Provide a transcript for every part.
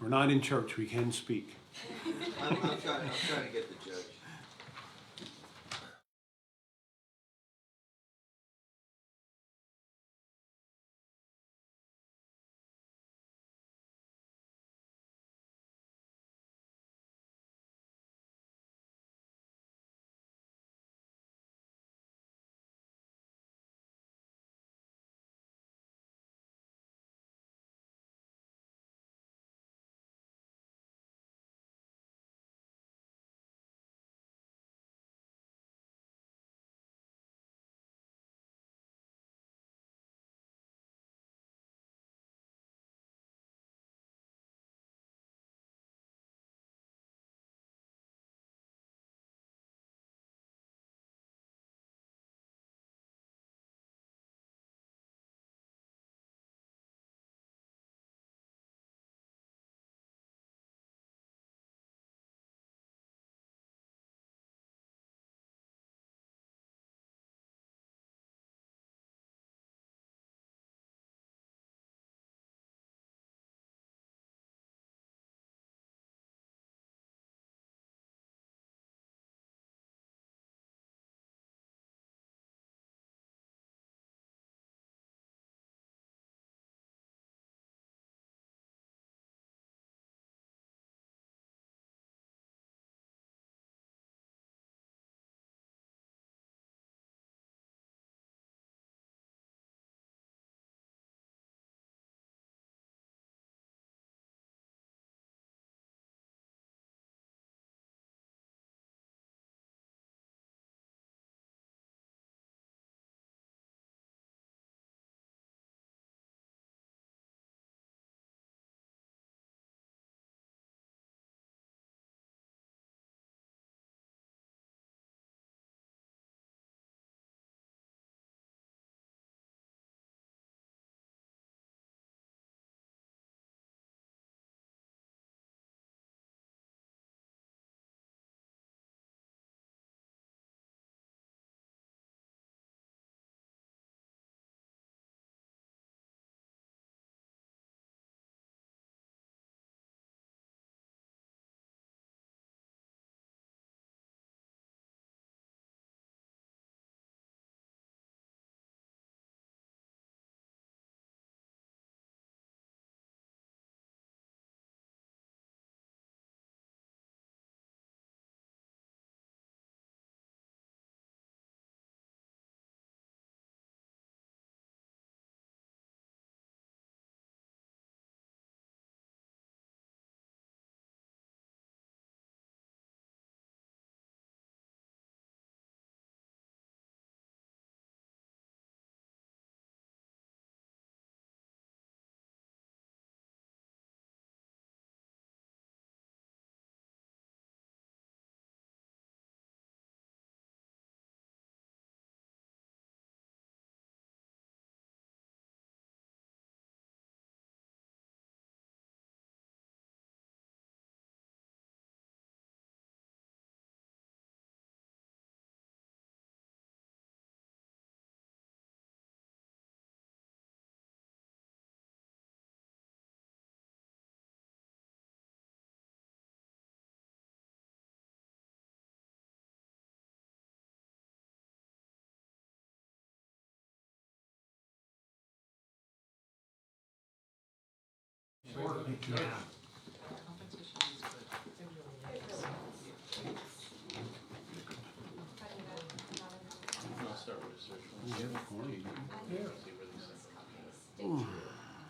We're not in church, we can speak. I'm trying to get the judge.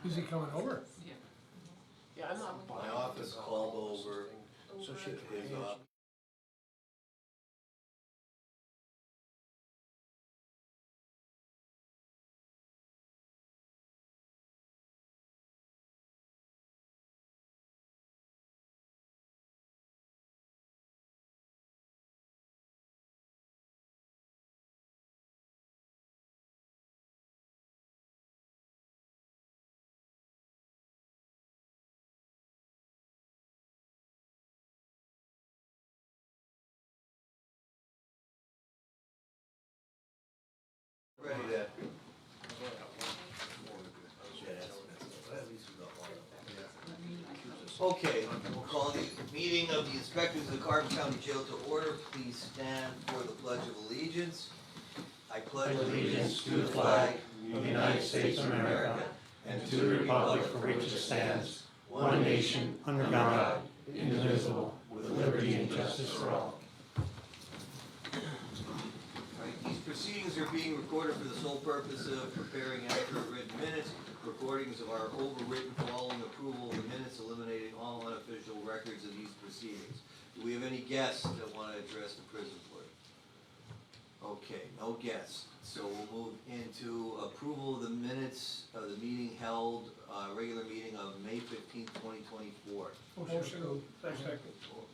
Is he coming over? My office called over his Okay, we'll call the meeting of the inspectors of the Carbon County Jail to order. Please stand for the Pledge of Allegiance. I pledge allegiance to the flag of the United States of America and to the republic for which it stands, one nation, under God, indivisible, with liberty and justice for all. Alright, these proceedings are being recorded for the sole purpose of preparing accurate written minutes. Recordings are overwritten following approval of the minutes, eliminating all unofficial records of these proceedings. Do we have any guests that want to address the prison board? Okay, no guests. So we'll move into approval of the minutes of the meeting held, regular meeting of May 15th, 2024. Motion. Second.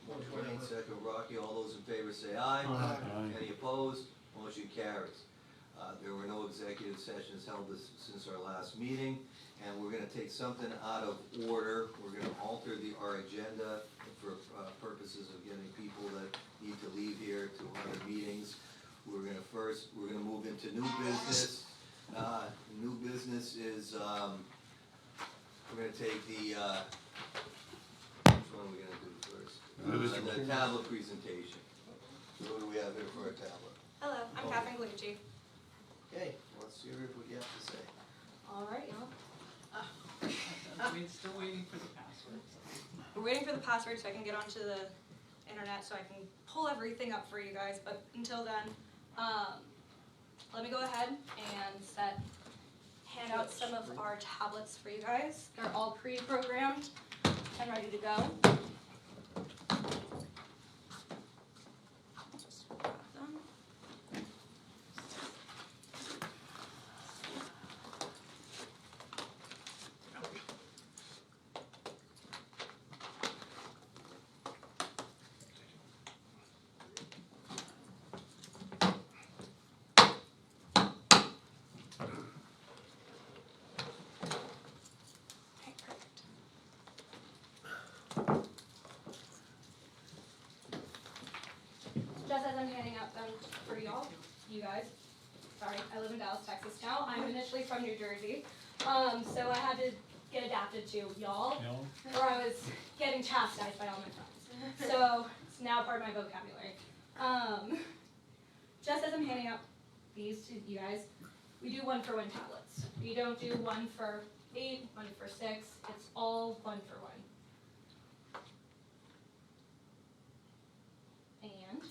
Motion made, second, Rocky. All those in favor say aye. Aye. Any opposed? Motion carries. There were no executive sessions held since our last meeting, and we're gonna take something out of order. We're gonna alter our agenda for purposes of getting people that need to leave here to other meetings. We're gonna move into new business. New business is, we're gonna take the, which one are we gonna do first? The tablet presentation. So what do we have here for a tablet? Hello, I'm Catherine Glucci. Okay, let's hear what you have to say. All right, We're still waiting for the password. we're waiting for the password so I can get onto the internet so I can pull everything up for you guys. But until then, let me go ahead and hand out some of our tablets for you guys. They're all pre-programmed and ready to go. Just grab them. Okay, perfect. Just as I'm handing out them for y'all, you guys, sorry, I live in Dallas, Texas now. I'm initially from New Jersey, so I had to get adapted to y'all, or I was getting chastised by all my friends. So it's now part of my vocabulary. Just as I'm handing out these to you guys, we do 1-for-1 tablets. We don't do 1 for 8, 1 for 6. It's all 1 for 1. And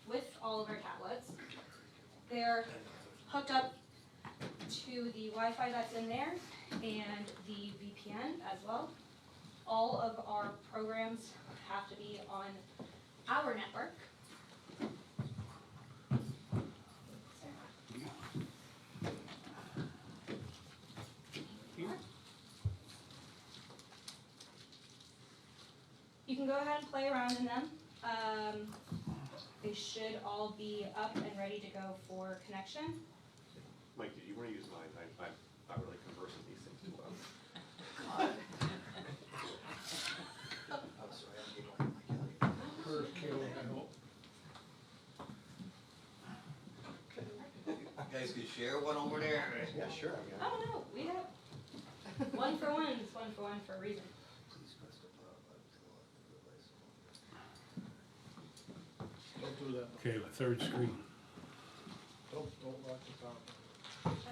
with all of our tablets, they're hooked up to the Wi-Fi that's in there and the VPN as well. All of our programs have to be on our network. You can go ahead and play around in them. They should all be up and ready to go for connection. Mike, did you want to use mine? I'm not really conversant with these things too well. I'm sorry, I'm getting my calendar. For Caleb, I hope. You guys could share one over there? Yeah, sure. I don't know, we have 1-for-1 is 1-for-1 for a reason. Please press the button. Don't do that. Okay, the third screen. Don't lock the top.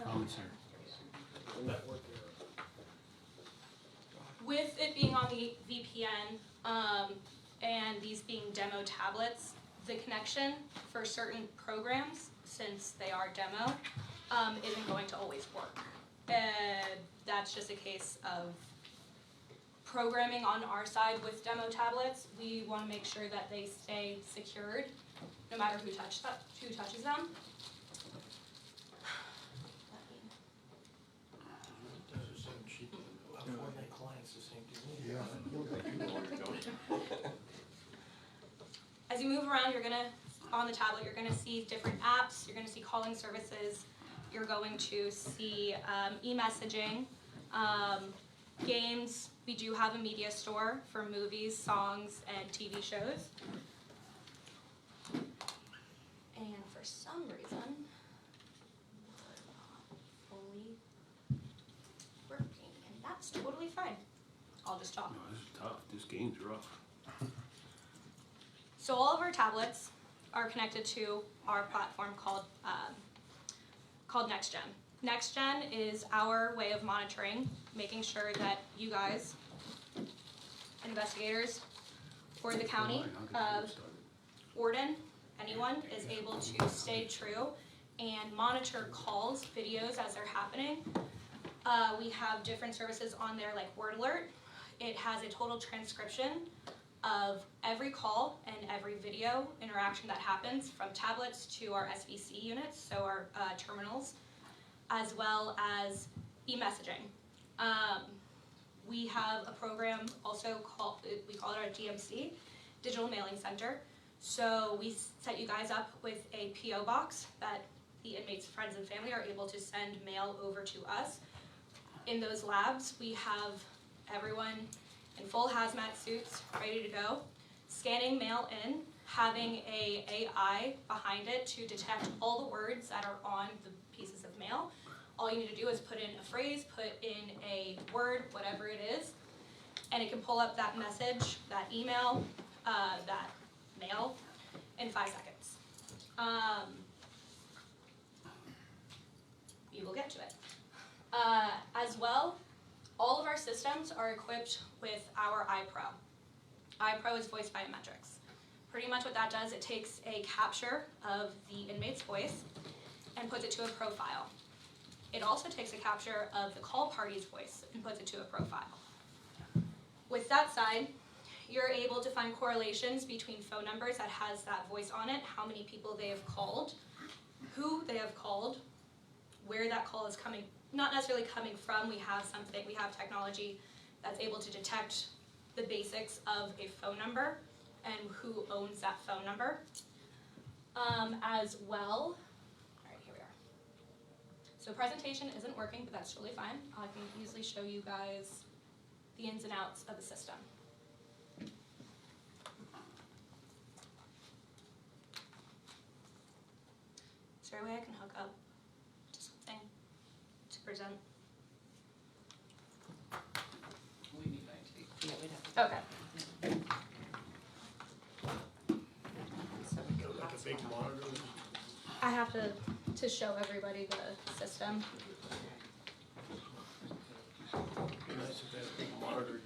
Comments there. The network error. With it being on the VPN, and these being demo tablets, the connection for certain programs, since they are demo, isn't going to always work. That's just a case of programming on our side with demo tablets. We want to make sure that they stay secured, no matter who touches them. Does the same sheet. My client's the same thing. Yeah. You know where you're going. As you move around, on the tablet, you're gonna see different apps, you're gonna see calling services, you're going to see e-messaging, games. We do have a media store for movies, songs, and TV shows. And for some reason, it's not fully working, and that's totally fine. I'll just talk. No, this is tough. This game's rough. So all of our tablets are connected to our platform called NextGen. NextGen is our way of monitoring, making sure that you guys, investigators, or the county, warden, anyone is able to stay true and monitor calls, videos as they're happening. We have different services on there like Word Alert. It has a total transcription of every call and every video interaction that happens from tablets to our SVC units, so our terminals, as well as e-messaging. We have a program also called, we call it our DMC, Digital Mailing Center. So we set you guys up with a PO box that the inmates' friends and family are able to send mail over to us. In those labs, we have everyone in full hazmat suits, ready to go, scanning mail in, having a AI behind it to detect all the words that are on the pieces of mail. All you need to do is put in a phrase, put in a word, whatever it is, and it can pull up that message, that email, that mail in 5 seconds. We will get to it. As well, all of our systems are equipped with our iPro. iPro is voice biometrics. Pretty much what that does, it takes a capture of the inmate's voice and puts it to a profile. It also takes a capture of the call party's voice and puts it to a profile. With that side, you're able to find correlations between phone numbers that has that voice on it, how many people they have called, who they have called, where that call is coming, not necessarily coming from. We have technology that's able to detect the basics of a phone number and who owns that phone number. As well, all right, here we are. So presentation isn't working, but that's totally fine. I can easily show you guys the ins and outs of the system. Is there a way I can hook up to something to present? We need IT. Yeah, we'd have to. Okay. Like a big monitor. I have to show everybody the system. Be nice if they had a big monitor.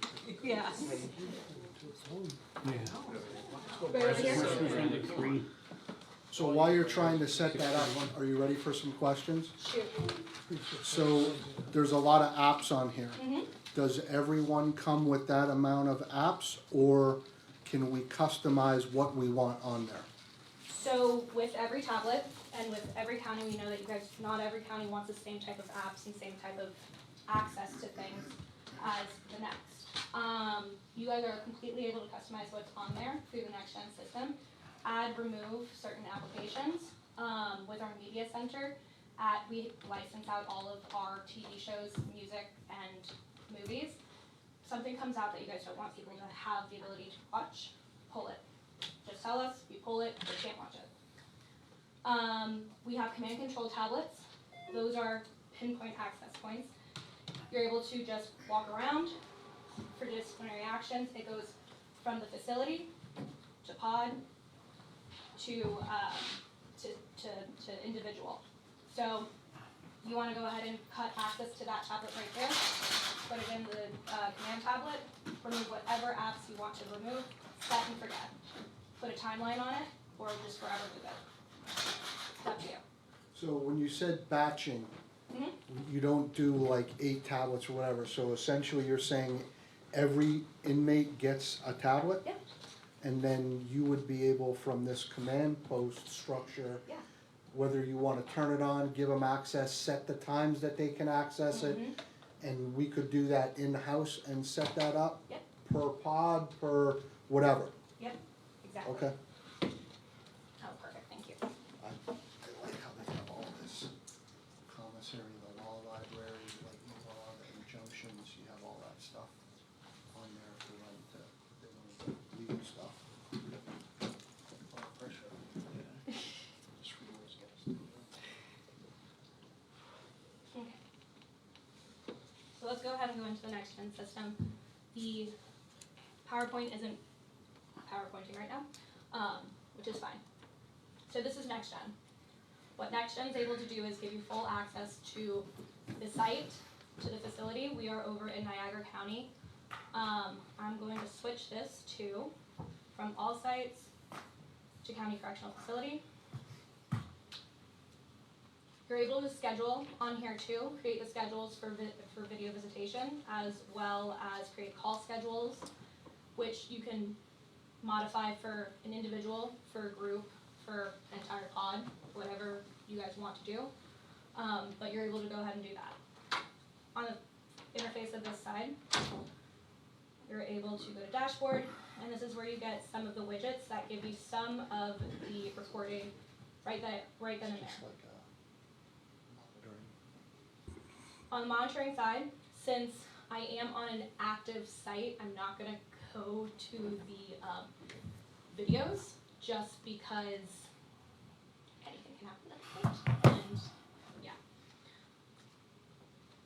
Yeah. Yeah. Right over here? Like 3. So while you're trying to set that up, are you ready for some questions? Shoot. So there's a lot of apps on here. Mhm. Does everyone come with that amount of apps, or can we customize what we want on there? So with every tablet and with every county, we know that you guys, not every county wants the same type of apps and same type of access to things as the next. You guys are completely able to customize what's on there through the NextGen system. Add, remove certain applications. With our media center, we license out all of our TV shows, music, and movies. Something comes out that you guys don't want people to have the ability to watch, pull it. Just tell us, we pull it, they can't watch it. We have command and control tablets. Those are pinpoint access points. You're able to just walk around for disciplinary actions. It goes from the facility to pod to individual. So you want to go ahead and cut access to that tablet right there, put it in the command tablet, remove whatever apps you want to remove, set and forget. Put a timeline on it, or just forever move it. It's up to you. So when you said batching, Mhm. you don't do like 8 tablets or whatever, so essentially you're saying every inmate gets a tablet? Yep. And then you would be able, from this command post structure, Yeah. whether you wanna turn it on, give them access, set the times that they can access it, Mhm. and we could do that in-house and set that up? Yep. Per pod, per whatever, Exactly. okay? Oh, perfect, thank you. I like how they have all this commissary, the law library, like law, the injunctions, you have all that stuff on there if they want to legal stuff. A lot of pressure. Just rules, guys. Okay. So let's go ahead and go into the NextGen system. the PowerPoint isn't PowerPointing right now, which is fine. So this is NextGen. What NextGen is able to do is give you full access to the site, to the facility. We are over in Niagara County. I'm going to switch this to, from all sites to County Correctional Facility. You're able to schedule on here too, create the schedules for video visitation, as well as create call schedules, which you can modify for an individual, for a group, for an entire pod, whatever you guys want to do. But you're able to go ahead and do that. On the interface of this side, you're able to go to dashboard, and this is where you get some of the widgets that give you some of the recording right then and there. Just like monitoring. On the monitoring side, since I am on an active site, I'm not gonna go to the videos, just because anything can happen at the site, and yeah.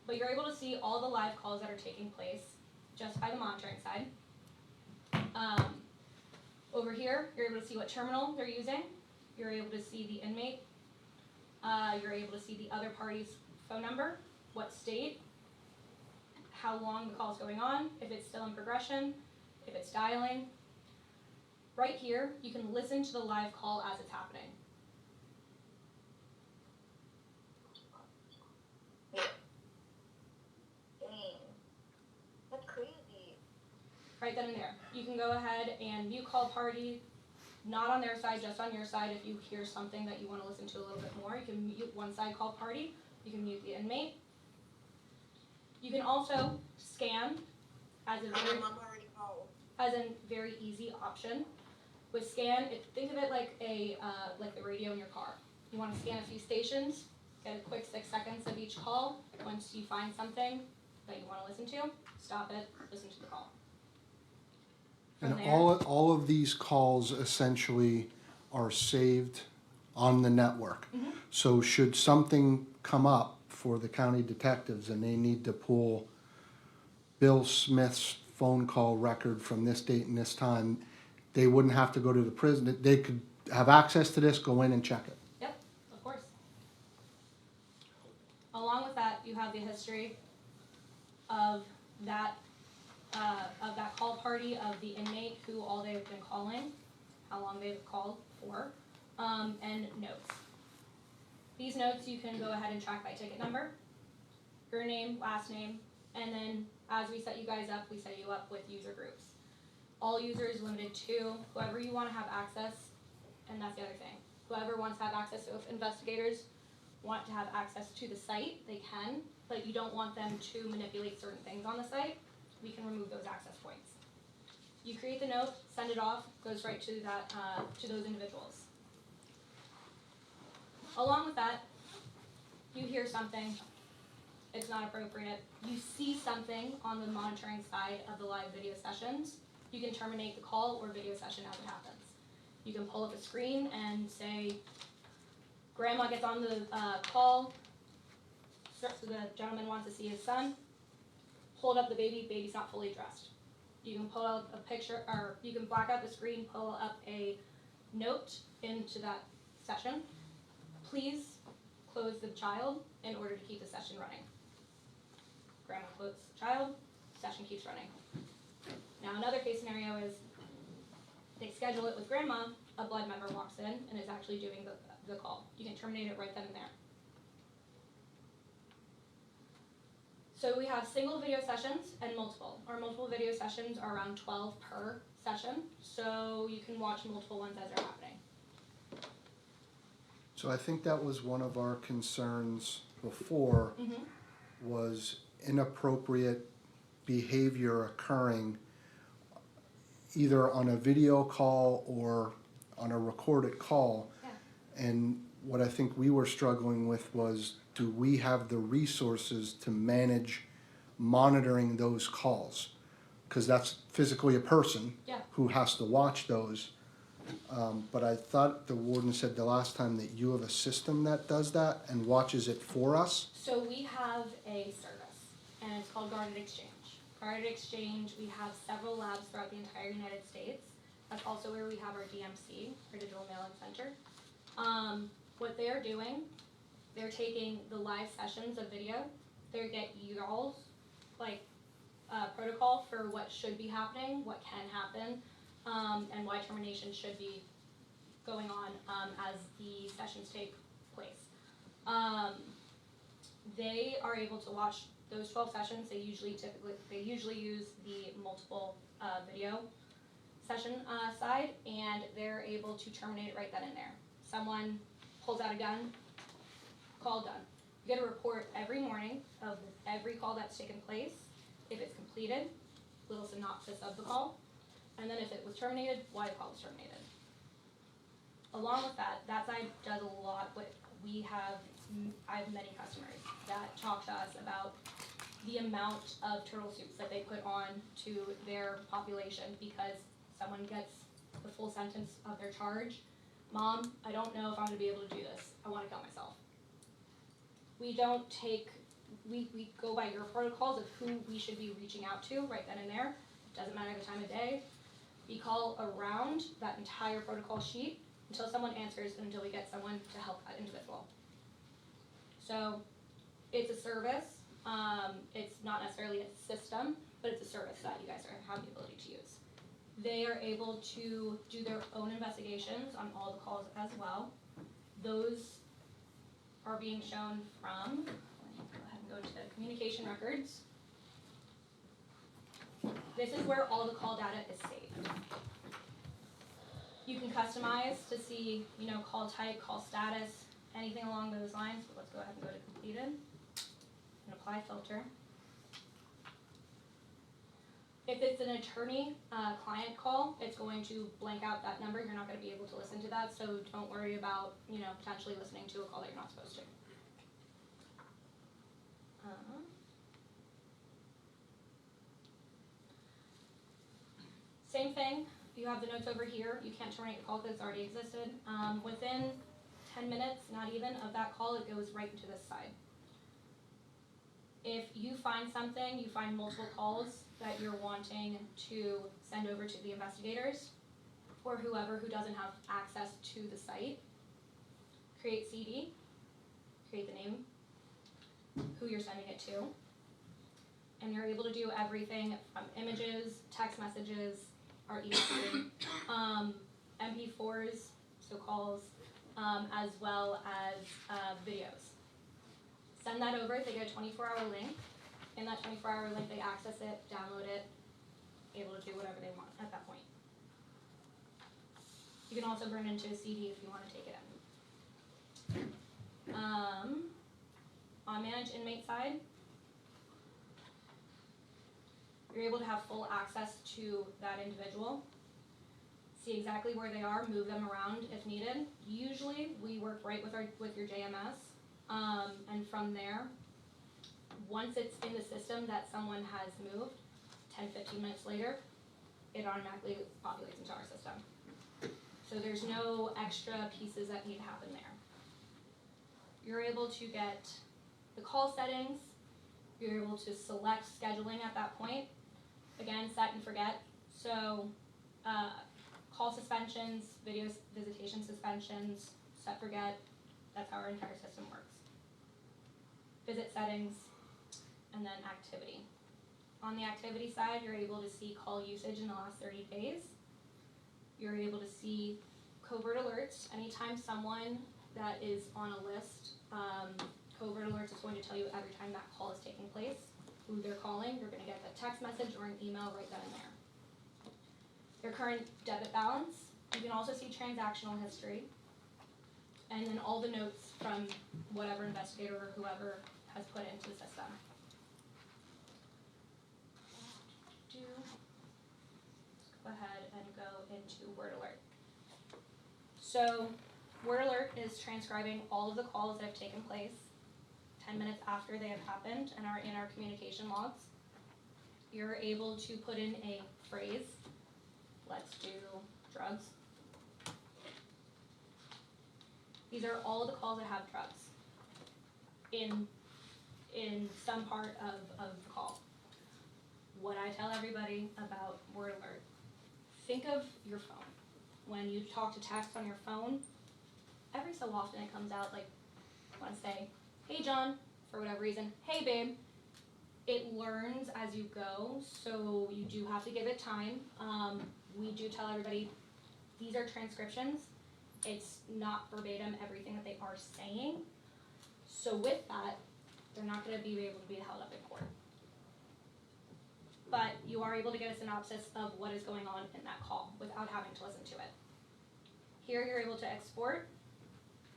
But you're able to see all the live calls that are taking place just by the monitoring side. Over here, you're able to see what terminal they're using. You're able to see the inmate. You're able to see the other party's phone number, what state, how long the call's going on, if it's still in progression, if it's dialing. Right here, you can listen to the live call as it's happening. Dang. That's crazy. Right then and there. You can go ahead and mute call party, not on their side, just on your side. If you hear something that you want to listen to a little bit more, you can mute one side call party, you can mute the inmate. You can also scan as a very, Mom already called. as a very easy option. With scan, think of it like like the radio in your car. You want to scan a few stations, get a quick 6 seconds of each call. Once you find something that you want to listen to, stop it, listen to the call. From And there, all of these calls essentially are saved on the network. Mhm. So should something come up for the county detectives and they need to pull Bill Smith's phone call record from this date and this time, they wouldn't have to go to the prison. They could have access to this, go in and check it. Yep, of course. Along with that, you have the history of that call party, of the inmate, who all they've been calling, how long they've called for, and notes. These notes you can go ahead and track by ticket number, your name, last name, and then as we set you guys up, we set you up with user groups. All users limited to whoever you want to have access, and that's the other thing. Whoever wants to have access, so if investigators want to have access to the site, they can, but you don't want them to manipulate certain things on the site, we can remove those access points. You create the note, send it off, goes right to that to those individuals. Along with that, you hear something, it's not appropriate, you see something on the monitoring side of the live video sessions, you can terminate the call or video session as it happens. You can pull up a screen and say, Grandma gets on the call, so the gentleman wants to see his son, hold up the baby, baby's not fully dressed. You can pull out a picture, or you can black out the screen, pull up a note into that session. Please close the child in order to keep the session running. Grandma closes the child, session keeps running. Now another case scenario is they schedule it with grandma, a blood member walks in and is actually doing the call. You can terminate it right then and there. So we have single video sessions and multiple. Our multiple video sessions are around 12 per session, so you can watch multiple ones as they're happening. So I think that was one of our concerns before, was inappropriate behavior occurring either on a video call or on a recorded call. Yeah. And what I think we were struggling with was, do we have the resources to manage monitoring those calls? Because that's physically a person Yeah. who has to watch those. But I thought the warden said the last time that you have a system that does that and watches it for us. So we have a service, and it's called Guarded Exchange. Card exchange, we have several labs throughout the entire United States. That's also where we have our DMC, our Digital Mailing Center. What they are doing, they're taking the live sessions of video, they get y'all's protocol for what should be happening, what can happen, and why termination should be going on as the sessions take place. They are able to watch those 12 sessions. They usually use the multiple video session side, and they're able to terminate it right then and there. Someone pulls out a gun, call done. You get a report every morning of every call that's taken place, if it's completed, little synopsis of the call, and then if it was terminated, why the call was terminated. Along with that, that side does a lot, but I have many customers that talk to us about the amount of turtle soups that they put on to their population because someone gets the full sentence of their charge. Mom, I don't know if I'm gonna be able to do this. I wanna kill myself. We go by your protocols of who we should be reaching out to right then and there. Doesn't matter the time of day. We call around that entire protocol sheet until someone answers and until we get someone to help that individual. So it's a service. It's not necessarily a system, but it's a service that you guys have the ability to use. They are able to do their own investigations on all the calls as well. Those are being shown from, let me go ahead and go to communication records. This is where all the call data is saved. You can customize to see, call type, call status, anything along those lines. But let's go ahead and go to completed and apply filter. If it's an attorney client call, it's going to blank out that number. You're not going to be able to listen to that, so don't worry about potentially listening to a call that you're not supposed to. Same thing. You have the notes over here. You can't terminate a call because it's already existed. Within 10 minutes, not even, of that call, it goes right into this side. If you find something, you find multiple calls that you're wanting to send over to the investigators or whoever who doesn't have access to the site, create CD, create the name, who you're sending it to, and you're able to do everything from images, text messages, our email, MP4s, so calls, as well as videos. Send that over, they get a 24-hour link. In that 24-hour link, they access it, download it, able to do whatever they want at that point. You can also burn it into a CD if you want to take it in. On Manage Inmate side, you're able to have full access to that individual, see exactly where they are, move them around if needed. Usually, we work right with your JMS. And from there, once it's in the system that someone has moved, 10-15 minutes later, it automatically populates into our system. So there's no extra pieces that need to happen there. You're able to get the call settings, you're able to select scheduling at that point. Again, set and forget. So call suspensions, video visitation suspensions, set, forget, that's how our entire system works. Visit settings, and then activity. On the activity side, you're able to see call usage in the last 30 days. You're able to see covert alerts. Anytime someone that is on a list, covert alerts is going to tell you every time that call is taking place, who they're calling. You're going to get a text message or an email right then and there. Your current debit balance. You can also see transactional history. And then all the notes from whatever investigator or whoever has put into the system. Let's go ahead and go into Word Alert. So Word Alert is transcribing all of the calls that have taken place 10 minutes after they have happened and are in our communication logs. You're able to put in a phrase, let's do drugs. These are all the calls that have drugs in some part of the call. what I tell everybody about Word Alert. Think of your phone. When you talk to text on your phone, every so often it comes out like, I want to say, hey John, for whatever reason, hey babe. It learns as you go, so you do have to give it time. We do tell everybody these are transcriptions. It's not verbatim everything that they are saying. So with that, they're not going to be able to be held up in court. But you are able to get a synopsis of what is going on in that call without having to listen to it. Here you're able to export.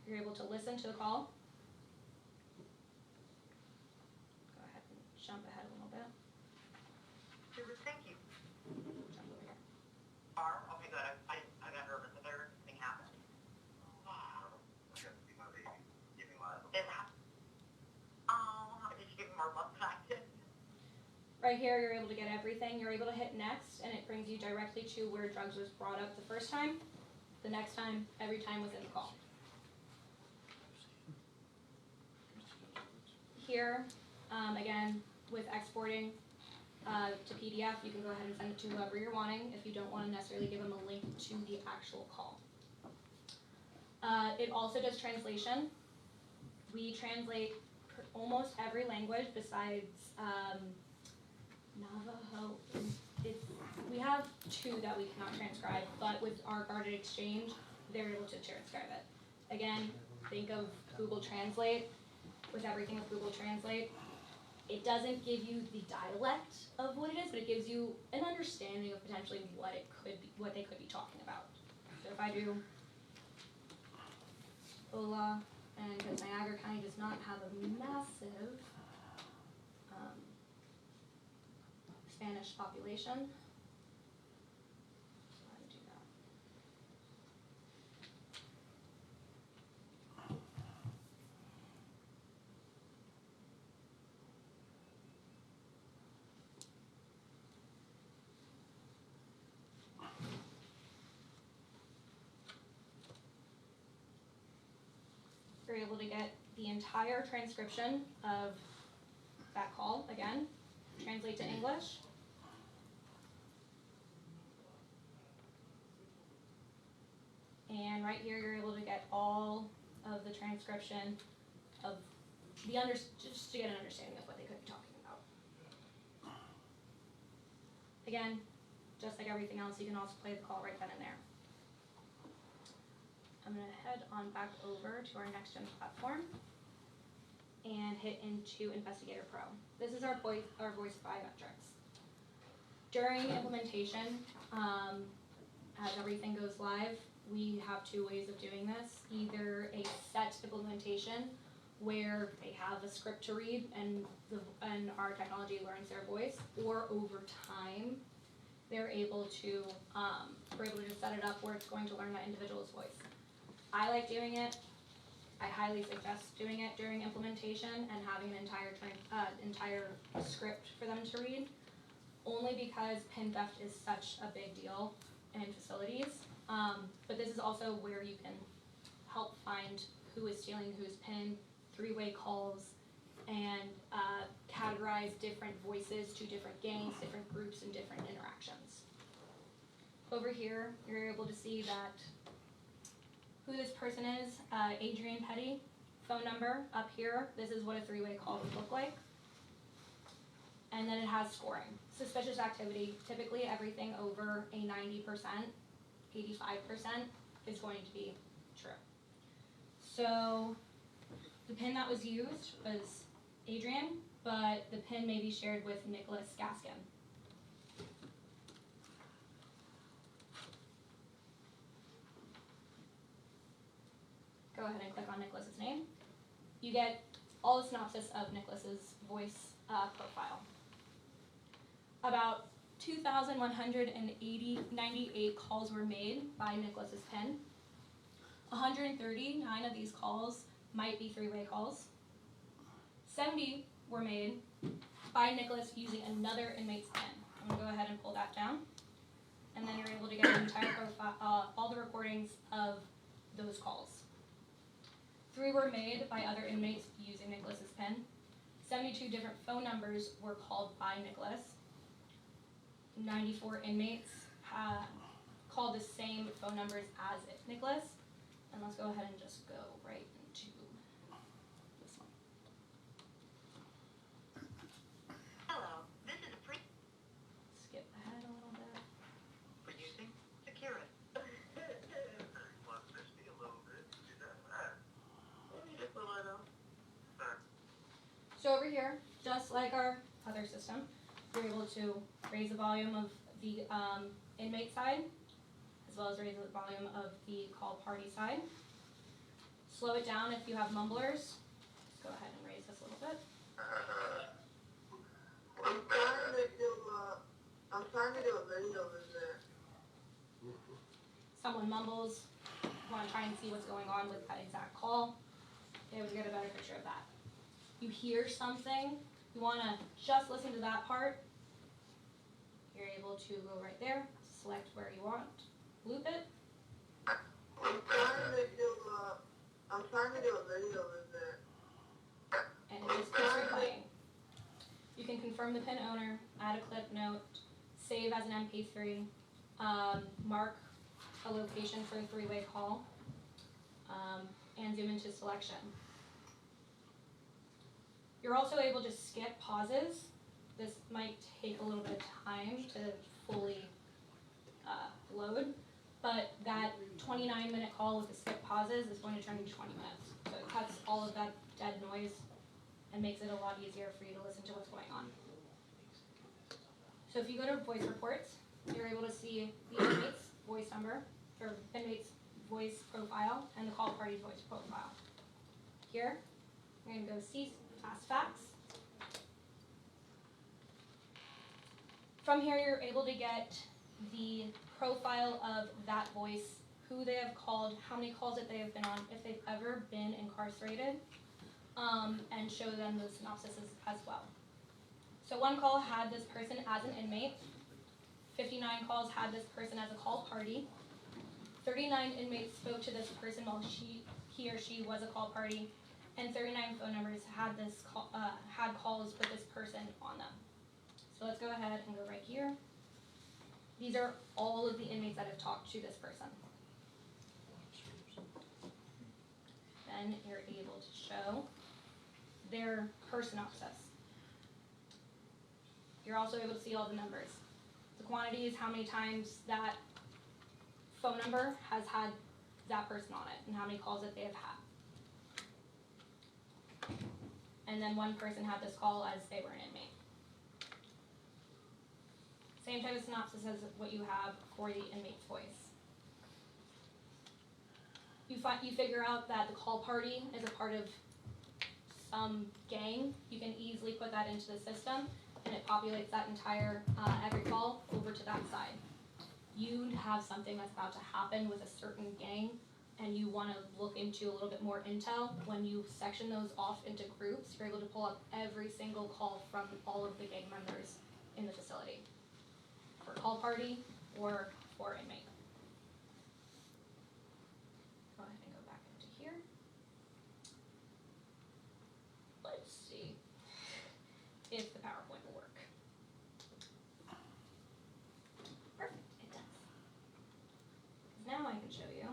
You're able to listen to the call. Go ahead and jump ahead a little bit. Thank you. Jump over here. Oh my god, I got nervous. The third thing happened. Did you give me more love practice? Right here, you're able to get everything. You're able to hit next, and it brings you directly to where drugs was brought up the first time, the next time, every time within the call. Here, again, with exporting to PDF, you can go ahead and send it to whoever you're wanting if you don't want to necessarily give them a link to the actual call. It also does translation. We translate almost every language besides Navajo. We have 2 that we cannot transcribe, but with our guarded exchange, they're able to transcribe it. Again, think of Google Translate. With everything with Google Translate, it doesn't give you the dialect of what it is, but it gives you an understanding of potentially what it could be, what they could be talking about. So if I do Ola, and because Niagara County does not have a massive Spanish population, so how to do that. You're able to get the entire transcription of that call, again, translate to English. And right here, you're able to get all of the transcription of the just to get an understanding of what they could be talking about. Again, just like everything else, you can also play the call right then and there. I'm going to head on back over to our next gen platform and hit into Investigator Pro. This is our voice biometrics. During implementation, as everything goes live, we have 2 ways of doing this. Either a set implementation where they have a script to read and our technology learns their voice, or over time we're able to just set it up where it's going to learn that individual's voice. I like doing it. I highly suggest doing it during implementation and having an entire script for them to read, only because PIN theft is such a big deal in facilities. But this is also where you can help find who is stealing whose PIN, 3-way calls, and categorize different voices to different gangs, different groups, and different interactions. Over here, you're able to see that who this person is, Adrian Petty, phone number up here. This is what a 3-way call would look like. And then it has scoring. Suspicious activity, typically everything over a 90%, 85% is going to be true. So the PIN that was used was Adrian, but the PIN may be shared with Nicholas Gaskin. Go ahead and click on Nicholas's name. You get all the synopsis of Nicholas's voice profile. About 2,198 calls were made by Nicholas's PIN. 139 of these calls might be 3-way calls. 70 were made by Nicholas using another inmate's PIN. I'm going to go ahead and pull that down. And then you're able to get an entire profile, all the recordings of those calls. 3 were made by other inmates using Nicholas's PIN. 72 different phone numbers were called by Nicholas. 94 inmates called the same phone numbers as Nicholas. And let's go ahead and just go right into this one. Hello, this is a Skip ahead a little bit. producing Securus. Wants to be a little bit, it doesn't matter. Just a little. So over here, just like our other system, you're able to raise the volume of the inmate side, as well as raise the volume of the call party side. Slow it down if you have mumblers. Let's go ahead and raise this a little bit. I'm trying to do a video in there. Someone mumbles, you want to try and see what's going on with that exact call. Okay, we get a better picture of that. You hear something, you want to just listen to that part. You're able to go right there, select where you want, loop it, I'm trying to do a video in there. and it just keeps replaying. You can confirm the PIN owner, add a clip note, save as an MP3, mark a location for a three-way call, and zoom into selection. You're also able to skip pauses. This might take a little bit of time to fully load, but that 29-minute call with the skip pauses is going to turn into 20 minutes. So it cuts all of that dead noise and makes it a lot easier for you to listen to what's going on. So if you go to voice reports, you're able to see the inmate's voice number, or inmate's voice profile, and the call party's voice profile. Here, we're going to go see fast facts. From here, you're able to get the profile of that voice, who they have called, how many calls that they have been on, if they've ever been incarcerated, and show them those synopsises as well. So one call had this person as an inmate, 59 calls had this person as a call party, 39 inmates spoke to this person while he or she was a call party, and 39 phone numbers had this had calls with this person on them. So let's go ahead and go right here. These are all of the inmates that have talked to this person. Then you're able to show their synopsis. You're also able to see all the numbers. The quantity is how many times that phone number has had that person on it and how many calls that they have had. And then one person had this call as they were an inmate. Same type of synopsis as what you have for the inmate's voice. You figure out that the call party is a part of some gang. You can easily put that into the system, and it populates that entire every call over to that side. You have something that's about to happen with a certain gang, and you want to look into a little bit more intel. When you section those off into groups, you're able to pull up every single call from all of the gang members in the facility, for call party or for inmate. Go ahead and go back into here. Let's see if the PowerPoint will work. Perfect, it does. Now I can show you.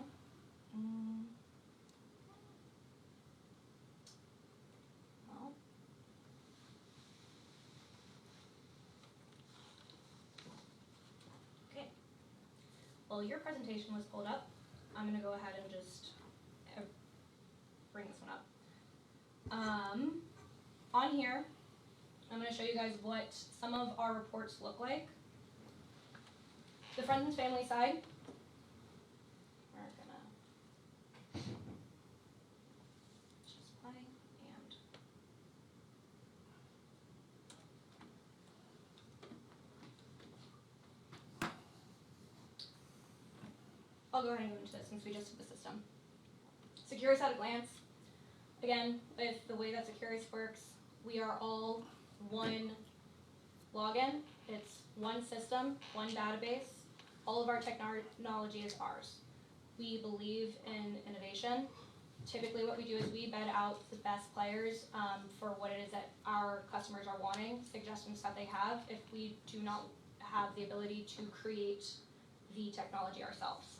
Well, okay. Well, your presentation was pulled up. I'm gonna go ahead and just bring this one up. On here, I'm gonna show you guys what some of our reports look like. The friends and family side, we're gonna just play and I'll go ahead and go into this since we just did the system. Securus at a glance. Again, with the way that Securus works, we are all one login. It's one system, one database. All of our technology is ours. We believe in innovation. Typically what we do is we bed out the best players for what it is that our customers are wanting, suggestions that they have. If we do not have the ability to create the technology ourselves.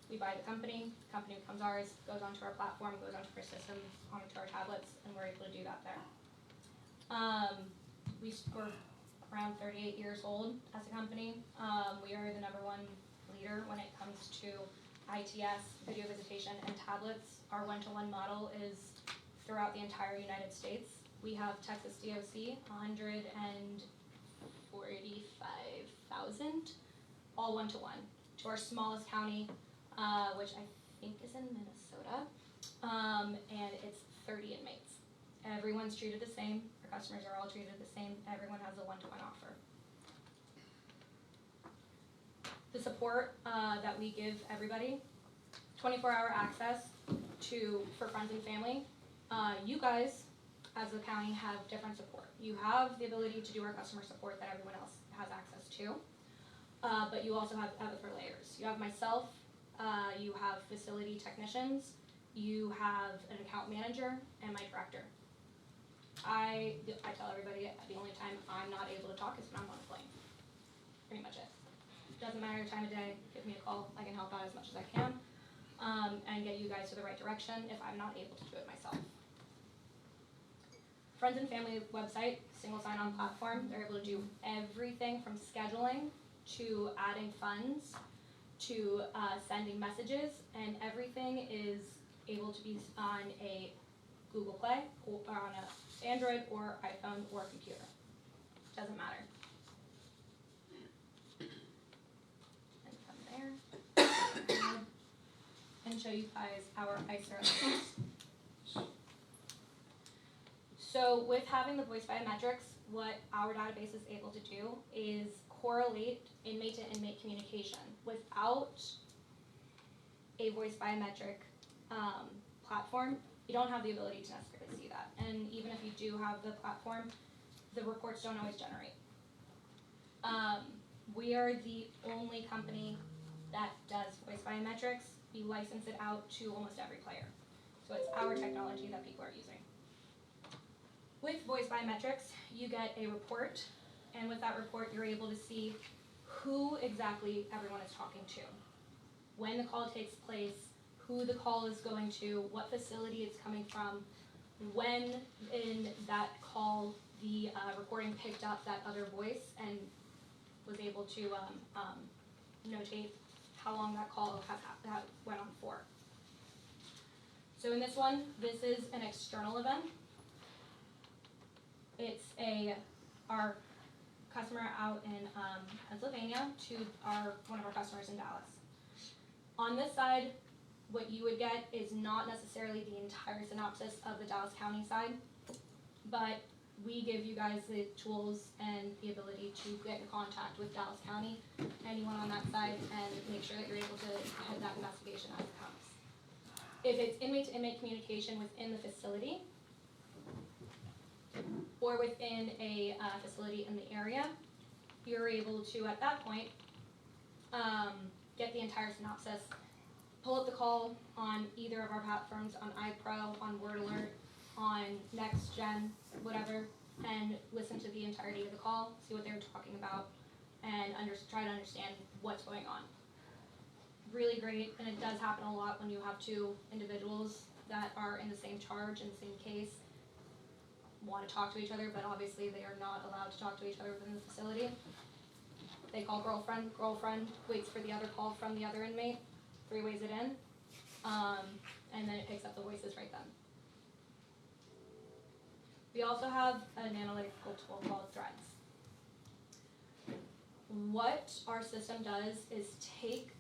We buy the company becomes ours, goes onto our platform, goes onto our system, onto our tablets, and we're able to do that there. We're around 38 years old as a company. We are the #1 leader when it comes to ITS, video visitation, and tablets. Our one-to-one model is throughout the entire United States. We have Texas DOC, 145,000, all one-to-one. To our smallest county, which I think is in Minnesota, and it's 30 inmates. Everyone's treated the same. Our customers are all treated the same. Everyone has a one-to-one offer. The support that we give everybody, 24-hour access for friends and family. You guys, as a county, have different support. You have the ability to do our customer support that everyone else has access to, but you also have other layers. You have myself, you have facility technicians, you have an account manager, and my director. I tell everybody the only time I'm not able to talk is when I'm on a plane. Pretty much it. Doesn't matter the time of day, give me a call, I can help out as much as I can, and get you guys to the right direction if I'm not able to do it myself. Friends and family website, single sign-on platform, they're able to do everything from scheduling to adding funds to sending messages, and everything is able to be on a Google Play or on an Android or iPhone or computer. Doesn't matter. And from there, and show you guys our ICER analytics. So with having the voice biometrics, what our database is able to do is correlate inmate to inmate communication. Without a voice biometric platform, you don't have the ability to necessarily see that. And even if you do have the platform, the reports don't always generate. We are the only company that does voice biometrics. We license it out to almost every player. So it's our technology that people are using. With voice biometrics, you get a report, and with that report, you're able to see who exactly everyone is talking to, when the call takes place, who the call is going to, what facility it's coming from, when in that call the recording picked up that other voice and was able to notate how long that call that went on for. So in this one, this is an external event. It's our customer out in Pennsylvania to one of our customers in Dallas. On this side, what you would get is not necessarily the entire synopsis of the Dallas County side, but we give you guys the tools and the ability to get in contact with Dallas County, anyone on that side, and make sure that you're able to head that investigation as it comes. If it's inmate-to-inmate communication within the facility, or within a facility in the area, you're able to, at that point, get the entire synopsis, pull up the call on either of our platforms, on iPro, on WordAlert, on NextGen, whatever, and listen to the entirety of the call, see what they were talking about, and try to understand what's going on. Really great, and it does happen a lot when you have two individuals that are in the same charge, in the same case, want to talk to each other, but obviously they are not allowed to talk to each other within the facility. They call girlfriend waits for the other call from the other inmate, three-ways it in, and then it picks up the voices right then. We also have an analytical tool called Threads. What our system does is take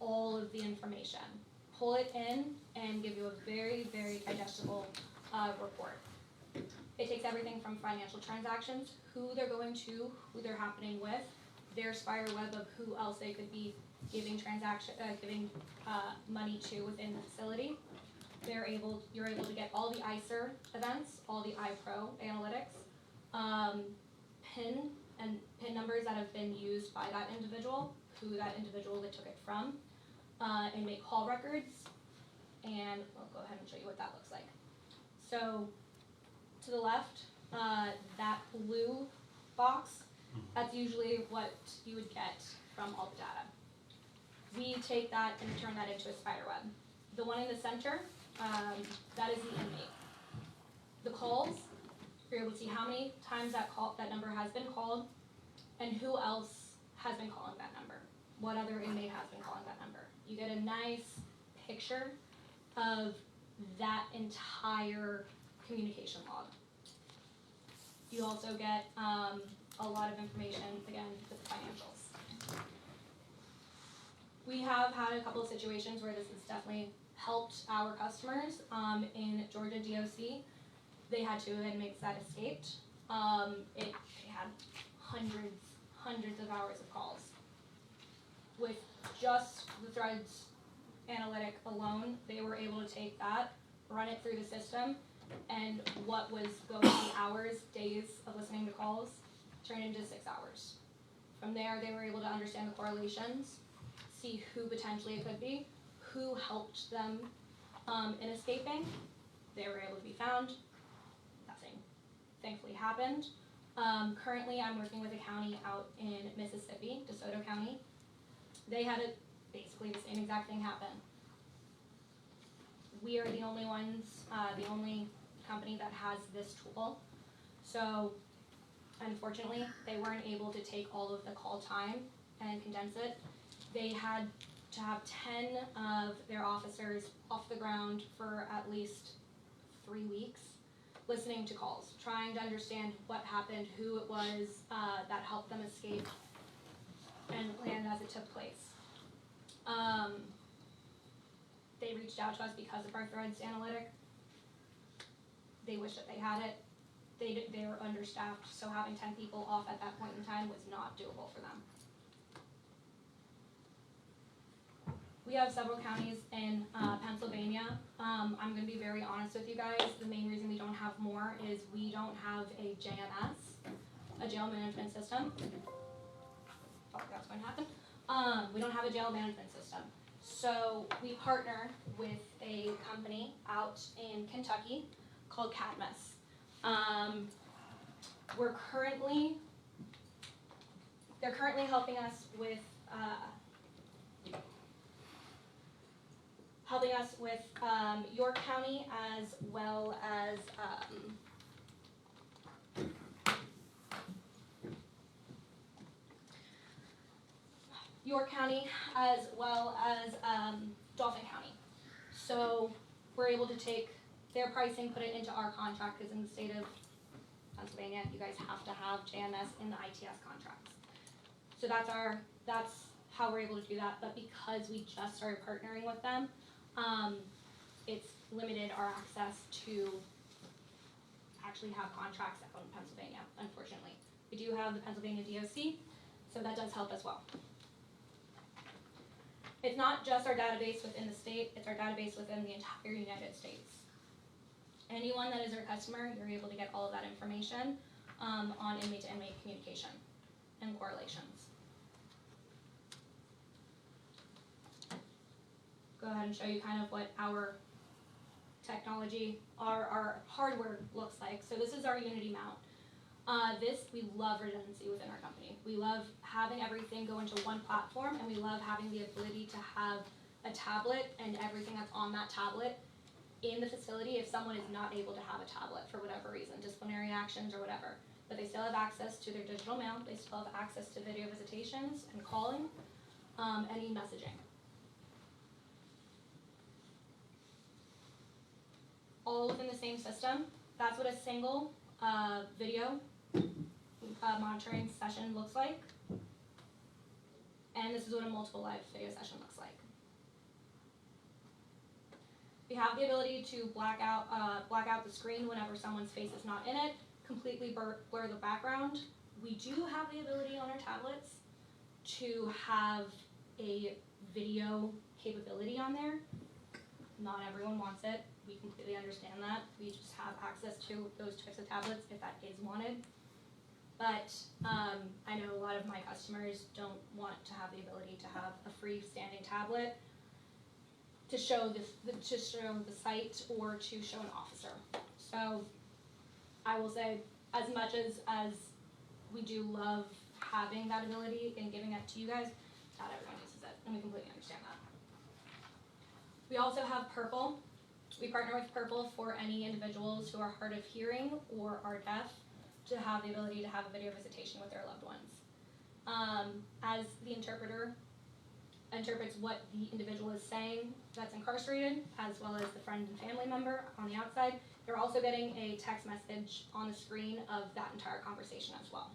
all of the information, pull it in, and give you a very, very digestible report. It takes everything from financial transactions, who they're going to, who they're happening with, their spider web of who else they could be giving money to within the facility. You're able to get all the ICER events, all the iPro analytics, PIN numbers that have been used by that individual, who that individual that took it from, and make call records, and I'll go ahead and show you what that looks like. So to the left, that blue box That's usually what you would get from all the data. We take that and turn that into a spider web. The one in the center, that is the inmate. The calls, you're able to see how many times that number has been called, and who else has been calling that number. What other inmate has been calling that number. You get a nice picture of that entire communication log. You also get a lot of information, again, with the financials. We have had a couple of situations where this has definitely helped our customers. In Georgia DOC, they had two inmates that escaped. They had hundreds of hours of calls. With just the Threads analytic alone, they were able to take that, run it through the system, and what was going to be hours, days of listening to calls, turned into 6 hours. From there, they were able to understand the correlations, see who potentially it could be, who helped them in escaping. They were able to be found. Nothing thankfully happened. Currently, I'm working with a county out in Mississippi, DeSoto County. They had basically the same exact thing happen. We are the only ones, the only company that has this tool. So unfortunately, they weren't able to take all of the call time and condense it. They had to have 10 of their officers off the ground for at least 3 weeks, listening to calls, trying to understand what happened, who it was that helped them escape, and planned as it took place. They reached out to us because of our Threads analytic. They wish that they had it. They were understaffed, so having 10 people off at that point in time was not doable for them. We have several counties in Pennsylvania. I'm going to be very honest with you guys. The main reason we don't have more is we don't have a JMS, a jail management system. Oh, that's going to happen. We don't have a jail management system. So we partner with a company out in Kentucky called Cadmus. They're currently helping us with York County as well as Dauphin County. So we're able to take their pricing, put it into our contract, because in the state of Pennsylvania, you guys have to have JMS in the ITS contracts. So that's how we're able to do that. But because we just started partnering with them, it's limited our access to actually have contracts out in Pennsylvania, unfortunately. We do have the Pennsylvania DOC, so that does help as well. It's not just our database within the state, it's our database within the entire United States. Anyone that is our customer, you're able to get all of that information on inmate-to-inmate communication and correlations. Go ahead and show you kind of what our technology, our hardware looks like. So this is our Unity mount. We love redundancy within our company. We love having everything go into one platform, and we love having the ability to have a tablet and everything that's on that tablet in the facility if someone is not able to have a tablet for whatever reason, disciplinary actions or whatever. But they still have access to their digital mail, they still have access to video visitations and calling, and e-messaging. All within the same system. That's what a single video monitoring session looks like. And this is what a multiple live video session looks like. We have the ability to black out the screen whenever someone's face is not in it, completely blur the background. We do have the ability on our tablets to have a video capability on there. Not everyone wants it. We completely understand that. We just have access to those types of tablets if that is wanted. But I know a lot of my customers don't want to have the ability to have a freestanding tablet to show the site or to show an officer. So I will say, as much as we do love having that ability and giving it to you guys, not everyone uses it, and we completely understand that. We also have Purple. We partner with Purple for any individuals who are hard of hearing or are deaf to have the ability to have a video visitation with their loved ones. As the interpreter interprets what the individual is saying that's incarcerated, as well as the friend and family member on the outside, they're also getting a text message on the screen of that entire conversation as well.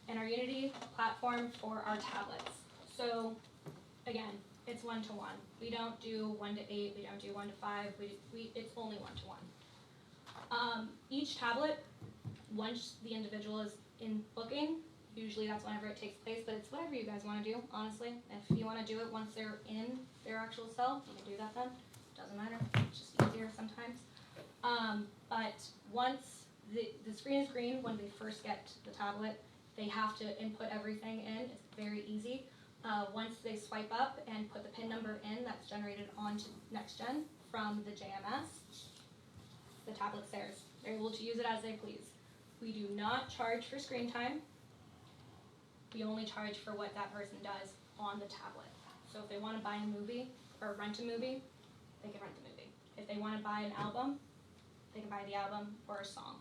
And our Unity platform for our tablets. So, again, it's 1-to-1. We don't do 1-to-8, we don't do 1-to-5, it's only 1-to-1. Each tablet, once the individual is in booking, usually that's whenever it takes place, but it's whatever you guys want to do, honestly. If you want to do it once they're in their actual cell, you can do that then. Doesn't matter, it's just easier sometimes. But once the screen is green, when they first get the tablet, they have to input everything in. It's very easy. Once they swipe up and put the PIN number in that's generated onto NextGen from the JMS, the tablet's theirs. They're able to use it as they please. We do not charge for screen time. We only charge for what that person does on the tablet. So if they want to buy a movie or rent a movie, they can rent the movie. If they want to buy an album, they can buy the album or a song.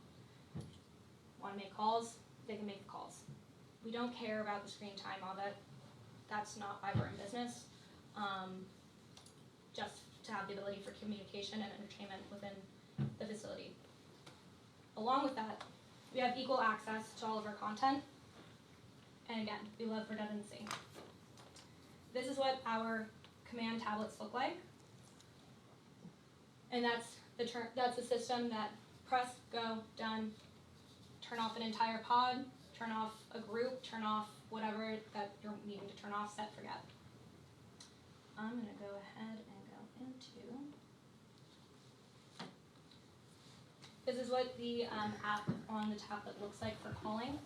Want to make calls, they can make the calls. We don't care about the screen time, all that. That's not why we're in business. Just to have the ability for communication and entertainment within the facility. Along with that, we have equal access to all of our content. And again, we love redundancy. This is what our command tablets look like. And that's the system that press, go, done, turn off an entire pod, turn off a group, turn off whatever that you're needing to turn off, set, forget. I'm gonna go ahead and go into, this is what the app on the tablet looks like for calling.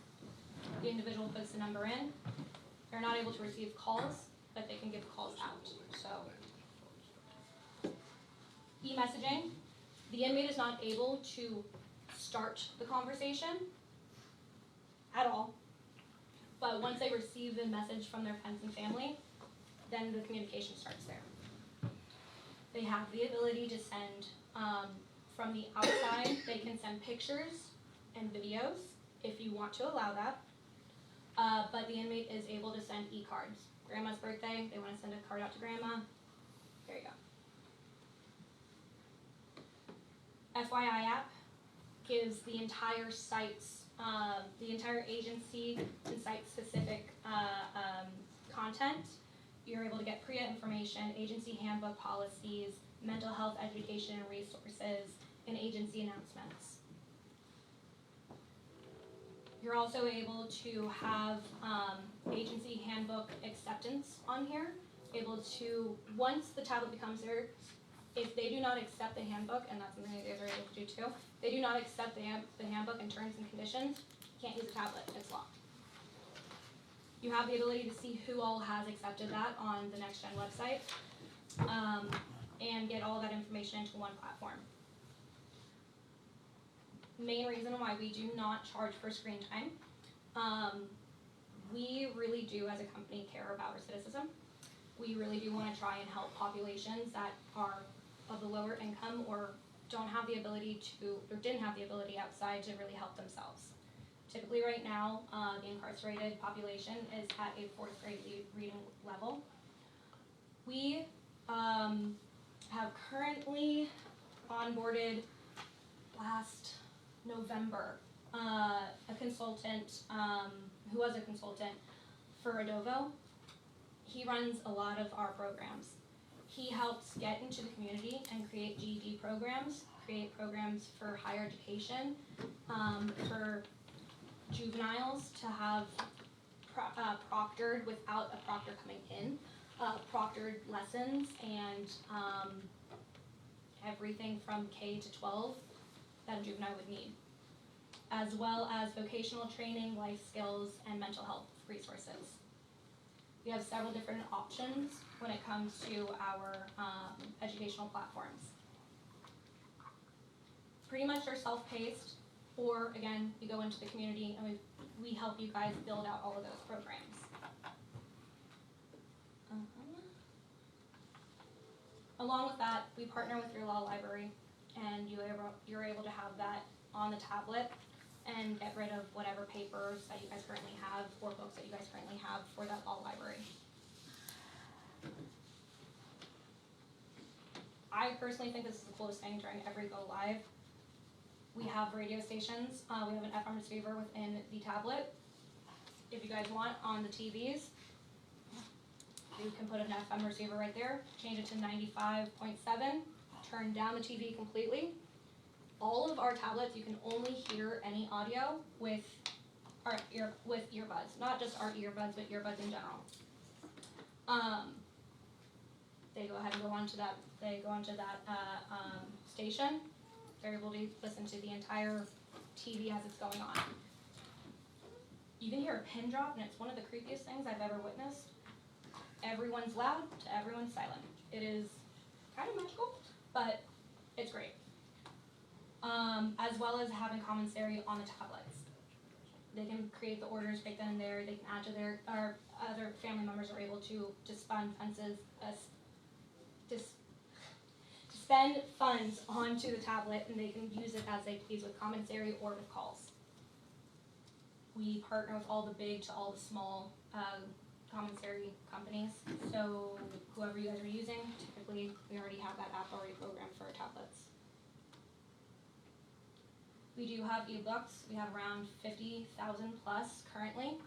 The individual puts the number in. They're not able to receive calls, but they can give calls out. So, e-messaging, the inmate is not able to start the conversation at all. But once they receive the message from their friends and family, then the communication starts there. They have the ability to send, from the outside, they can send pictures and videos if you want to allow that. But the inmate is able to send e-cards. Grandma's birthday, they want to send a card out to grandma. There you go. FYI app gives the entire site's, the entire agency and site-specific content. You're able to get PREA information, agency handbook policies, mental health education and resources, and agency announcements. You're also able to have agency handbook acceptance on here, able to, once the tablet becomes theirs, if they do not accept the handbook, and that's something that you guys are able to do too, they do not accept the handbook and terms and conditions, you can't use the tablet, it's locked. You have the ability to see who all has accepted that on the NextGen website, and get all that information into one platform. Main reason why we do not charge for screen time, we really do as a company care about our citizen. We really do want to try and help populations that are of the lower income or don't have the ability to, or didn't have the ability outside to really help themselves. Typically right now, the incarcerated population is at a 4th grade reading level. We have currently onboarded last November a consultant who was a consultant for Adovo. He runs a lot of our programs. He helps get into the community and create GED programs, create programs for higher education, for juveniles to have proctored without a proctor coming in, proctored lessons and everything from K to 12 that a juvenile would need, as well as vocational training, life skills, and mental health resources. We have several different options when it comes to our educational platforms. Pretty much are self-paced. Or again, you go into the community and we help you guys build out all of those programs. Along with that, we partner with your law library, and you're able to have that on the tablet and get rid of whatever papers that you guys currently have or books that you guys currently have for that law library. I personally think this is the coolest thing during every go live. We have radio stations. We have an FM receiver within the tablet. If you guys want, on the TVs, you can put an FM receiver right there, change it to 95.7, turn down the TV completely. All of our tablets, you can only hear any audio with earbuds, not just our earbuds, but earbuds in general. They go ahead and go onto that. They go onto that station. They're able to listen to the entire TV as it's going on. You can hear a pin drop, and it's one of the creepiest things I've ever witnessed. Everyone's loud to everyone's silent. It is kind of magical, but it's great. As well as having commentary on the tablets. They can create the orders right then and there. They can add to their, or other family members are able to spend spend funds onto the tablet, and they can use it as they please with commentary or with calls. We partner with all the big to all the small commentary companies. So whoever you guys are using, typically we already have that app already programmed for our tablets. We do have ebooks. We have around 50,000 plus currently.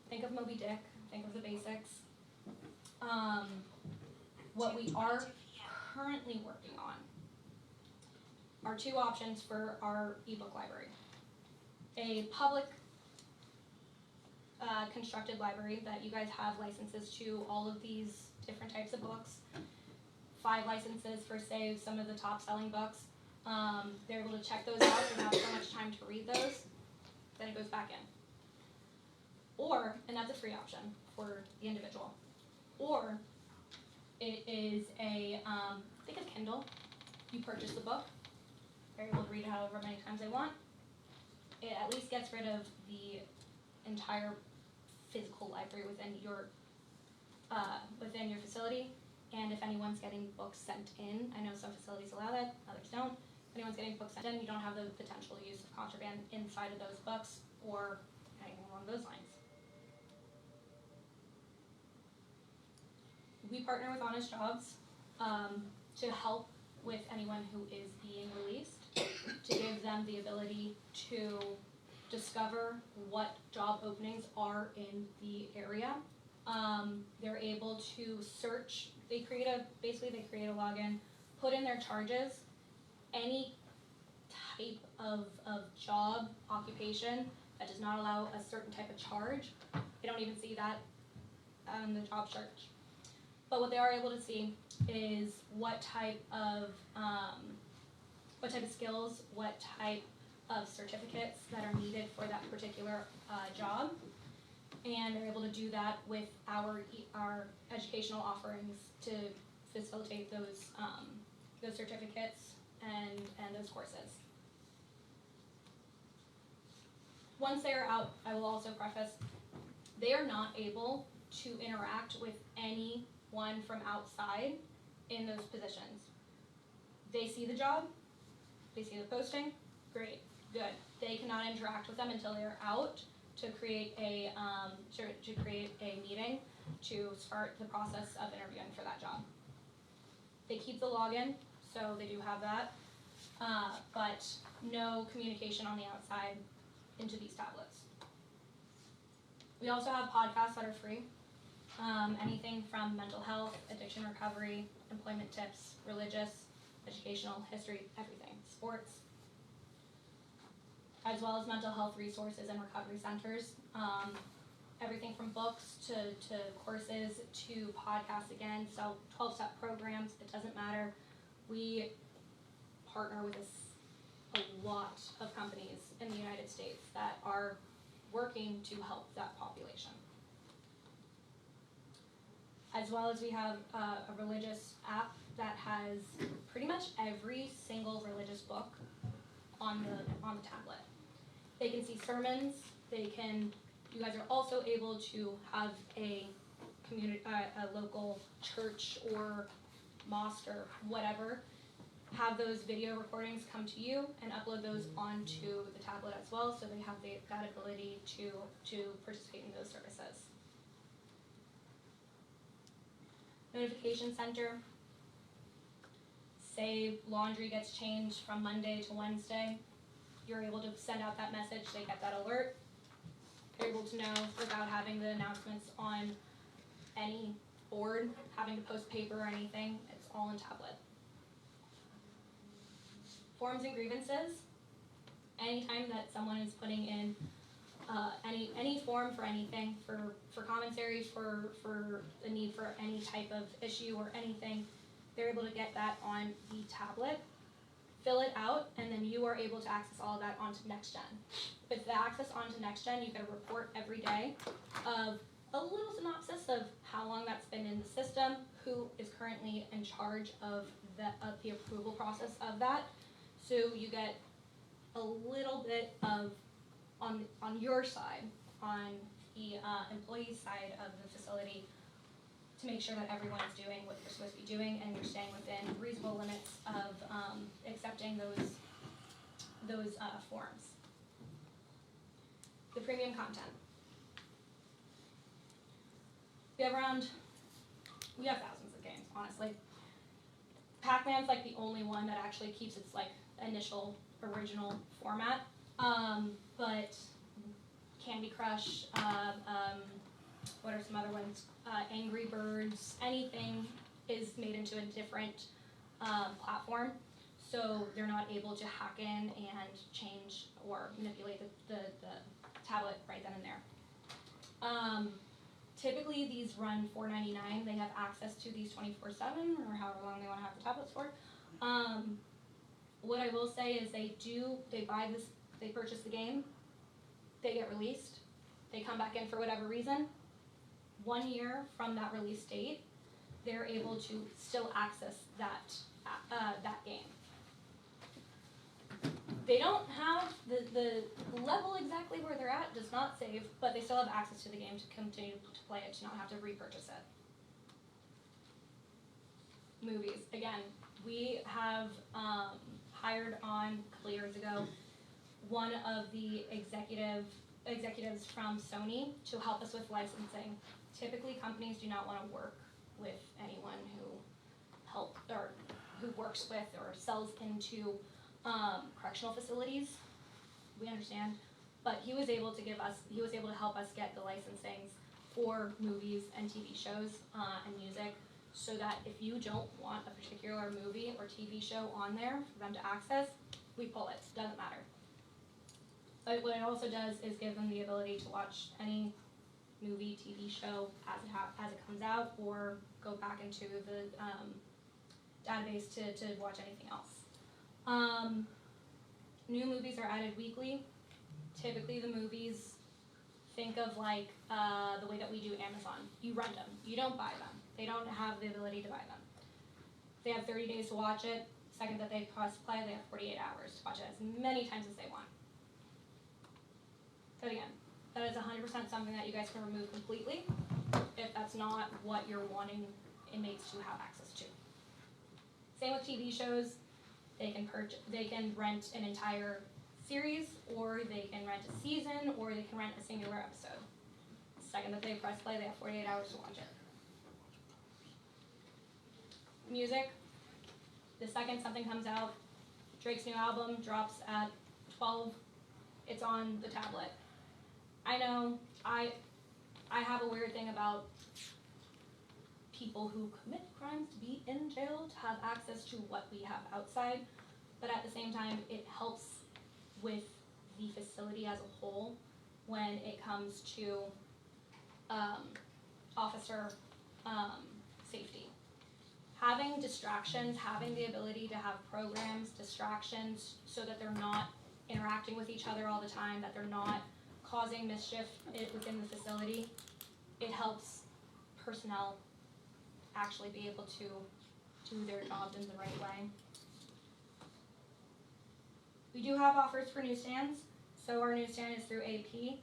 Think of Moby Dick, think of the basics. What we are currently working on are two options for our ebook library. A public constructed library that you guys have licenses to all of these different types of books. 5 licenses for, say, some of the top selling books. They're able to check those out. They have so much time to read those, then it goes back in. Or, and that's a free option for the individual. Or, it is a, think of Kindle. You purchase the book, they're able to read it however many times they want. It at least gets rid of the entire physical library within your facility. And if anyone's getting books sent in, I know some facilities allow that, others don't. If anyone's getting books sent in, you don't have the potential use of contraband inside of those books or anything along those lines. We partner with Honest Jobs to help with anyone who is being released, to give them the ability to discover what job openings are in the area. They're able to search. They create a login, put in their charges, any type of job, occupation that does not allow a certain type of charge. They don't even see that on the job search. But what they are able to see is what type of skills, what type of certificates that are needed for that particular job, and they're able to do that with our educational offerings to facilitate those certificates and those courses. Once they are out, I will also preface, they are not able to interact with anyone from outside in those positions. They see the job, they see the posting, great, good. They cannot interact with them until they're out to create a meeting to start the process of interviewing for that job. They keep the login, so they do have that, but no communication on the outside into these tablets. We also have podcasts that are free. Anything from mental health, addiction recovery, employment tips, religious, educational, history, everything, sports, as well as mental health resources and recovery centers. Everything from books to courses to podcasts again, so 12-step programs, it doesn't matter. We partner with a lot of companies in the United States that are working to help that population. As well as we have a religious app that has pretty much every single religious book on the tablet. They can see sermons, you guys are also able to have a a local church or mosque or whatever, have those video recordings come to you and upload those onto the tablet as well, so they have that ability to participate in those services. Notification center. Say laundry gets changed from Monday to Wednesday, you're able to send out that message, they get that alert. They're able to know without having the announcements on any board, having to post paper or anything, it's all in tablet. Forms and grievances. Anytime that someone is putting in any form for anything, for commentary, for the need for any type of issue or anything, they're able to get that on the tablet, fill it out, and then you are able to access all of that onto NextGen. With the access onto NextGen, you get a report every day of a little synopsis of how long that's been in the system, who is currently in charge of the approval process of that. So you get a little bit of, on your side, on the employee side of the facility, to make sure that everyone is doing what they're supposed to be doing and you're staying within reasonable limits of accepting those forms. The premium content. We have thousands of games, honestly. Pac-Man's like the only one that actually keeps its like initial original format, but Candy Crush, what are some other ones? Angry Birds, anything is made into a different platform, so they're not able to hack in and change or manipulate the tablet right then and there. Typically these run $4.99. They have access to these 24/7 or however long they want to have the tablets for. What I will say is they purchase the game, they get released, they come back in for whatever reason. 1 year from that release date, they're able to still access that game. They don't have the level exactly where they're at, does not save, but they still have access to the game to continue to play it, to not have to repurchase it. Movies, again, we have hired on a couple years ago one of the executives from Sony to help us with licensing. Typically, companies do not want to work with anyone who works with or sells into correctional facilities. We understand, but he was able to help us get the licensings for movies and TV shows and music, so that if you don't want a particular movie or TV show on there for them to access, we pull it. Doesn't matter. But what it also does is give them the ability to watch any movie, TV show as it comes out, or go back into the database to watch anything else. New movies are added weekly. Typically the movies, think of like the way that we do Amazon. You rent them, you don't buy them. They don't have the ability to buy them. They have 30 days to watch it. Second that they press play, they have 48 hours to watch it as many times as they want. But again, that is 100% something that you guys can remove completely if that's not what you're wanting inmates to have access to. Same with TV shows. They can rent an entire series, or they can rent a season, or they can rent a singular episode. The second that they press play, they have 48 hours to watch it. Music. The second something comes out, Drake's new album drops at 12, it's on the tablet. I know, I have a weird thing about people who commit crimes to be in jail to have access to what we have outside, but at the same time, it helps with the facility as a whole when it comes to officer safety. Having distractions, having the ability to have programs, distractions, so that they're not interacting with each other all the time, that they're not causing mischief within the facility, it helps personnel actually be able to do their jobs in the right way. We do have offers for newsstands, So our newsstand is through AP.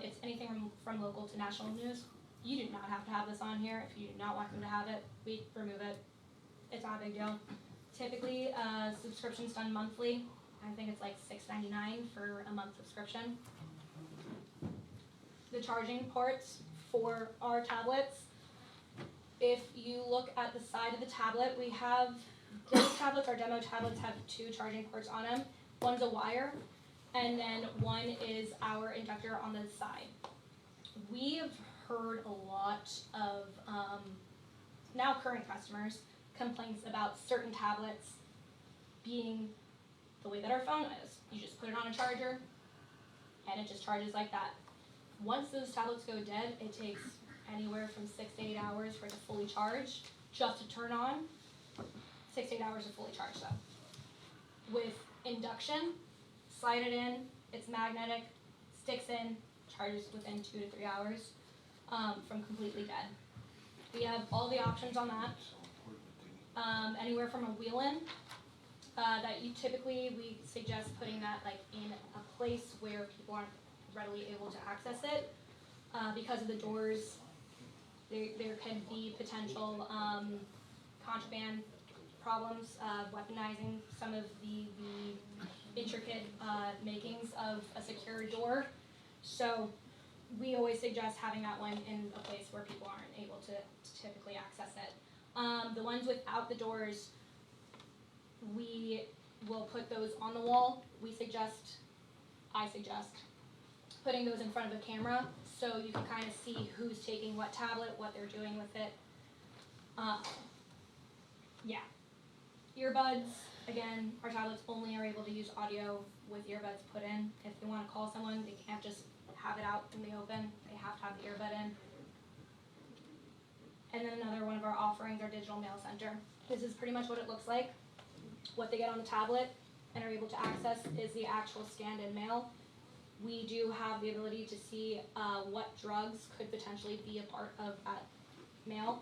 It's anything from local to national news. You do not have to have this on here. If you do not want them to have it, we remove it. It's not a big deal. Typically, subscription's done monthly. I think it's like $6.99 for a month subscription. The charging ports for our tablets, if you look at the side of the tablet, we have, those tablets, our demo tablets have 2 charging ports on them. One's a wire, and then one is our inductor on the side. We have heard a lot of, now current customers, complaints about certain tablets being the way that our phone is. You just put it on a charger, and it just charges like that. Once those tablets go dead, it takes anywhere from 6 to 8 hours for it to fully charge, just to turn on. 6 to 8 hours to fully charge though. With induction, slide it in, it's magnetic, sticks in, charges within 2 to 3 hours from completely dead. We have all the options on that. Anywhere from a wheel-in, that you typically, we suggest putting that like in a place where people aren't readily able to access it. Because of the doors, there can be potential contraband problems, weaponizing some of the intricate makings of a secure door. So we always suggest having that one in a place where people aren't able to typically access it. The ones without the doors, we will put those on the wall. I suggest putting those in front of a camera so you can kind of see who's taking what tablet, what they're doing with it. Yeah. Earbuds, again, our tablets only are able to use audio with earbuds put in. If they want to call someone, they can't just have it out in the open. They have to have the earbud in. And then another one of our offerings, our digital mail center. This is pretty much what it looks like. What they get on the tablet and are able to access is the actual scanned in mail. We do have the ability to see what drugs could potentially be a part of that mail.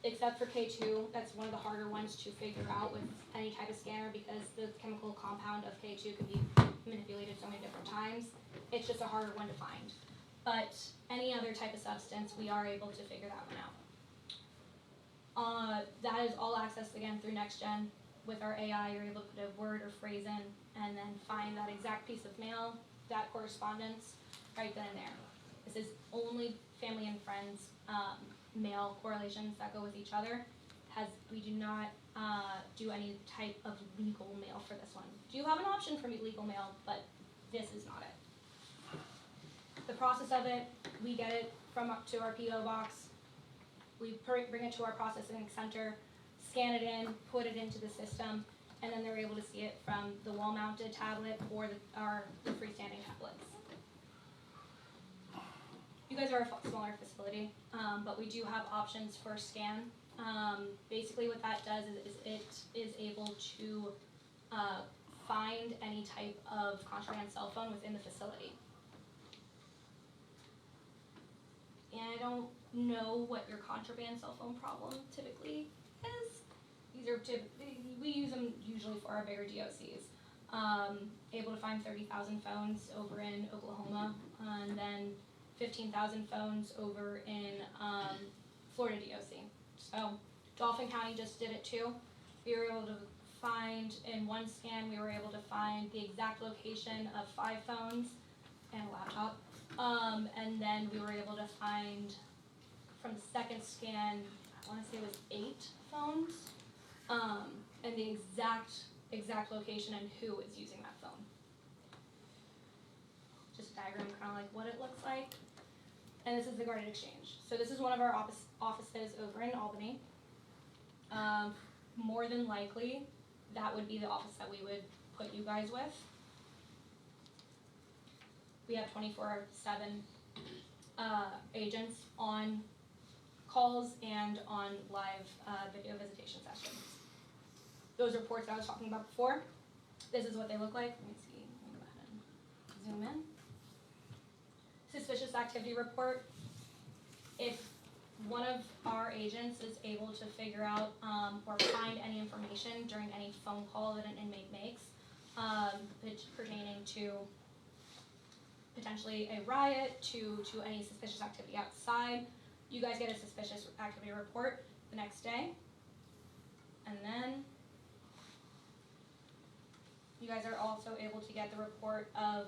Except for K2, that's one of the harder ones to figure out with any type of scanner because the chemical compound of K2 can be manipulated so many different times. It's just a harder one to find. But any other type of substance, we are able to figure that one out. That is all accessed again through NextGen. With our AI, you're able to put a word or phrase in and then find that exact piece of mail, that correspondence, right then and there. This is only family and friends mail correlations that go with each other. We do not do any type of legal mail for this one. Do have an option for legal mail, but this is not it. The process of it, we get it from up to our PO box. We bring it to our processing center, scan it in, put it into the system, and then they're able to see it from the wall-mounted tablet or the freestanding tablets. You guys are a smaller facility, but we do have options for scan. Basically what that does is it is able to find any type of contraband cell phone within the facility. And I don't know what your contraband cell phone problem typically is. These are we use them usually for our bigger DOCs. Able to find 30,000 phones over in Oklahoma, and then 15,000 phones over in Florida DOC. So Dauphin County just did it too. We were able to find, in one scan, we were able to find the exact location of 5 phones and a laptop. And then we were able to find, from the second scan, I want to say it was 8 phones, and the exact location and who is using that phone. Just a diagram, kind of like what it looks like. And this is the Guarded Exchange. So this is one of our offices over in Albany. More than likely, that would be the office that we would put you guys with. We have 24/7 agents on calls and on live video visitation sessions. Those reports that I was talking about before, this is what they look like. Let me see, let me go ahead and zoom in. Suspicious activity report. If one of our agents is able to figure out or find any information during any phone call that an inmate makes, pertaining to potentially a riot, to any suspicious activity outside. You guys get a suspicious activity report the next day. And then you guys are also able to get the report of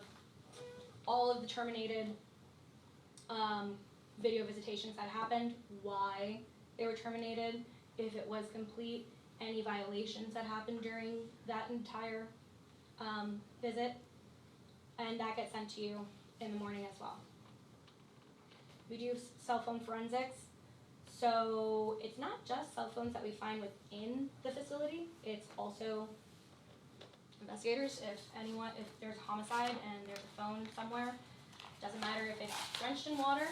all of the terminated video visitations that happened, why they were terminated, if it was complete, any violations that happened during that entire visit, and that gets sent to you in the morning as well. We do cell phone forensics, so it's not just cell phones that we find within the facility, it's also investigators. If there's a homicide and there's a phone somewhere, doesn't matter if it's drenched in water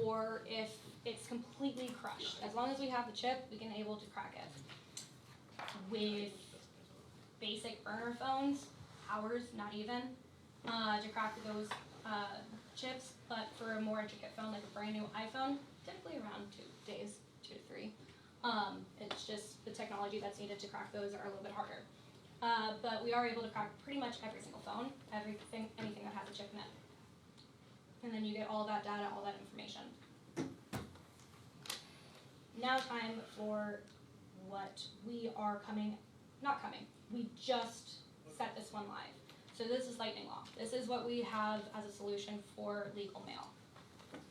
or if it's completely crushed. As long as we have the chip, we can able to crack it. With basic burner phones, hours, not even, to crack those chips, but for a more intricate phone, like a brand new iPhone, typically around 2 days, 2 to 3. It's just the technology that's needed to crack those are a little bit harder. But we are able to crack pretty much every single phone, anything that has a chip in it. And then you get all that data, all that information. Now time for what we are we just set this one live. So this is Lightning Law. This is what we have as a solution for legal mail.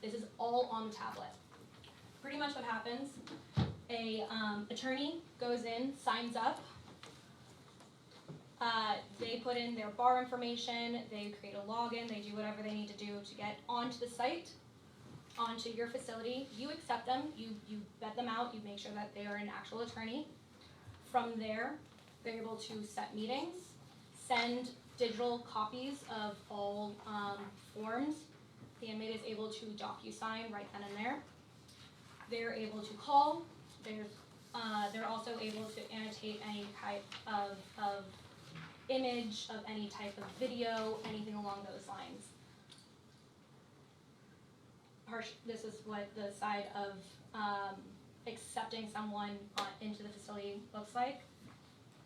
This is all on the tablet. Pretty much what happens, a attorney goes in, signs up, they put in their bar information, they create a login, they do whatever they need to do to get onto the site, onto your facility. You accept them, you vet them out, you make sure that they are an actual attorney. From there, they're able to set meetings, send digital copies of all forms. The inmate is able to DocuSign right then and there. They're able to call. They're also able to annotate any type of image, of any type of video, anything along those lines. This is what the side of accepting someone into the facility looks like.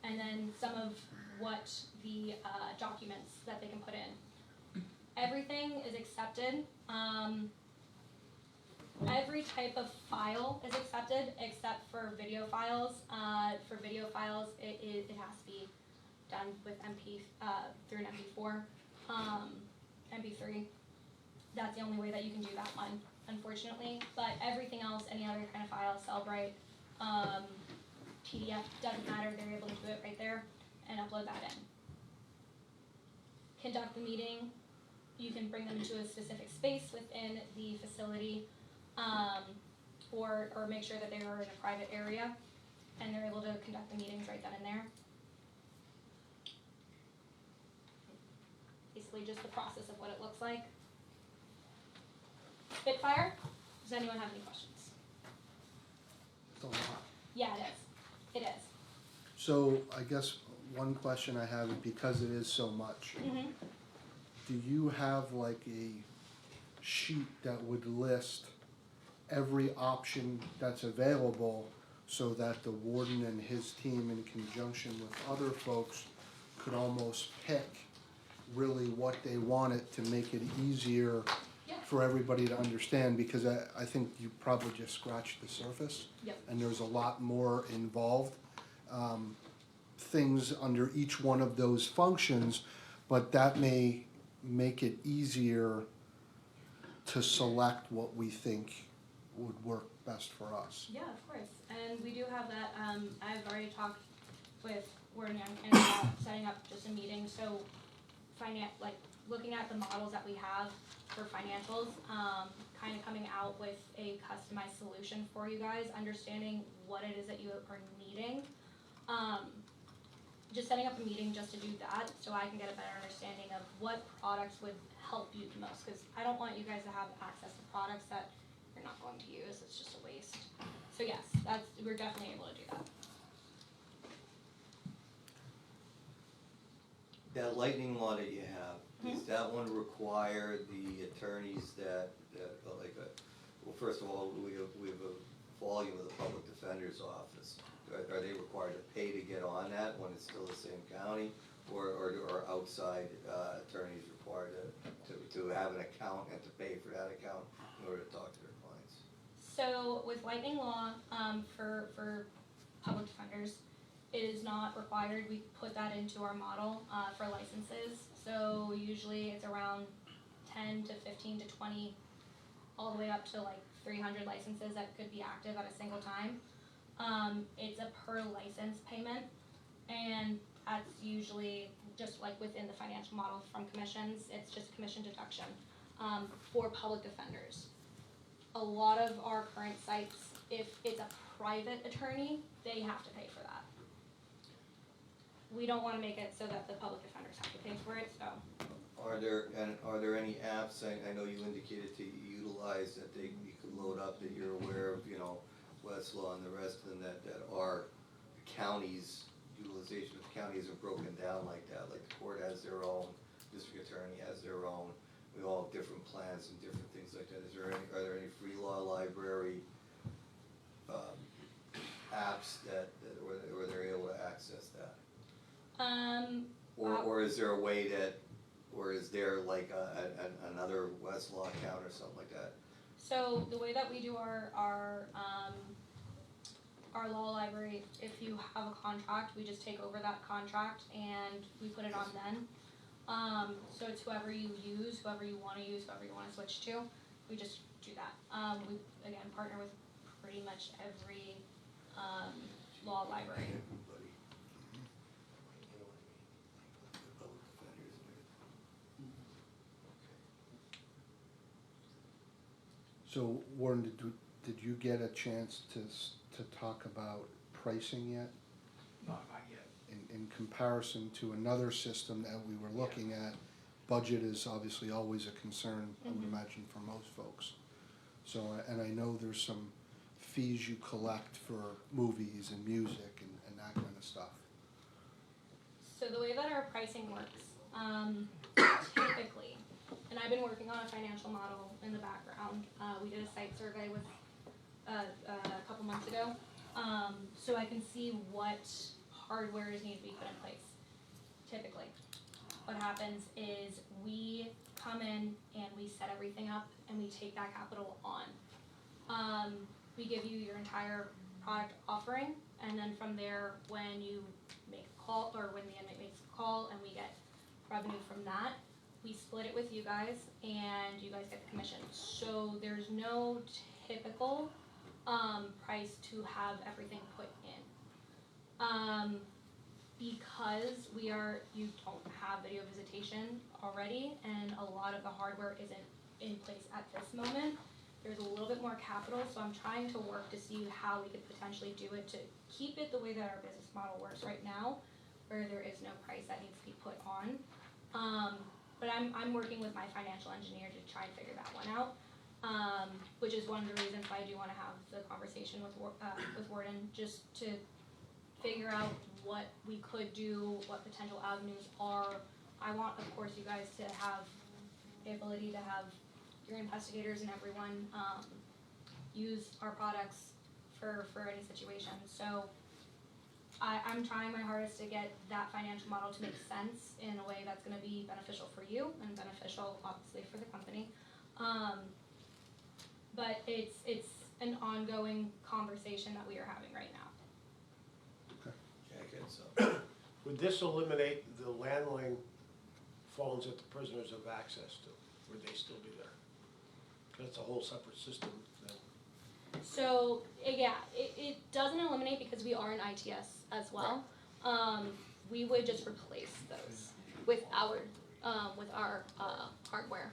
And then some of what the documents that they can put in. Everything is accepted. Every type of file is accepted except for video files. For video files, it has to be done with through an MP4, MP3. That's the only way that you can do that one, unfortunately. But everything else, any other kind of file, Cellbrite, PDF, doesn't matter. They're able to do it right there and upload that in. Conduct the meeting. You can bring them to a specific space within the facility, or make sure that they are in a private area, and they're able to conduct the meetings right then and there. Basically just the process of what it looks like. Spitfire, does anyone have any questions? It's a lot. Yeah, it is. It is. So I guess one question I have, because it is so much, Mm-hmm. do you have like a sheet that would list every option that's available so that the warden and his team, in conjunction with other folks, could almost pick really what they wanted to make it easier Yeah. for everybody to understand? Because I think you probably just scratched the surface. Yep. And there's a lot more involved, things under each one of those functions, but that may make it easier to select what we think would work best for us. Yeah, of course. And we do have that. I've already talked with Warden Young and about setting up just a meeting. So, looking at the models that we have for financials, kind of coming out with a customized solution for you guys, understanding what it is that you are needing. Just setting up a meeting just to do that, so I can get a better understanding of what products would help you the most. Because I don't want you guys to have access to products that you're not going to use. It's just a waste. So yes, we're definitely able to do that. That Lightning Law that you have, does that one require the attorneys well, first of all, we have a volume of the public defender's office. Are they required to pay to get on that when it's still the same county? or outside attorneys required to have an account and to pay for that account in order to talk to their clients? So with Lightning Law, for public defenders, it is not required. We put that into our model for licenses. So usually it's around 10 to 15 to 20, all the way up to like 300 licenses that could be active at a single time. It's a per license payment, and that's usually just like within the financial model from commissions. It's just commission deduction for public defenders. A lot of our current sites, if it's a private attorney, they have to pay for that. We don't wanna make it so that the public defenders have to pay for it, so. Are there any apps, I know you indicated to utilize that you could load up that you're aware of, you know, Westlaw and the rest of them that are counties, utilization of counties are broken down like that, like the court has their own, district attorney has their own, we all have different plans and different things like that. Are there any free law library apps where they're able to access that? Or is there a way that, or is there like another Westlaw account or something like that? So the way that we do our law library, if you have a contract, we just take over that contract and we put it on then. So it's whoever you use, whoever you wanna use, whoever you wanna switch to, we just do that. We, again, partner with pretty much every, law library. Everybody. You know what I mean? Like the public defenders and everything. So Warren, did you get a chance to talk about pricing yet? Not yet. In comparison to another system that we were looking at, budget is obviously always a concern, I would imagine, for most folks. So, and I know there's some fees you collect for movies and music and that kind of stuff. So the way that our pricing works, typically, and I've been working on a financial model in the background. We did a site survey with a couple months ago, so I can see what hardware is needed to be put in place. Typically, what happens is we come in and we set everything up and we take that capital on. We give you your entire product offering, and then from there, when you make a call, or when the inmate makes a call and we get revenue from that, we split it with you guys and you guys get the commission. So there's no typical price to have everything put in. Because you don't have video visitation already, and a lot of the hardware isn't in place at this moment, there's a little bit more capital, so I'm trying to work to see how we could potentially do it to keep it the way that our business model works right now, where there is no price that needs to be put on. But I'm working with my financial engineer to try and figure that one out, which is one of the reasons why I do wanna have the conversation with Warden, just to figure out what we could do, what potential avenues are. I want, of course, you guys to have the ability to have your investigators and everyone use our products for any situation. So I'm trying my hardest to get that financial model to make sense in a way that's gonna be beneficial for you and beneficial, obviously, for the company. But it's an ongoing conversation that we are having right now. Okay, so. Would this eliminate the landline phones that the prisoners have access to? Would they still be there? That's a whole separate system then. So, yeah, it doesn't eliminate because we are an ITS as well. We would just replace those with our hardware.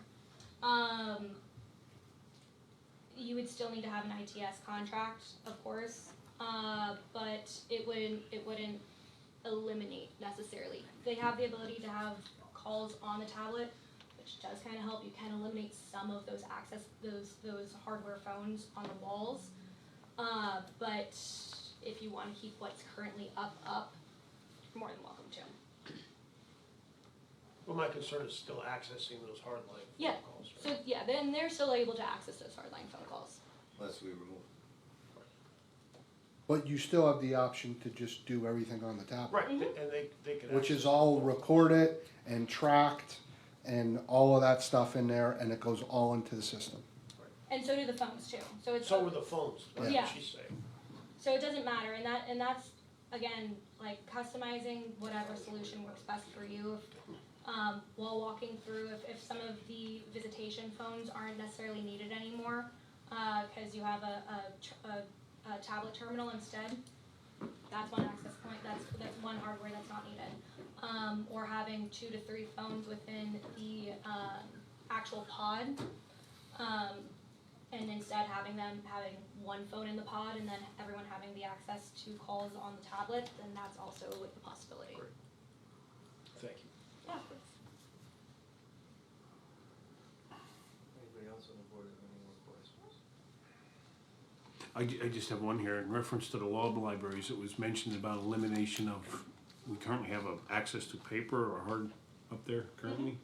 You would still need to have an ITS contract, of course, but it wouldn't eliminate necessarily. They have the ability to have calls on the tablet, which does kind of help. You can eliminate some of those those hardware phones on the walls. But if you want to keep what's currently up, you're more than welcome to. Well, my concern is still accessing those hardline Yeah. phone calls, right? So yeah, then they're still able to access those hardline phone calls. Unless we remove. But you still have the option to just do everything on the tablet. Right, and they can. Which is access all the- recorded and tracked and all of that stuff in there, and it goes all into the system. And so do the phones too, so it's. So with the phones, that's Yeah. what she's saying. So it doesn't matter, and that's, again, like customizing whatever solution works best for you. While walking through, if some of the visitation phones aren't necessarily needed anymore, cause you have a tablet terminal instead, that's one access point, that's one hardware that's not needed. Or having 2 to 3 phones within the, actual pod, and instead having one phone in the pod and then everyone having the access to calls on the tablet, then that's also a possibility. Great. Thank you. Yeah. Anybody else on the board have any more questions? I just have one here, in reference to the law libraries, it was mentioned about elimination of, we currently have access to paper or hard up there currently.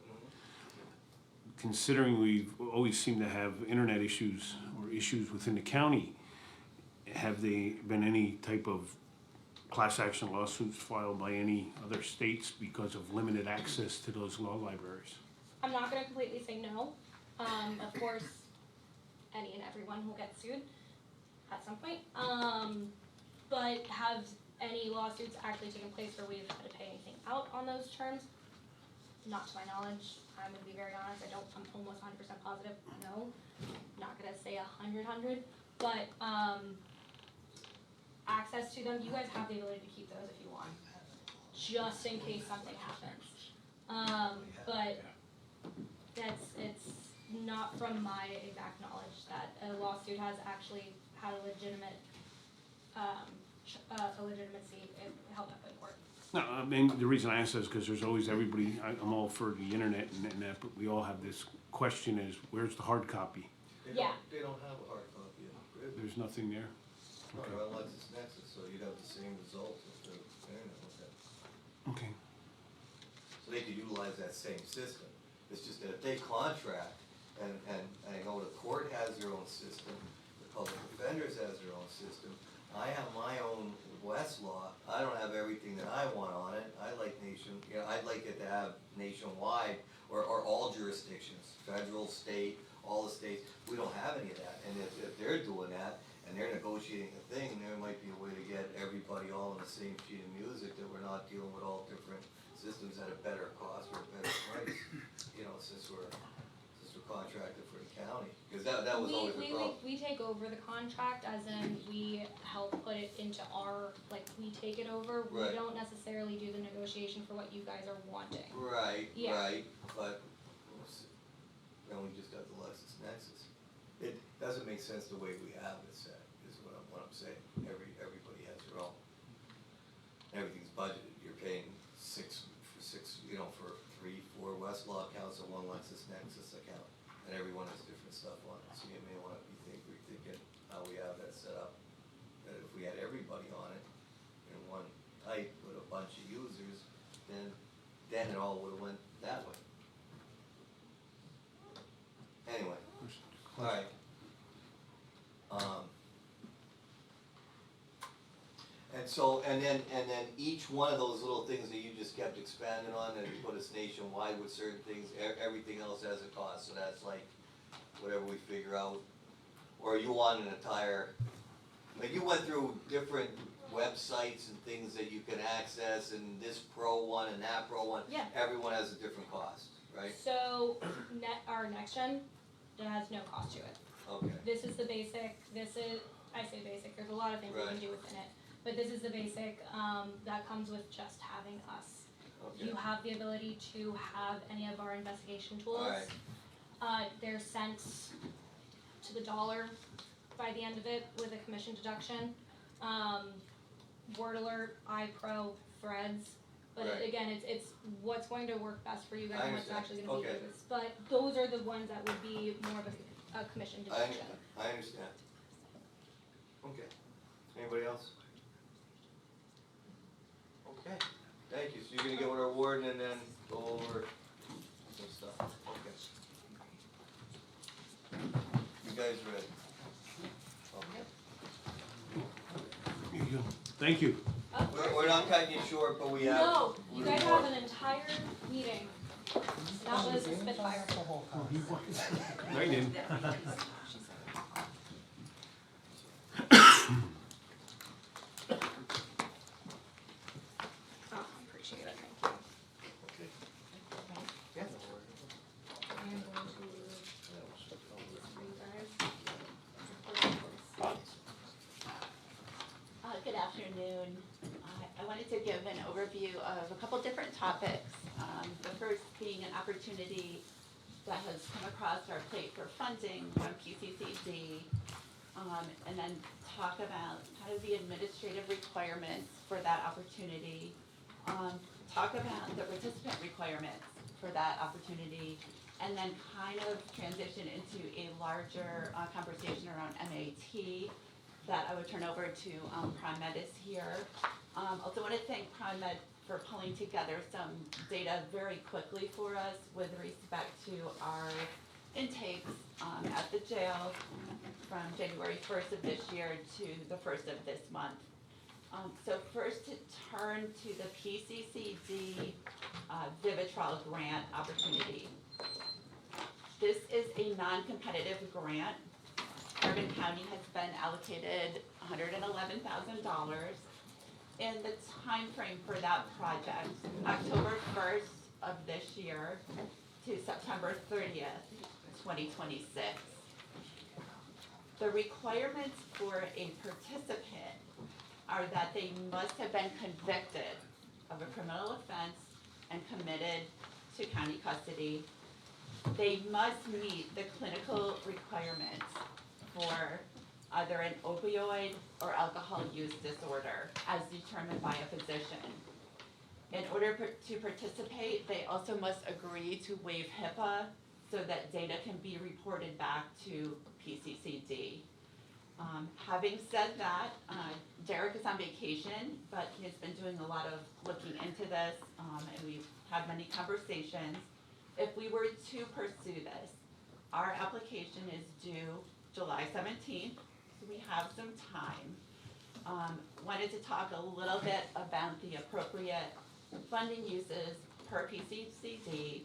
Considering we always seem to have internet issues or issues within the county, have there been any type of class action lawsuits filed by any other states because of limited access to those law libraries? I'm not gonna completely say no. Of course, any and everyone will get sued at some point. But have any lawsuits actually taken place where we've had to pay anything out on those terms? Not to my knowledge. I'm gonna be very honest, I'm almost 100% positive, no. Not gonna say 100, but, access to them, you guys have the ability to keep those if you want, just in case something happens. But it's not from my exact knowledge that a lawsuit has actually had a legitimate, a legitimacy held up in court. No, I mean, the reason I ask that is because there's always everybody, I'm all for the internet and that, but we all have this question is, where's the hard copy? Yeah. They don't have a hard copy of it. There's nothing there? No, they're on LexisNexis, so you'd have the same results with the internet with it. Okay. So they could utilize that same system. It's just that if they contract, and I know the court has their own system, the public defenders has their own system. I have my own Westlaw. I don't have everything that I want on it. I like I'd like it to have nationwide or all jurisdictions, federal, state, all the states. We don't have any of that. And if they're doing that and they're negotiating a thing, there might be a way to get everybody all on the same sheet of music, that we're not dealing with all different systems at a better cost or a better price, since we're contracted for the county. Because that was always the problem. We take over the contract, as in we help put it into our, we take it over. Right. We don't necessarily do the negotiation for what you guys are wanting. Right, Yeah. right, but, then we just got the LexisNexis. It doesn't make sense the way we have it set, is what I'm saying. Everybody has their own. Everything's budgeted, you're paying for 3, 4 Westlaw accounts and 1 LexisNexis account, and everyone has different stuff on it, so you may wanna be rethinking how we have that set up. That if we had everybody on it in one type with a bunch of users, then it all would've went that way. Anyway, alright. And then each one of those little things that you just kept expanding on, and you put us nationwide with certain things, everything else has a cost, so that's like, whatever we figure out. Or you want an entire, you went through different websites and things that you can access, and this pro one and that pro one. Yeah. Everyone has a different cost, right? So, our next gen, it has no cost to it. Okay, This is the basic, I say basic, there's a lot of things we can Right. do within it. But this is the basic, that comes with just having us. okay. You have the ability to have any of our investigation tools. Alright. They're sent to the dollar by the end of it with a commission deduction. Word Alert, iPro, Threads, but Right. again, it's what's going to work best for you guys I and what's understand. actually gonna be Okay. used. But those are the ones that would be more of a commission deduction. I understand. Okay. Anybody else? Okay, thank you. So you're gonna get with our warden and then go over some stuff. Okay. You guys ready? Okay. Thank you. We're not cutting you short, but we have. No, you guys have an entire meeting. That was a Spitfire. I did. Oh, appreciate it, thank you. Yeah. I am going to for you guys. Good afternoon. I wanted to give an overview of a couple different topics. The first being an opportunity that has come across our plate for funding from PCCD, and then talk about kind of the administrative requirements for that opportunity. Talk about the participant requirements for that opportunity, and then kind of transition into a larger conversation around MAT that I would turn over to Prime Med is here. Also want to thank Prime Med for pulling together some data very quickly for us with respect to our intakes at the jail from January 1st of this year to the 1st of this month. So first to turn to the PCCD Vivitrol grant opportunity. This is a non-competitive grant. Carbon County has been allocated $111,000. In the time frame for that project, October 1st of this year to September 30th, 2026. The requirements for a participant are that they must have been convicted of a criminal offense and committed to county custody. They must meet the clinical requirements for either an opioid or alcohol use disorder as determined by a physician. In order to participate, they also must agree to waive HIPAA so that data can be reported back to PCCD. Having said that, Derek is on vacation, but he has been doing a lot of looking into this, and we've had many conversations. If we were to pursue this, our application is due July 17th, so we have some time. Wanted to talk a little bit about the appropriate funding uses per PCCD,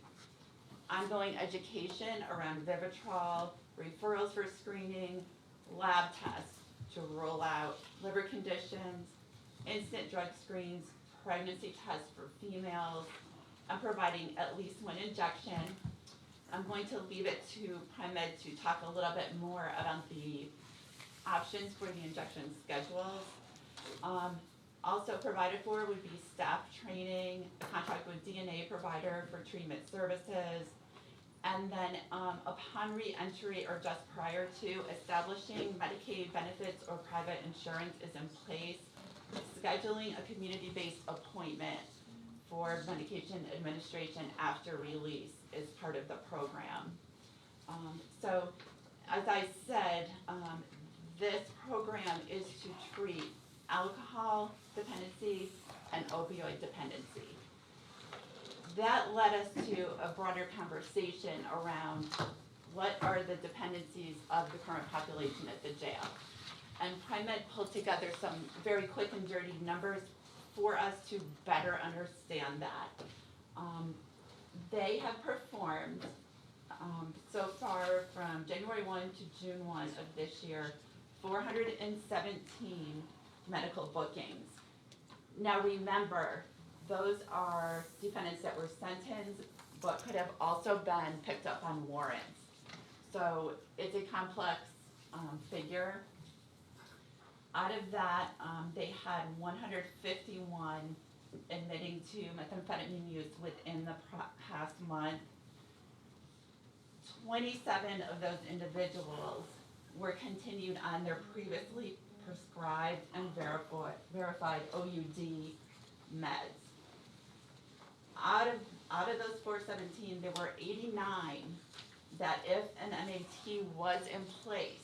ongoing education around Vivitrol, referrals for screening, lab tests to rule out liver conditions, instant drug screens, pregnancy tests for females, and providing at least one injection. I'm going to leave it to Prime Med to talk a little bit more about the options for the injection schedules. Also provided for would be staff training, a contract with DNA provider for treatment services, and then upon re-entry or just prior to establishing Medicaid benefits or private insurance is in place, scheduling a community-based appointment for medication administration after release is part of the program. So as I said, this program is to treat alcohol dependency and opioid dependency. That led us to a broader conversation around what are the dependencies of the current population at the jail. And Prime Med pulled together some very quick and dirty numbers for us to better understand that. They have performed so far from January 1 to June 1 of this year, 417 medical bookings. Now remember, those are defendants that were sentenced but could have also been picked up on warrants. So it's a complex figure. Out of that, they had 151 admitting to methamphetamine use within the past month. 27 of those individuals were continued on their previously prescribed and verified OUD meds. Out of those 417, there were 89 that if an MAT was in place,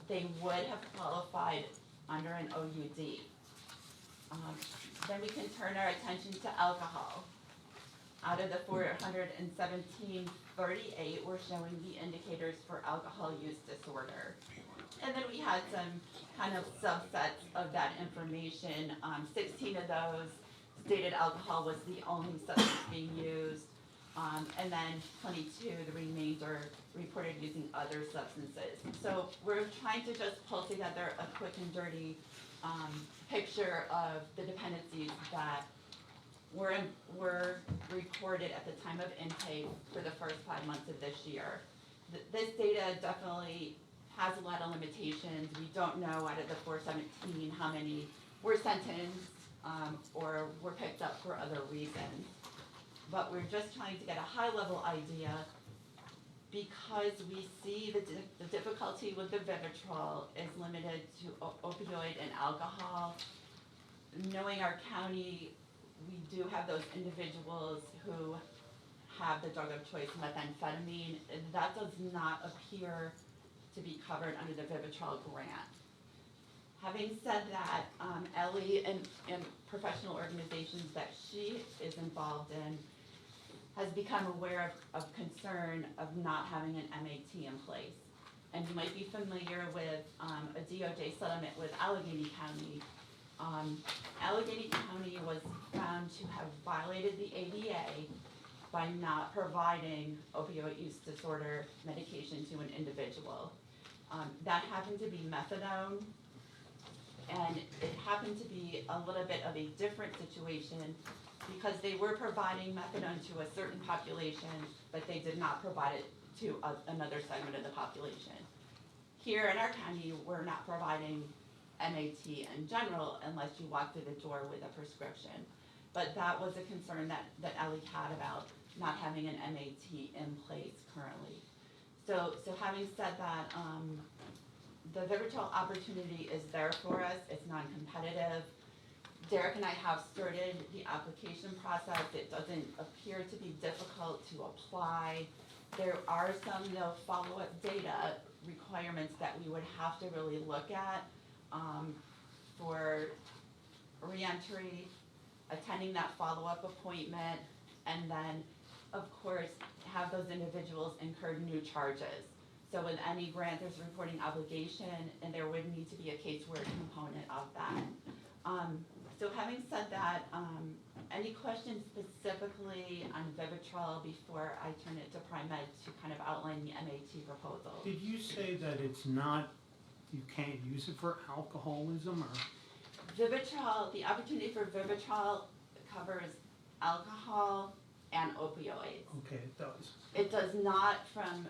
they would have qualified under an OUD. Then we can turn our attention to alcohol. Out of the 417, 38 were showing the indicators for alcohol use disorder. And then we had some kind of subsets of that information. 16 of those stated alcohol was the only substance being used. And then 22, the remainder reported using other substances. So we're trying to just pull together a quick and dirty picture of the dependencies that were recorded at the time of intake for the first 5 months of this year. This data definitely has a lot of limitations. We don't know out of the 417 how many were sentenced or were picked up for other reasons. But we're just trying to get a high-level idea because we see the difficulty with the Vivitrol is limited to opioid and alcohol. Knowing our county, we do have those individuals who have the drug of choice, methamphetamine, and that does not appear to be covered under the Vivitrol grant. Having said that, Ellie and professional organizations that she is involved in has become aware of concern of not having an MAT in place. And you might be familiar with a DOJ settlement with Allegheny County. Allegheny County was found to have violated the ADA by not providing opioid use disorder medication to an individual. That happened to be methadone, and it happened to be a little bit of a different situation because they were providing methadone to a certain population, but they did not provide it to another segment of the population. Here in our county, we're not providing MAT in general unless you walk through the door with a prescription. But that was a concern that Ellie had about not having an MAT in place currently. So having said that, the Vivitrol opportunity is there for us. It's non-competitive. Derek and I have started the application process. It doesn't appear to be difficult to apply. There are some follow-up data requirements that we would have to really look at for reentry, attending that follow-up appointment, and then, of course, have those individuals incur new charges. So with any grant, there's a reporting obligation, and there would need to be a casework component of that. So having said that, any questions specifically on Vivitrol before I turn it to Pri-Med to kind of outline the MAT proposal? Did you say that it's not, you can't use it for alcoholism or? Vivitrol, the opportunity for Vivitrol covers alcohol and opioids. Okay, it does. It does not, from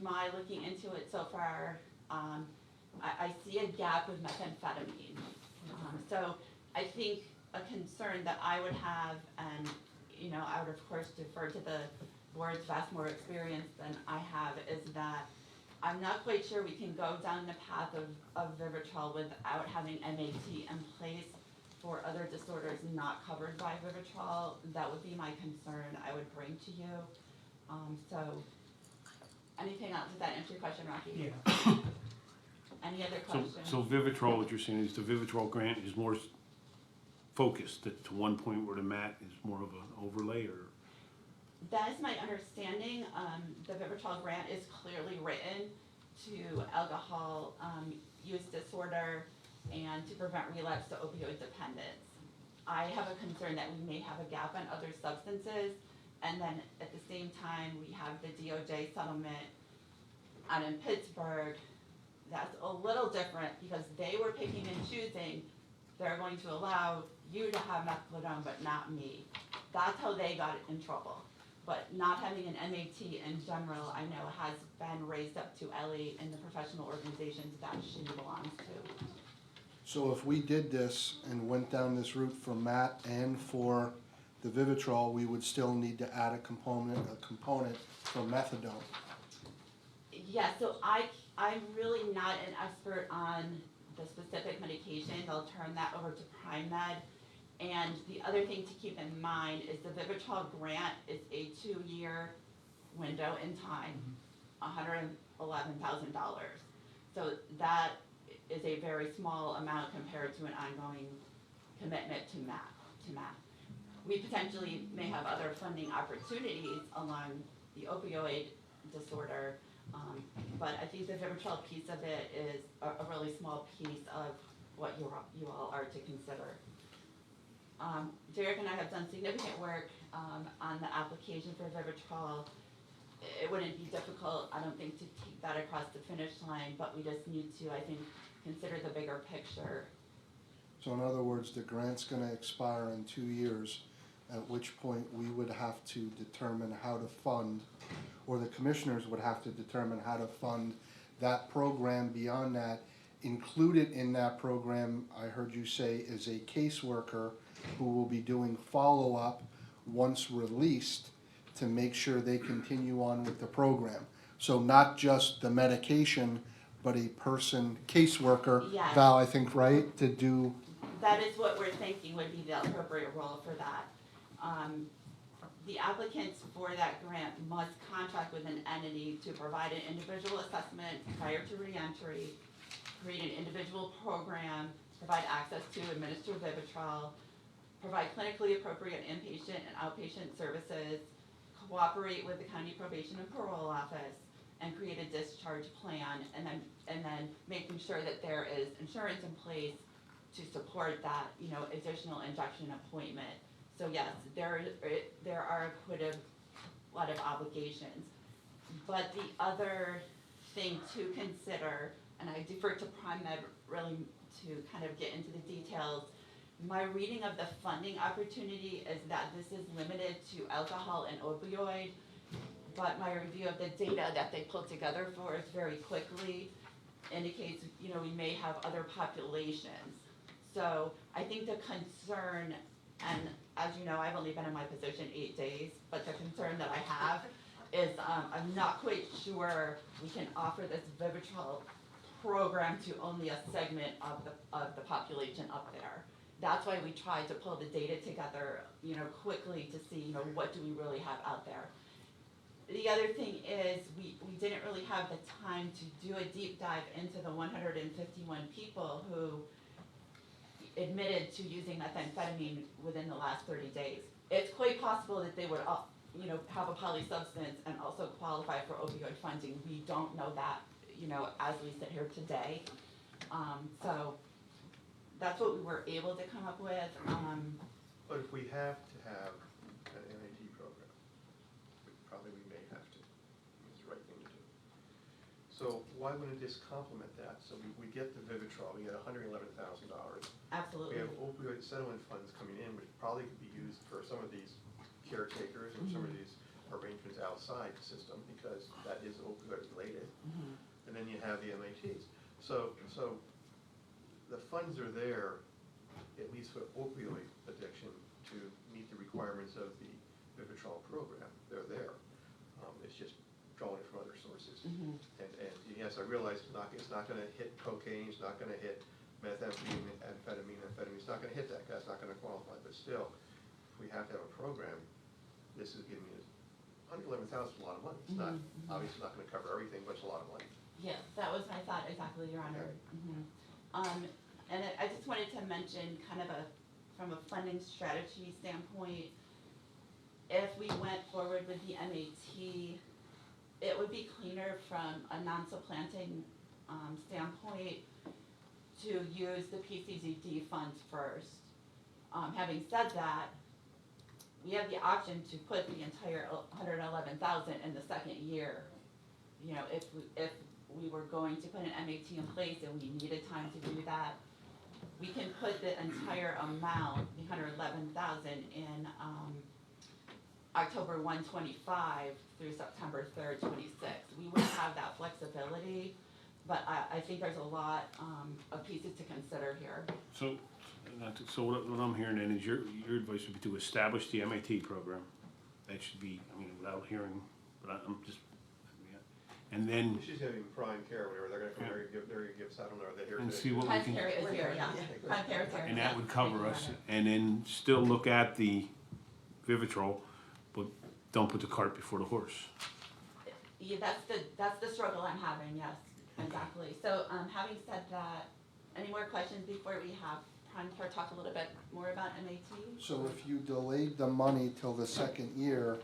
my looking into it so far, I see a gap with methamphetamine. So I think a concern that I would have, and I would of course defer to the board's vast more experience than I have, is that I'm not quite sure we can go down the path of Vivitrol without having MAT in place for other disorders not covered by Vivitrol. That would be my concern I would bring to you. So anything else? Does that answer your question, Rocky? Yeah. Any other questions? So Vivitrol, what you're saying is the Vivitrol grant is more focused to one point where the MAT is more of an overlay, or? That is my understanding. The Vivitrol grant is clearly written to alcohol use disorder and to prevent relapse to opioid dependence. I have a concern that we may have a gap on other substances, and then at the same time, we have the DOJ settlement out in Pittsburgh. That's a little different because they were picking and choosing. They're going to allow you to have methadone, but not me. That's how they got in trouble. But not having an MAT in general, I know has been raised up to Ellie and the professional organizations that she belongs to. So if we did this and went down this route for MAT and for the Vivitrol, we would still need to add a component for methadone. Yeah, so I'm really not an expert on the specific medications. I'll turn that over to Pri-Med. And the other thing to keep in mind is the Vivitrol grant is a 2-year window in time, $111,000. So that is a very small amount compared to an ongoing commitment to MAT. We potentially may have other funding opportunities along the opioid disorder But I think the Vivitrol piece of it is a really small piece of what you all are to consider. Derek and I have done significant work on the application for Vivitrol. It wouldn't be difficult, I don't think, to take that across the finish line, but we just need to, I think, consider the bigger picture. So in other words, the grant's gonna expire in 2 years, at which point we would have to determine how to fund, or the commissioners would have to determine how to fund that program. Beyond that, included in that program, I heard you say, is a caseworker who will be doing follow-up once released to make sure they continue on with the program. So not just the medication, but a person, caseworker, Yes. Val, I think, right, to do, That is what we're thinking would be the appropriate role for that. The applicants for that grant must contract with an entity to provide an individual assessment prior to reentry, create an individual program, provide access to administer Vivitrol, provide clinically appropriate inpatient and outpatient services, cooperate with the county probation and parole office, and create a discharge plan, and then making sure that there is insurance in place to support that, additional injection appointment. So yes, there are quite a lot of obligations. But the other thing to consider, and I defer to PrimeMed really to kind of get into the details, my reading of the funding opportunity is that this is limited to alcohol and opioid, but my review of the data that they pulled together for us very quickly indicates, we may have other populations. So I think the concern, and as you know, I've only been in my position 8 days, but the concern that I have is I'm not quite sure we can offer this Vivitrol program to only a segment of the population up there. That's why we tried to pull the data together, quickly to see, what do we really have out there. The other thing is we didn't really have the time to do a deep dive into the 151 people who admitted to using methamphetamine within the last 30 days. It's quite possible that they would, have a polysubstance and also qualify for opioid funding. We don't know that, as we sit here today. So that's what we were able to come up with. But if we have to have an NAT program, we may have to, it's the right thing to do. So why wouldn't this complement that? So we get the Vivitrol, we get $111,000. Absolutely. We have opioid settlement funds coming in, which probably could be used for some of these caretakers and some of these arrangements outside the system, because that is opioid related. And then you have the MATs. So the funds are there, at least for opioid addiction, to meet the requirements of the Vivitrol program. They're there. It's just drawing it from other sources. And yes, I realize it's not gonna hit cocaine, it's not gonna hit methamphetamine, amphetamine, it's not gonna hit that, that's not gonna qualify, but still, if we have to have a program, this is giving us, $111,000 is a lot of money. It's not, obviously not gonna cover everything, but it's a lot of money. Yeah, that was my thought exactly, Your Honor. And I just wanted to mention kind of from a funding strategy standpoint, if we went forward with the MAT, it would be cleaner from a non-supplanting standpoint to use the PCGD funds first. Having said that, we have the option to put the entire $111,000 in the second year. If we were going to put an MAT in place and we needed time to do that, we can put the entire amount, the $111,000, in October 1, 25 through September 3rd, 26. We would have that flexibility, but I think there's a lot of pieces to consider here. So what I'm hearing then is your advice would be to establish the MAT program. That should be, without hearing, but I'm just, and then, She's gonna be prime care, whatever, they're gonna give settlement, or they're here. and to- see what we Prime can, care is here, yeah. Prime care is here. and that would cover Thank you, us, Your Honor. and then still look at the Vivitrol, but don't put the cart before the horse. Yeah, that's the struggle I'm having, yes, exactly. So, having said that, any more questions before we have Prime Care talk a little bit more about MAT? so if you delayed the money till the second year,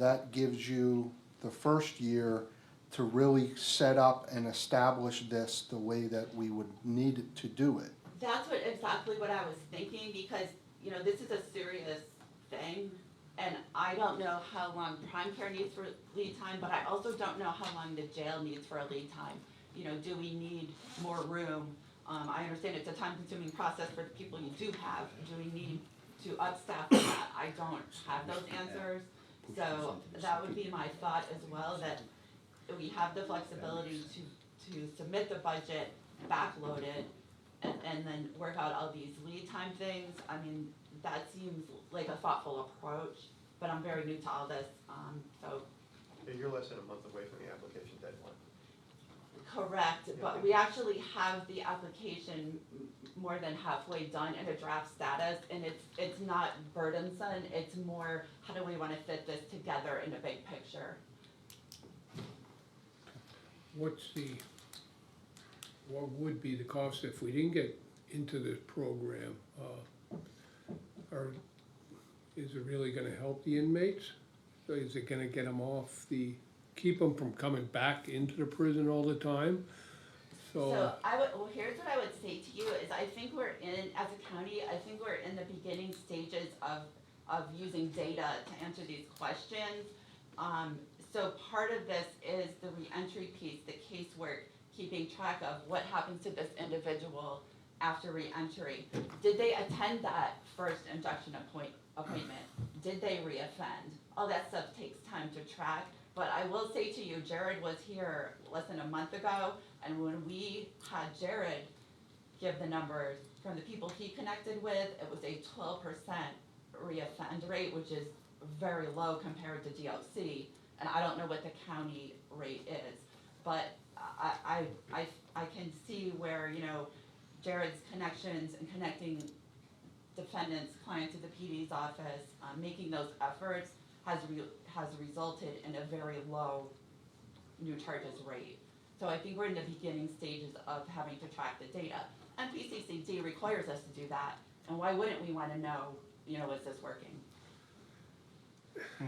that gives you the first year to really set up and establish this the way that we would need to do it. That's exactly what I was thinking, because, you know, this is a serious thing, and I don't know how long prime care needs for lead time, but I also don't know how long the jail needs for a lead time. You know, do we need more room? I understand it's a time-consuming process for the people you do have. Do we need to upstaff that? I don't have those answers. So that would be my thought as well, that we have the flexibility to submit the budget, backload it, and then work out all these lead time things. I mean, that seems like a thoughtful approach, but I'm very new to all this, so. Yeah, you're less than a month away from the application deadline. Correct, but we actually have the application more than halfway done in a draft status, and it's not burdensome, it's more, how do we wanna fit this together in a big picture? What would be the cost if we didn't get into this program? Is it really gonna help the inmates? Is it gonna get them keep them from coming back into the prison all the time? So here's what I would say to you, is I think we're as a county, I think we're in the beginning stages of using data to answer these questions. So part of this is the reentry piece, the casework, keeping track of what happens to this individual after reentry. Did they attend that first induction appointment? Did they reoffend? All that stuff takes time to track. But I will say to you, Jared was here less than a month ago, and when we had Jared give the numbers from the people he connected with, it was a 12% reoffend rate, which is very low compared to DOC. And I don't know what the county rate is, but I can see where, you know, Jared's connections and connecting defendants, clients to the PD's office, making those efforts has resulted in a very low new charges rate. So I think we're in the beginning stages of having to track the data. And PCCD requires us to do that, and why wouldn't we wanna know, you know, is this working?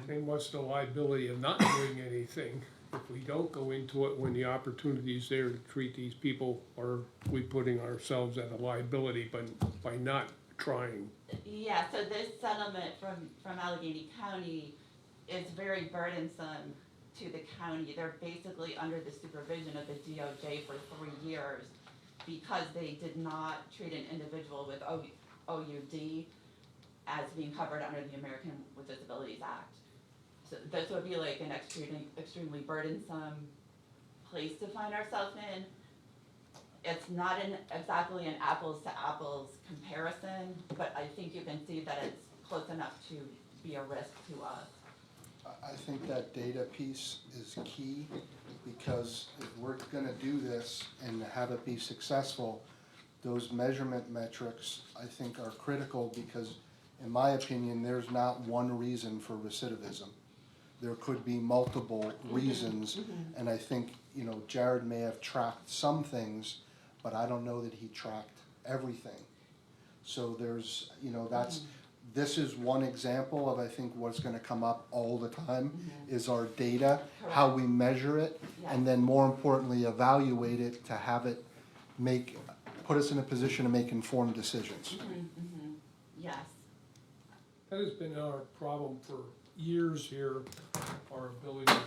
And what's the liability of not doing anything if we don't go into it when the opportunity is there to treat these people? Are we putting ourselves at a liability by not trying? Yeah, so this settlement from Allegheny County is very burdensome to the county. They're basically under the supervision of the DOJ for 3 years because they did not treat an individual with OUD as being covered under the American with Disabilities Act. So this would be like an extremely burdensome place to find ourselves in. It's not exactly an apples to apples comparison, but I think you can see that it's close enough to be a risk to us. I think that data piece is key, because if we're gonna do this and have it be successful, those measurement metrics, I think, are critical, because in my opinion, there's not one reason for recidivism. There could be multiple reasons, and I think, you know, Jared may have tracked some things, but I don't know that he tracked everything. So there's, you know, this is one example of, I think, what's gonna come up all the time, is our data, how we measure it, and then more importantly, evaluate it to have it put us in a position to make informed decisions. Yes. That has been our problem for years here, our ability to,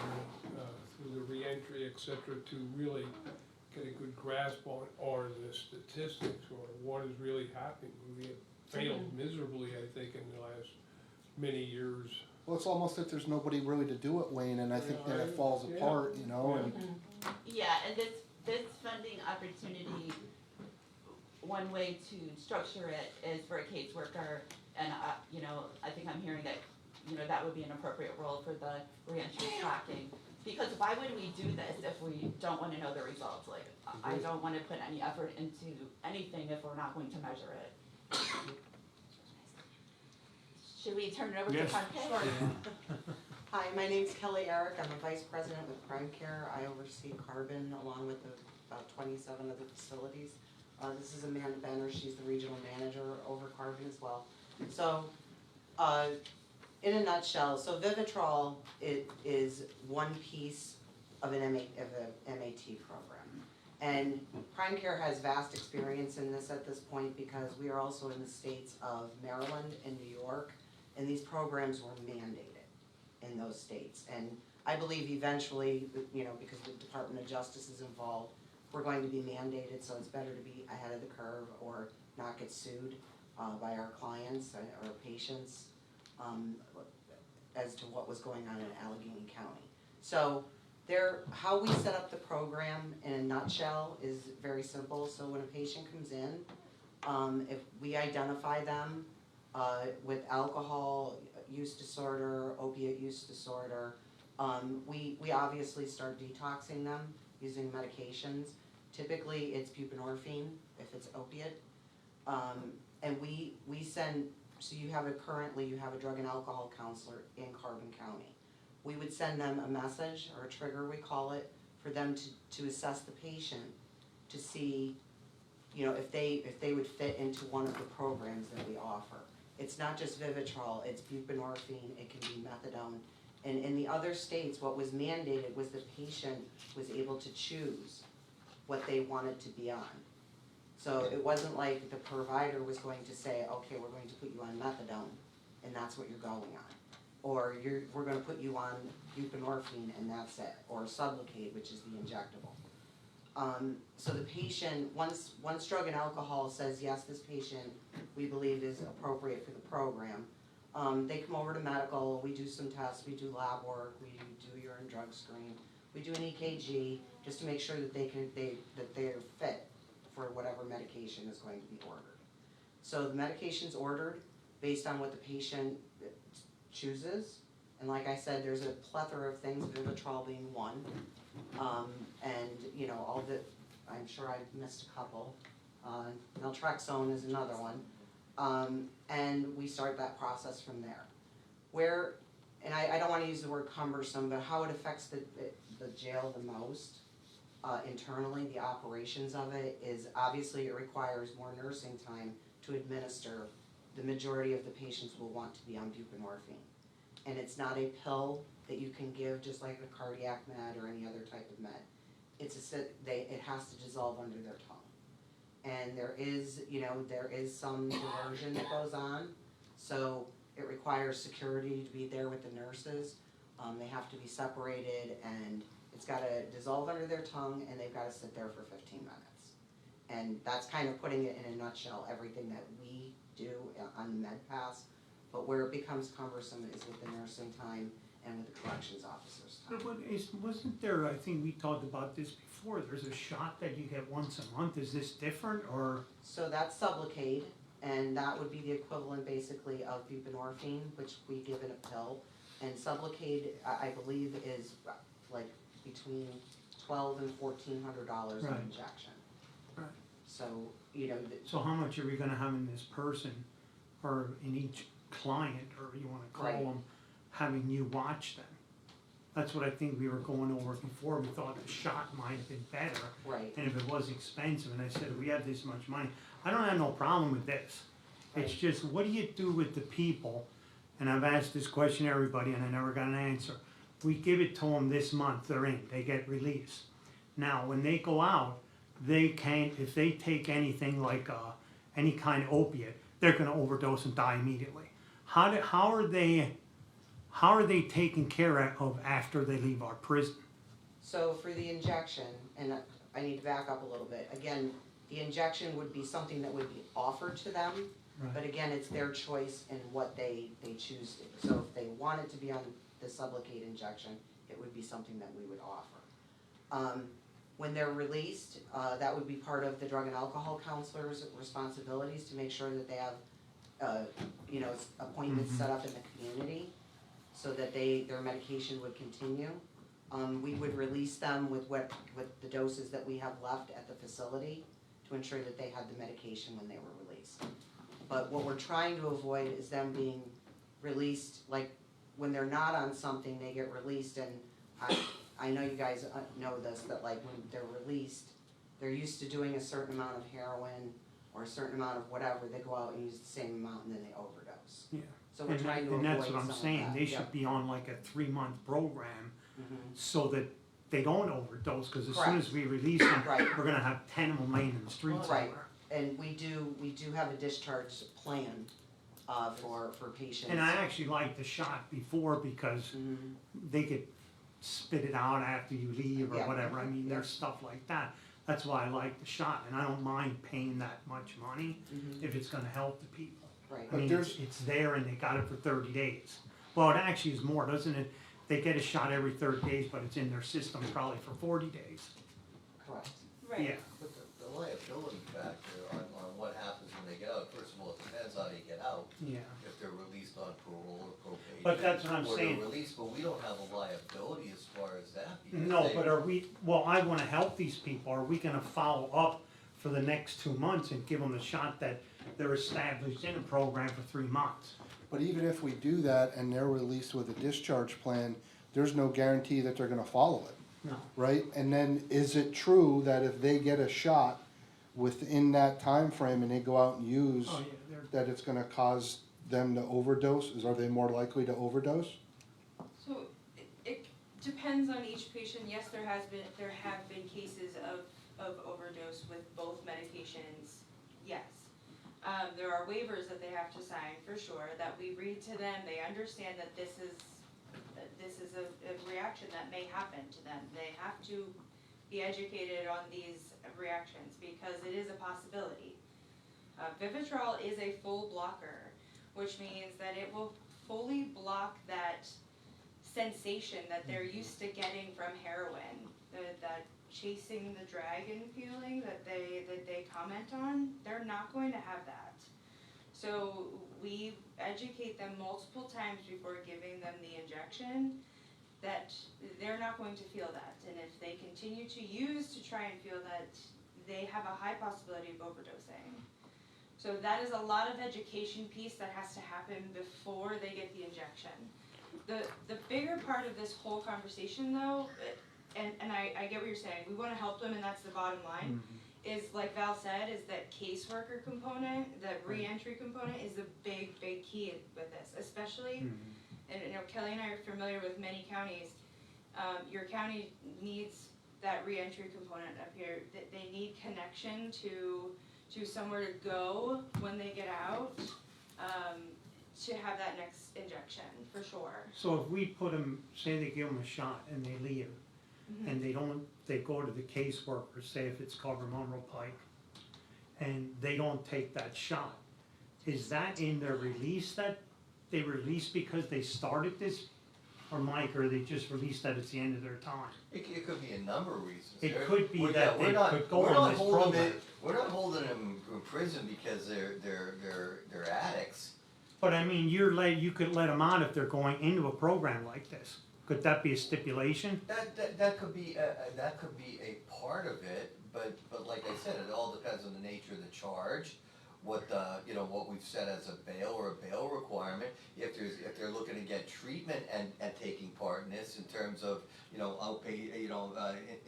through the reentry, et cetera, to really get a good grasp on, or the statistics, or what is really happening. We have failed miserably, I think, in the last many years. Well, it's almost that there's nobody really to do it, Wayne, and I think then it falls apart, you know, and. Yeah, and this funding opportunity, one way to structure it is for a caseworker, and you know, I think I'm hearing that, you know, that would be an appropriate role for the reentry tracking. Because why would we do this if we don't wanna know the results? Like, I don't wanna put any effort into anything if we're not going to measure it. Should we turn it over to Prime Care? Hi, my name's Kelly Eric. I'm a vice president with Prime Care. I oversee Carbon along with about 27 of the facilities. This is Amanda Benner. She's the regional manager over Carbon as well. So, in a nutshell, so Vivitrol, it is one piece of an MAT program. And Prime Care has vast experience in this at this point because we are also in the states of Maryland and New York, and these programs were mandated in those states. And I believe eventually, you know, because the Department of Justice is involved, we're going to be mandated, so it's better to be ahead of the curve or not get sued by our clients or patients as to what was going on in Allegheny County. So how we set up the program in a nutshell is very simple. So when a patient comes in, if we identify them with alcohol use disorder, opiate use disorder, we obviously start detoxing them using medications. Typically, it's buprenorphine if it's opiate. And we send, so you have a drug and alcohol counselor in Carbon County. We would send them a message, or a trigger we call it, for them to assess the patient to see, you know, if they would fit into one of the programs that we offer. It's not just Vivitrol, it's buprenorphine, it can be methadone. And in the other states, what was mandated was the patient was able to choose what they wanted to be on. So it wasn't like the provider was going to say, okay, we're going to put you on methadone, and that's what you're going on. Or we're gonna put you on buprenorphine and that's it, or Sublocade, which is the injectable. So the patient, once drug and alcohol says, yes, this patient we believe is appropriate for the program, they come over to medical, we do some tests, we do lab work, we do urine drug screen, we do an EKG, just to make sure that they're fit for whatever medication is going to be ordered. So the medication's ordered based on what the patient chooses, and like I said, there's a plethora of things, Vivitrol being one, and you know, I'm sure I missed a couple, naltrexone is another one, and we start that process from there. And I don't wanna use the word cumbersome, but how it affects the jail the most, internally, the operations of it, is obviously it requires more nursing time to administer. The majority of the patients will want to be on buprenorphine. And it's not a pill that you can give just like a cardiac med or any other type of med. It has to dissolve under their tongue. And there is some diversion that goes on. So it requires security to be there with the nurses. They have to be separated, and it's gotta dissolve under their tongue, and they've gotta sit there for 15 minutes. And that's kind of putting it in a nutshell, everything that we do on MedPass, but where it becomes cumbersome is with the nursing time and with the corrections officer's time. But wasn't there, I think we talked about this before, there's a shot that you get once a month, is this different, or? So that's Sublocade, and that would be the equivalent basically of buprenorphine, which we give in a pill. And Sublocade, I believe, is like between $1,200 and $1,400 an Right. injection. Right. So, you know, So how much are we gonna have in this person, or in each client, or you wanna call Right. them, having you watch them? That's what I think we were going over before, we thought a shot might have been better. right, And if it was expensive, and I said, we have this much money, I don't have no problem with this. It's Right. just, what do you do with the people? And I've asked this question to everybody and I never got an answer. We give it to them this month, they're in, they get released. Now, when they go out, they can't, if they take anything like, any kind of opiate, they're gonna overdose and die immediately. How are they taken care of after they leave our prison? so for the injection, and I need to back up a little bit, again, the injection would be something that would be offered to them, but again, it's their choice in what they choose to. So if they wanted to be on the Sublocade injection, it would be something that we would offer. When they're released, that would be part of the drug and alcohol counselor's responsibilities to make sure that they have, appointments set up in the community so that their medication would continue. We would release them with the doses that we have left at the facility to ensure that they had the medication when they were released. But what we're trying to avoid is them being released, like, when they're not on something, they get released, and I know you guys know this, that like when they're released, they're used to doing a certain amount of heroin or a certain amount of whatever, they go out and use the same amount and then they overdose. Yeah. So we're trying to avoid And that's what some I'm of saying, that. they Yep. should be on like a 3-month program, Mhm. so that they don't overdose, cause as soon as we release them, Right. we're gonna have 10 of them laying in the streets Right, somewhere. and we do have a discharge plan, for patients. And I actually liked the shot before because Mhm. they could spit it out after you leave or Yeah. whatever, I mean, there's stuff like that. That's why I like the shot, and I don't mind paying that much money Mhm. if it's gonna help the people. Right. I But mean, there's- it's there and they got it for 30 days. Well, it actually is more, doesn't it? They get a shot every 30 days, but it's in their system probably for 40 days. Correct. Yeah, But the liability factor on what happens when they get out, first of all, it depends how they get out. yeah. If they're released on parole or probation. But that's what I'm Or saying. they're released, but we don't have a liability as far as that. because No, they- but are we, well, I wanna help these people, are we gonna follow up for the next 2 months and give them the shot that they're established in a program for 3 months? But even if we do that and they're released with a discharge plan, there's no guarantee that they're gonna follow it, No. right? And then is it true that if they get a shot within that time frame and they go out and use, Oh, yeah, they're, that it's gonna cause them to overdose? Are they more likely to overdose? So it depends on each patient. Yes, there have been cases of overdose with both medications, yes. There are waivers that they have to sign for sure, that we read to them, they understand that this is a reaction that may happen to them. They have to be educated on these reactions because it is a possibility. Vivitrol is a full blocker, which means that it will fully block that sensation that they're used to getting from heroin, that chasing the dragon feeling that they comment on. They're not going to have that. So we educate them multiple times before giving them the injection that they're not going to feel that, and if they continue to use to try and feel that, they have a high possibility of overdosing. So that is a lot of education piece that has to happen before they get the injection. The bigger part of this whole conversation though, and I get what you're saying, we wanna help them and that's the bottom line, is like Val said, is that caseworker component, that re-entry component is the big key with this, especially, and you know, Kelly and I are familiar with many counties, your county needs that re-entry component up here, that they need connection to somewhere to go when they get out, to have that next injection, for sure. so if we put them, say they give them a shot and they leave, and they go to the caseworker, say if it's Carver Monroe Pike, and they don't take that shot, is that in their release that they release because they started this? Or Mike, or they just released that it's the end of their time? It could be a number of reasons. It There- could be we're- that yeah, we're they not- could go we're on not this holding program. it- We're not holding them in prison because they're addicts. But I mean, you could let them out if they're going into a program like this. Could that be a stipulation? That could be a part of it, but like I said, it all depends on the nature of the charge. What what we've set as a bail or a bail requirement, if they're looking to get treatment and taking part in this in terms of,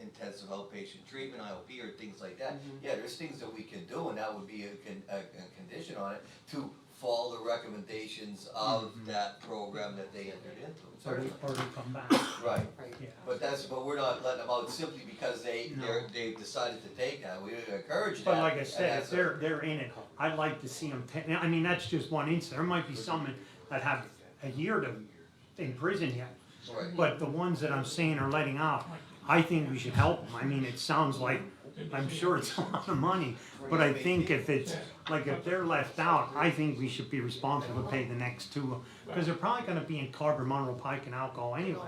intensive outpatient treatment, IOP or things like that. Yeah, there's things that we can do and that would be a condition on it to follow the recommendations of that program that they entered into, certainly. Or to come back, Right. Right. yeah. But we're not letting them out simply because they've decided to take that, we encourage that. But like I and said, if that's a- they're in it, I'd like to see them, I mean, that's just one instance, there might be some that have a year in prison yet. Right. But the ones that I'm saying are letting out, I think we should help them, I mean, it sounds like, I'm sure it's a lot of money, but I think if it's, like if they're left out, I think we should be responsible to pay the next two. Cause they're probably gonna be in Carver, Monroe Pike and alcohol anyway,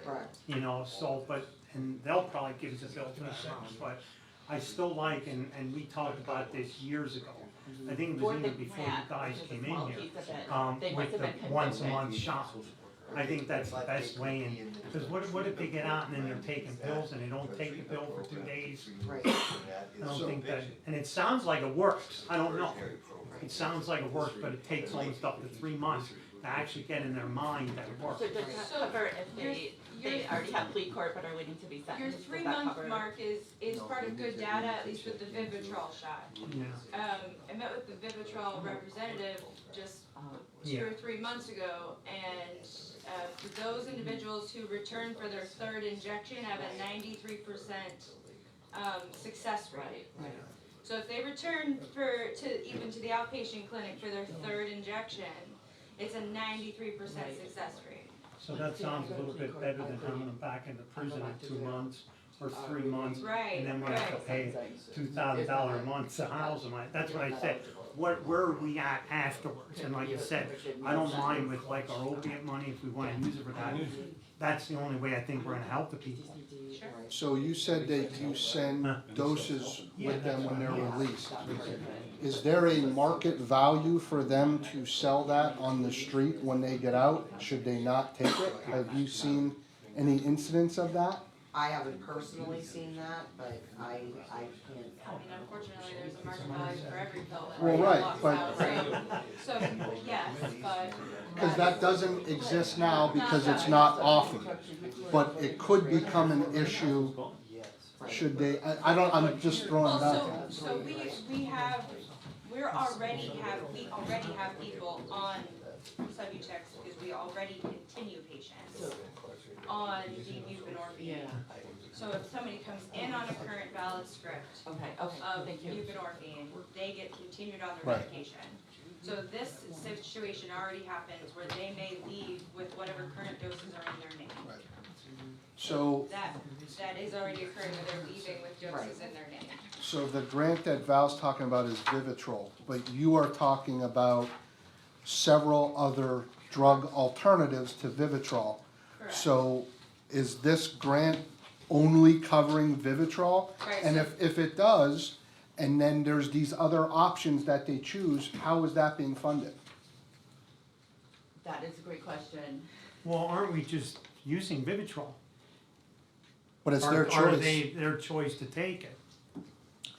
Correct. so, and they'll probably give us a bill for that amount, but I still like, and we talked about this years ago. I think it was even before you guys came in here, with the once a month shot. I think that's the best way, and, cause what if they get out and then they're taking pills and they don't take the pill for 2 days? Right. I don't think that, and it sounds like it works, I don't know. It sounds like it works, but it takes almost up to 3 months to actually get in their mind that it works. So does that cover if they already have plea court but are waiting to be Your sentenced? Does that 3-month cover? mark is part of good data, at least with the Vivitrol shot. Yeah. I met with the Vivitrol representative just 2 or 3 months ago, and for those individuals who return for their third injection have a 93% success rate. Right. So if they return even to the outpatient clinic for their third injection, it's a 93% success rate. So that sounds a little bit better than having them back in the prison in 2 months or 3 months. Right, And then we have to right. pay $2,000 a month to house them. That's what I said. Where are we at afterwards? And like I said, I don't mind with like our opiate money if we wanna use it for that. That's the only way I think we're gonna help the people. Sure. So you said that you send doses with them when they're released. Is there a market value for them to sell that on the street when they get out? Should they not take it? Have you seen any incidents of that? I haven't personally seen that, but I can't. I mean, unfortunately, there's a market value for every pill that Well, right, walks but- out, so yes, but. Because that doesn't exist now because it's not offered. But it could become an issue should they, I'm just throwing it out there. So we already have people on Subutex because we already continue patients on the buprenorphine. So if somebody comes in on a current valid script Okay, of thank you. buprenorphine, they get continued on their Right. medication. So this situation already happens where they may leave with whatever current doses are in their name. So, That is already occurring where they're leaving with doses in their name. so the grant that Val's talking about is Vivitrol, but you are talking about several other drug alternatives to Vivitrol. Correct. So is this grant only covering Vivitrol? Right, And so- if it does, and then there's these other options that they choose, how is that being funded? That is a great question. Well, aren't we just using Vivitrol? But it's Or- their Or choice. their choice to take it?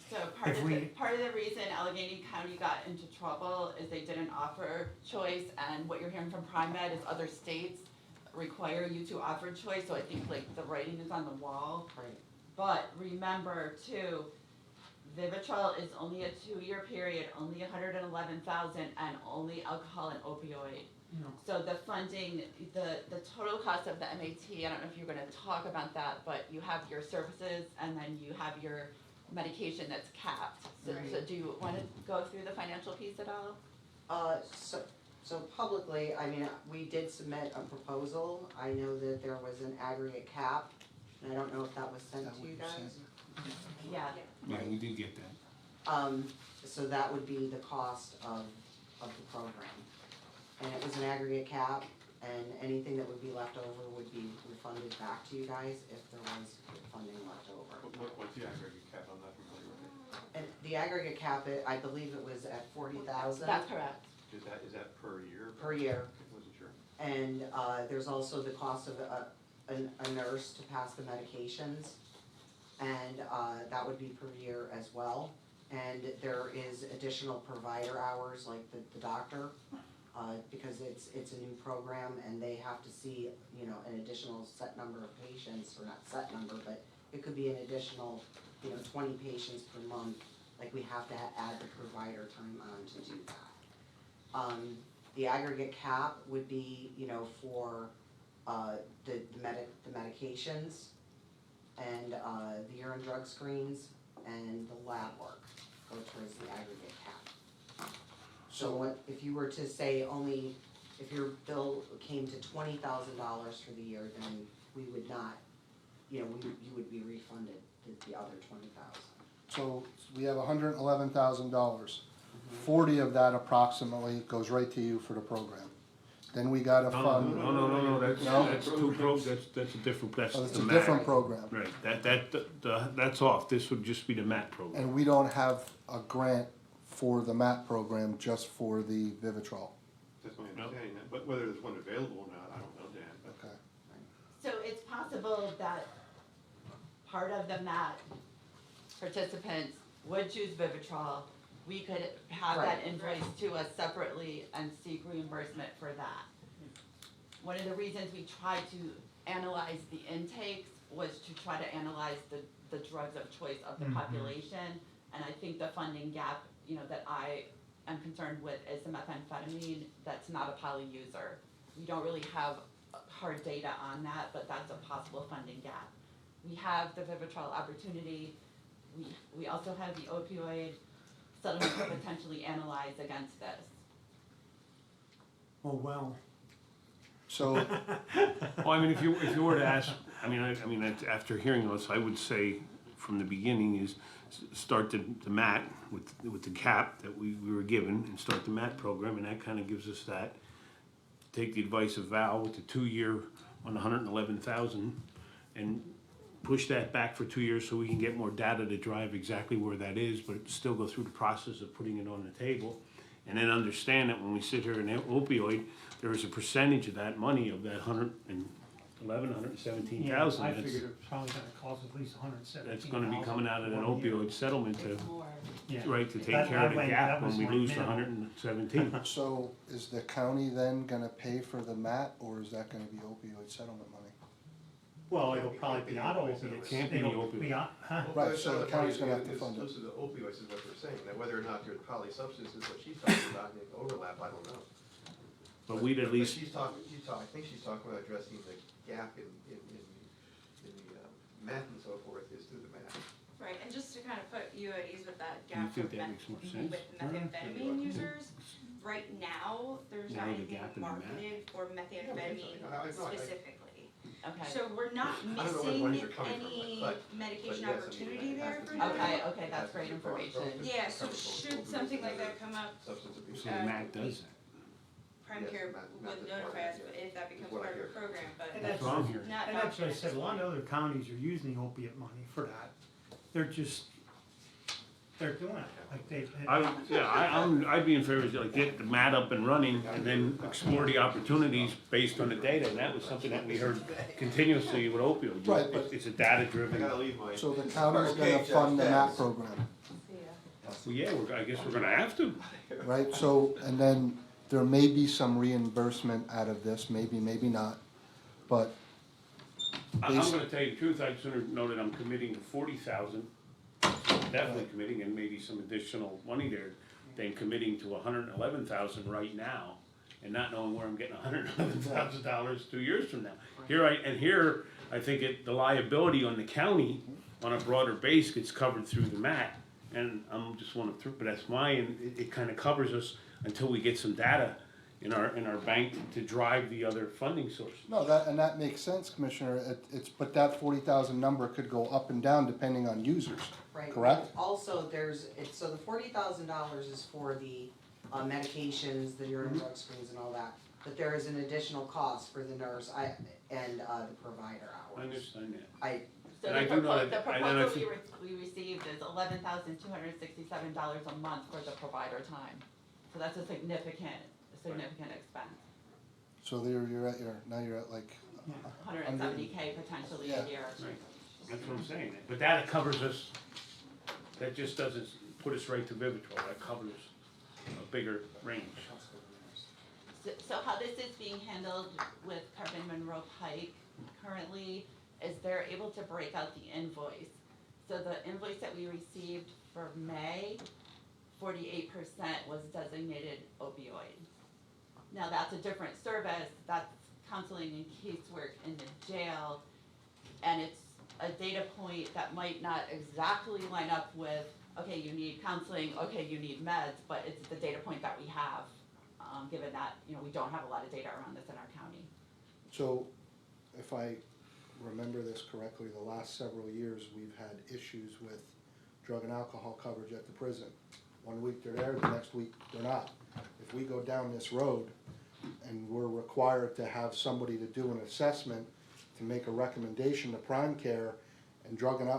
So If part of the reason Allegheny County got into trouble is they didn't offer choice, and what you're hearing from Prime Med is other states require you to offer choice, so I think like the writing is on the wall. Right. But remember too, Vivitrol is only a 2-year period, only 111,000, and only alcohol and opioid. No. So the funding, the total cost of the MAT, I don't know if you're gonna talk about that, but you have your services and then you have your medication that's capped. So Right. do you wanna go through the financial piece at all? So publicly, I mean, we did submit a proposal. I know that there was an aggregate cap, and I don't know if that was sent That to you what you guys. Yeah, Yeah, we did get that. So that would be the cost of the program. And it was an aggregate cap, and anything that would be left over would be refunded back to you guys if there was funding left over. What's the aggregate cap? I'm not familiar with it. And the aggregate cap, I believe it was at 40,000 that's correct. Is that per year? per year. I wasn't sure. And there's also the cost of a nurse to pass the medications, and that would be per year as well. And there is additional provider hours, like the doctor, because it's a new program, and they have to see, you know, an additional set number of patients, or not set number, but it could be an additional, 20 patients per month. Like, we have to add the provider time on to do that. The aggregate cap would be, for the medications, and the urine drug screens, and the lab work go towards the aggregate cap. So what, if you were to say only, if your bill came to $20,000 for the year, then we would not, you would be refunded the other $20,000. So we have $111,000. 40 of that approximately goes right to you for the program. Then we got a fund. No, that's No? that's a different, that's Oh, it's the a MAT. different program. Right, that's off, this would just be the MAT program. And we don't have a grant for the MAP program, just for the Vivitrol. That's my understanding, but whether there's one available or not, I don't know, Dan, but. Okay. So it's possible that part of the MAT participants would choose Vivitrol. We could have that Right. invoiced to us separately and seek reimbursement for that. One of the reasons we tried to analyze the intakes was to try to analyze the drugs of choice of the population. And I think the funding gap, that I am concerned with is the methamphetamine that's not a poly user. We don't really have hard data on that, but that's a possible funding gap. We have the Vivitrol opportunity. We also have the opioid settlement to potentially analyze against this. Oh, well. So, Well, I mean, if you were to ask, I mean, after hearing this, I would say from the beginning is start the MAT with the cap that we were given and start the MAT program, and that kind of gives us that. Take the advice of Val with the 2-year on 111,000 and push that back for 2 years so we can get more data to drive exactly where that is, but still go through the process of putting it on the table. And then understand that when we sit here in opioid, there is a percentage of that money, of that 117,000. Yeah, I figured it's probably gonna cost at least 117,000. That's gonna be coming out of that opioid settlement to, More. Yeah. right, to take That- care of the that gap was when we my lose the minimum. 117. so is the county then gonna pay for the MAT, or is that gonna be opioid settlement money? Well, it'll probably be auto opiates. Can't be It'll opioid. be huh? Right, so the county's gonna have to fund it. Those are the opioids is what they're saying, now whether or not they're polysubstances, what she's talking about, and the overlap, I don't know. But we'd at least, She's talking, I think she's talking about addressing the gap in the math and so forth is through the math. Right, and just to kind of put you at ease with that Do you gap think with that makes more sense? methamphetamine users, right now, there's Now not the anything gap in the math? marketed for methamphetamine specifically. Okay. So we're not I don't know where the missing monies are coming from, any but medication yes, I mean, opportunity it has there to for be- them. Okay, that's great information. Yeah, so should something like that come up, Substance abuse. so the MAC does that. Prime Yes, Care math would is notify part us of it, if that becomes is what I part of the hear. program, but And That's what I'm hearing. not. And that's what I said, a lot of other counties are using the opiate money for that. They're doing it, like I'd be in favor of like get the MAT up and running and then explore the opportunities based on the data, and that was something that we heard continuously with opioids. Right, but- It's a data I driven, gotta leave my. So the county's Okay, gonna fund the Jeff, MAT thanks. program, well, yeah, I guess we're gonna have to. right? So, and then there may be some reimbursement out of this, maybe, maybe not, but I'm gonna tell you the truth, I'd sooner know that I'm committing to 40,000, definitely committing, and maybe some additional money there, than committing to 111,000 right now, and not knowing where I'm getting $111,000 2 years from now. Here, I think the liability on the county, on a broader base, gets covered through the MAT, and I'm just one of three, but that's mine, it kinda covers us until we get some data in our bank to drive the other funding sources. no, that makes sense, Commissioner, but that 40,000 number could go up and down depending on users, Right. correct? Also, so the $40,000 is for the medications, the urine drug screens and all that. But there is an additional cost for the nurse and the provider I hours. understand that. So And I the do know proposal, that- the and I proposal think- we received is $11,267 a month for the provider time. So that's a significant expense, So you're at like, 170K potentially Yeah. a year. Right, that's what I'm saying, but that covers us, that just doesn't put us right to Vivitrol, that covers a bigger range. So how this is being handled with Carbon Monroe Pike currently is they're able to break out the invoice. So the invoice that we received for May, 48% was designated opioid. Now that's a different service, that's counseling and casework in the jail, and it's a data point that might not exactly line up with, okay, you need counseling, okay, you need meds, but it's the data point that we have, given that, we don't have a lot of data around this in our county. so if I remember this correctly, the last several years, we've had issues with drug and alcohol coverage at the prison. 1 week they're there, the next week they're not. If we go down this road and we're required to have somebody to do an assessment to make a recommendation to Prime Care, and drug and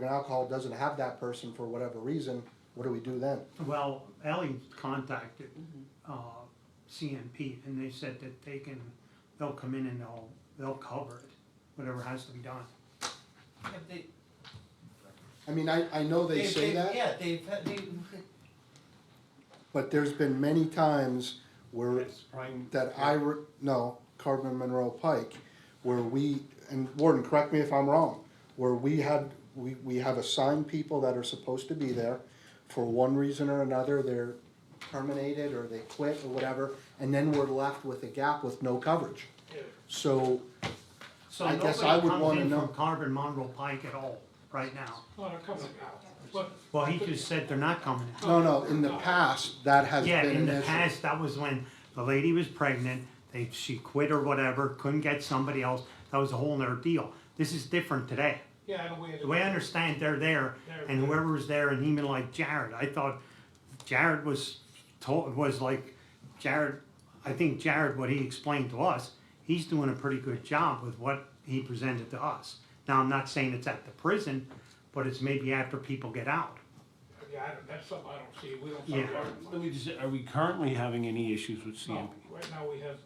alcohol doesn't have that person for whatever reason, what do we do then? Well, Ally contacted, CNP, and they said that they'll come in and they'll cover it, whatever has to be done. I mean, I know they say that. Yeah, But there's been many times where, That's prime. Carbon Monroe Pike, where and Warden, correct me if I'm wrong, where we have assigned people that are supposed to be there, for one reason or another, terminated or they quit or whatever, and then we're left with a gap with no coverage. So, So I guess nobody I would comes wanna in know. from Carbon Monroe Pike at all, right now. No, they're coming out. But Well, he just said they're not coming in. no, in the past, that has Yeah, been in an the issue. past, that was when the lady was pregnant, she quit or whatever, couldn't get somebody else, that was a whole nother deal. This is different today. yeah, the way. The way I understand, they're there, and whoever was there, and even like Jared, I thought Jared was like, Jared, I think Jared, what he explained to us, he's doing a pretty good job with what he presented to us. Now, I'm not saying it's at the prison, but it's maybe after people get out. Yeah, that's something I don't see, we don't. Yeah. Let me just, are we currently having any issues with No, CMP? right now we have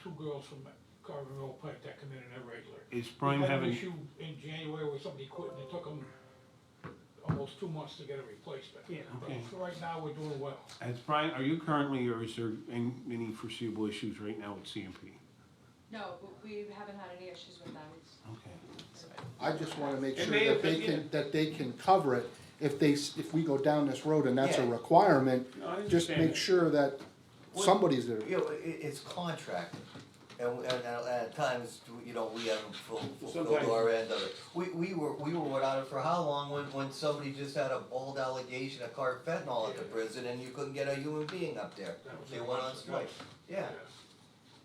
two girls from Carbon Monroe Pike that come in and they're regular. Is Prime We had an having, issue in January where somebody quit and it took them almost 2 months to get a replacement. Yeah. But Okay. for right now, we're doing well. has Brian, are you currently, or is there any foreseeable issues right now with CMP? No, but we haven't had any issues with them. Okay. I just wanna make It sure may that have they been- can, that they can cover it. If we go down this road and that's a Yeah. requirement, No, I just understand make that. sure that somebody's there. You know, it's contracted, and at times, you know, we haven't fulfilled Sometimes- our end of it. We were without it for how long, when somebody just had a bold allegation of carfentanil at the prison, and you couldn't get a human being up there, they went on strike, yeah.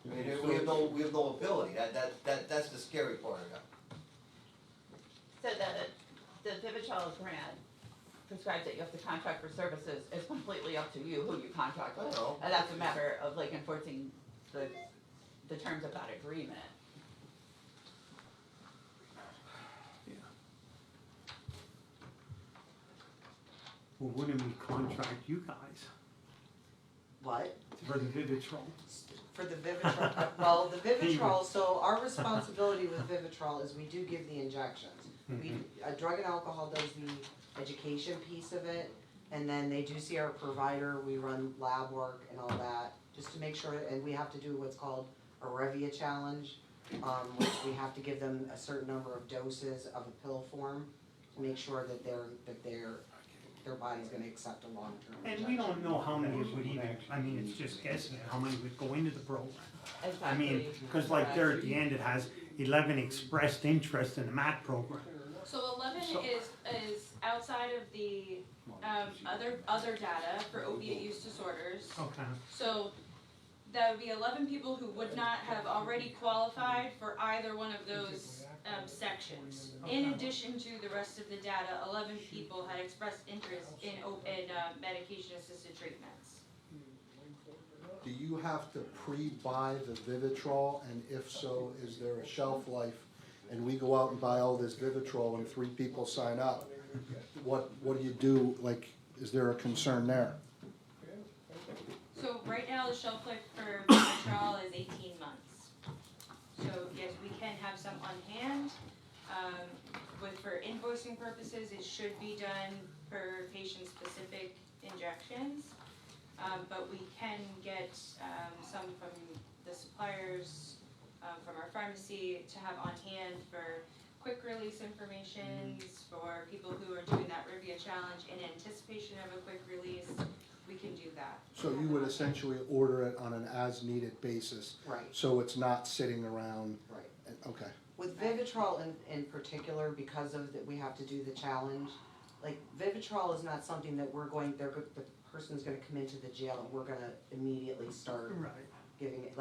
I mean, we have no ability, that's the scary part of it. So the Vivitrol grant prescribes that you have to contract for services, it's completely up to you who you contract with. I know. And that's a matter of like enforcing the terms of that agreement. Well, wouldn't we contract you guys What? for the Vivitrol? For the Vivitrol, well, the Vivitrol, so our responsibility with Vivitrol is we do give the injections. We, drug and alcohol does the education piece of it, and then they do see our provider, we run lab work and all that, just to make sure, and we have to do what's called a Revia challenge, which we have to give them a certain number of doses of a pill form to make sure that their body's gonna accept a long-term injection. And we don't know how many would even, I mean, it's just guessing how many would go into the program. I mean, cause like there at the end, it has 11 expressed interest in the MAT program. So 11 is outside of the other data for opiate use disorders. Okay. So that would be 11 people who would not have already qualified for either one of those sections. In addition to the rest of the data, 11 people had expressed interest in medication-assisted treatments. Do you have to pre-buy the Vivitrol, and if so, is there a shelf life? And we go out and buy all this Vivitrol and 3 people sign up, what do you do, like, is there a concern there? So right now, the shelf life for Vivitrol is 18 months. So yes, we can have some on hand. For invoicing purposes, it should be done for patient-specific injections. But we can get some from the suppliers, from our pharmacy to have on hand for quick release informations, for people who are doing that Revia challenge in anticipation of a quick release, we can do that. So you would essentially order it on an as-needed basis? Right. So it's not sitting around? Right. Okay. With Vivitrol in particular, because of that we have to do the challenge, like Vivitrol is not something that the person's gonna come into the jail and we're gonna immediately start Right. giving it,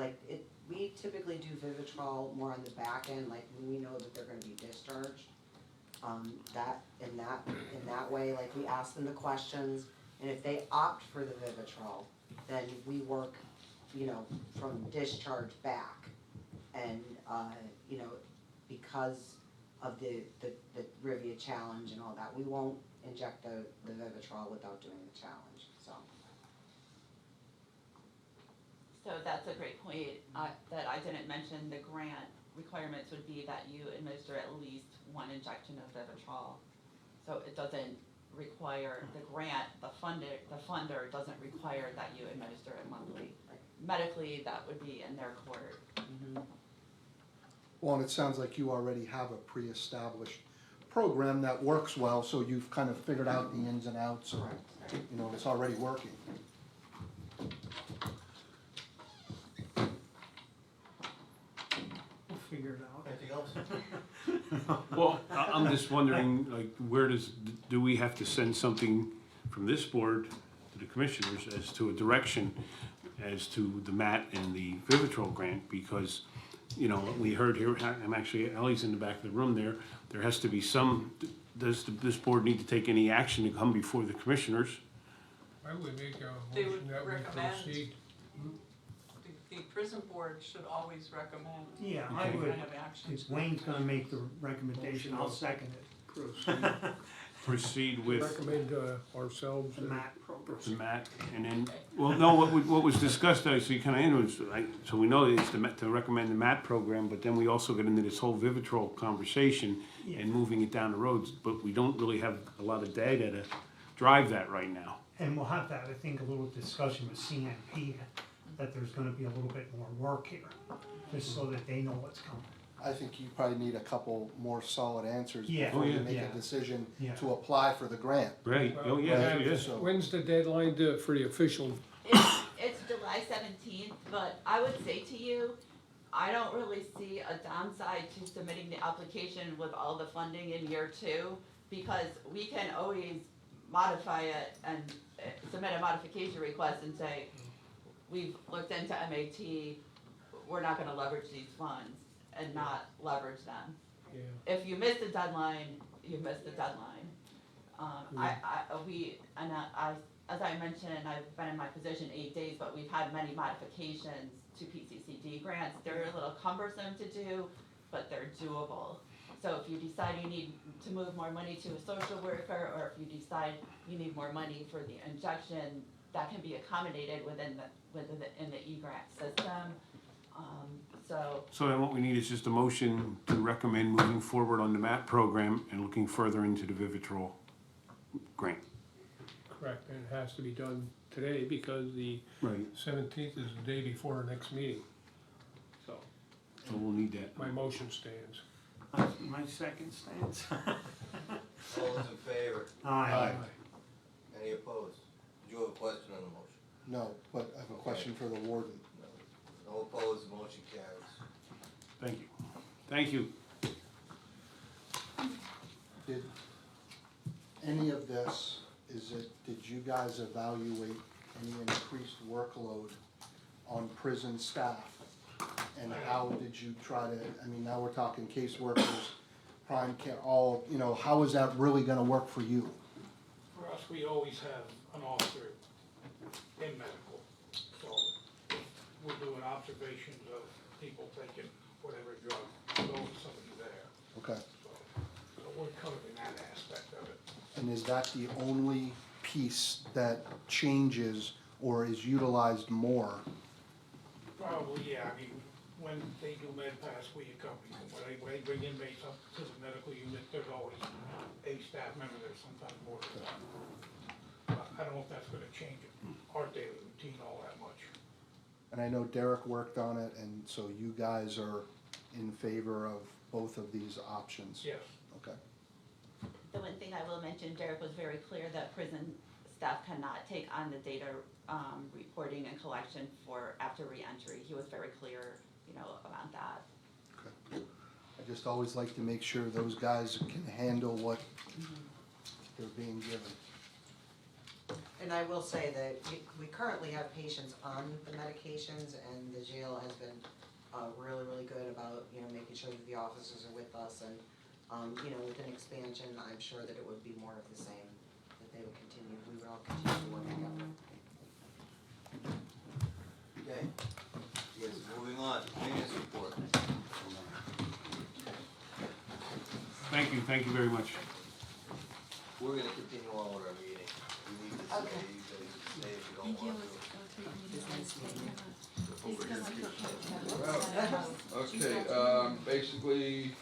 we typically do Vivitrol more on the back end, like when we know that they're gonna be discharged. In that way, like we ask them the questions, and if they opt for the Vivitrol, then we work, from discharge back. And, because of the Revia challenge and all that, we won't inject the Vivitrol without doing the challenge, so. So that's a great point, that I didn't mention. The grant requirements would be that you administer at least 1 injection of Vivitrol. So it doesn't require, the grant, the funder doesn't require that you administer it monthly. Medically, that would be in their court. Well, and it sounds like you already have a pre-established program that works well, so you've kind of figured out the ins and outs, or, it's already working. else. Well, I'm just wondering, like, do we have to send something from this board to the commissioners as to a direction as to the MAT and the Vivitrol grant? Because, you know, we heard here, Ellie's in the back of the room there, there has to be does this board need to take any action to come before the commissioners? I would make a They motion would that we recommend. proceed. The prison board should always recommend. Yeah, any I would, kind of actions. if Wayne's gonna make the recommendation, I'll second it. Proceed with Recommend ourselves. The MAT program. the MAT, and then, well, no, what was discussed, I see kinda in was, so we know it's to recommend the MAT program, but then we also get into this whole Vivitrol conversation and moving it down the roads, but we don't really have a lot of data to drive that right now. And we'll have that, I think, a little discussion with CNP, that there's gonna be a little bit more work here, just so that they know what's coming. I think you probably need a couple more solid answers Yeah. before Oh, you yeah. make Yeah. a decision Yeah. to apply for the grant. Right, Well, oh, yeah, right, yeah. so- When's the deadline for the official? It's July 17th, but I would say to you, I don't really see a downside to submitting the application with all the funding in year 2, because we can always modify it and submit a modification request and say, we've looked into MAT, we're not gonna leverage these funds and not leverage them. Yeah. If you miss the deadline, you miss the deadline. As I mentioned, I've been in my position 8 days, but we've had many modifications to PCCD grants. They're a little cumbersome to do, but they're doable. So if you decide you need to move more money to a social worker, or if you decide you need more money for the injection, that can be accommodated within the e-grant system. So then what we need is just a motion to recommend moving forward on the MAT program and looking further into the Vivitrol grant. Correct, and it has to be done today because the Right. 17th is the day before our next meeting. So So we'll need that. my motion stands. My second stance. All those in favor? Aye. Any opposed? Did you have a question on the motion? No, but I have a question for the warden. No. No opposed, the motion carries. Thank you. Thank you. Did any of this, did you guys evaluate any increased workload on prison staff? And how did you try to, I mean, now we're talking caseworkers, prime care, all, you know, how is that really gonna work for you? For us, we always have an officer in medical, so we're doing observations of people taking whatever drug, there's always somebody there, Okay, so we're covered in that aspect of it. and is that the only piece that changes or is utilized more? Probably, yeah, I mean, when they do med pass, we accompany them, when they bring inmates up to the medical unit, there's always a staff member there, sometimes more than one. I don't know if that's gonna change our daily routine all that much. And I know Derek worked on it, and so you guys are in favor of both of these options? Yes. Okay. The one thing I will mention, Derek was very clear that prison staff cannot take on the data reporting and collection for after reentry. He was very clear, about that. Okay. I just always like to make sure those guys can handle what they're being given. And I will say that we currently have patients on the medications, and the jail has been really, really good about, making sure that the officers are with us, and, with an expansion, I'm sure that it would be more of the same, that they would continue, we would all continue to work together. Okay, yes, moving on, maintenance report. Thank you very much. We're gonna continue on with our meeting. We need to stay, you guys can stay if you don't want Okay, basically,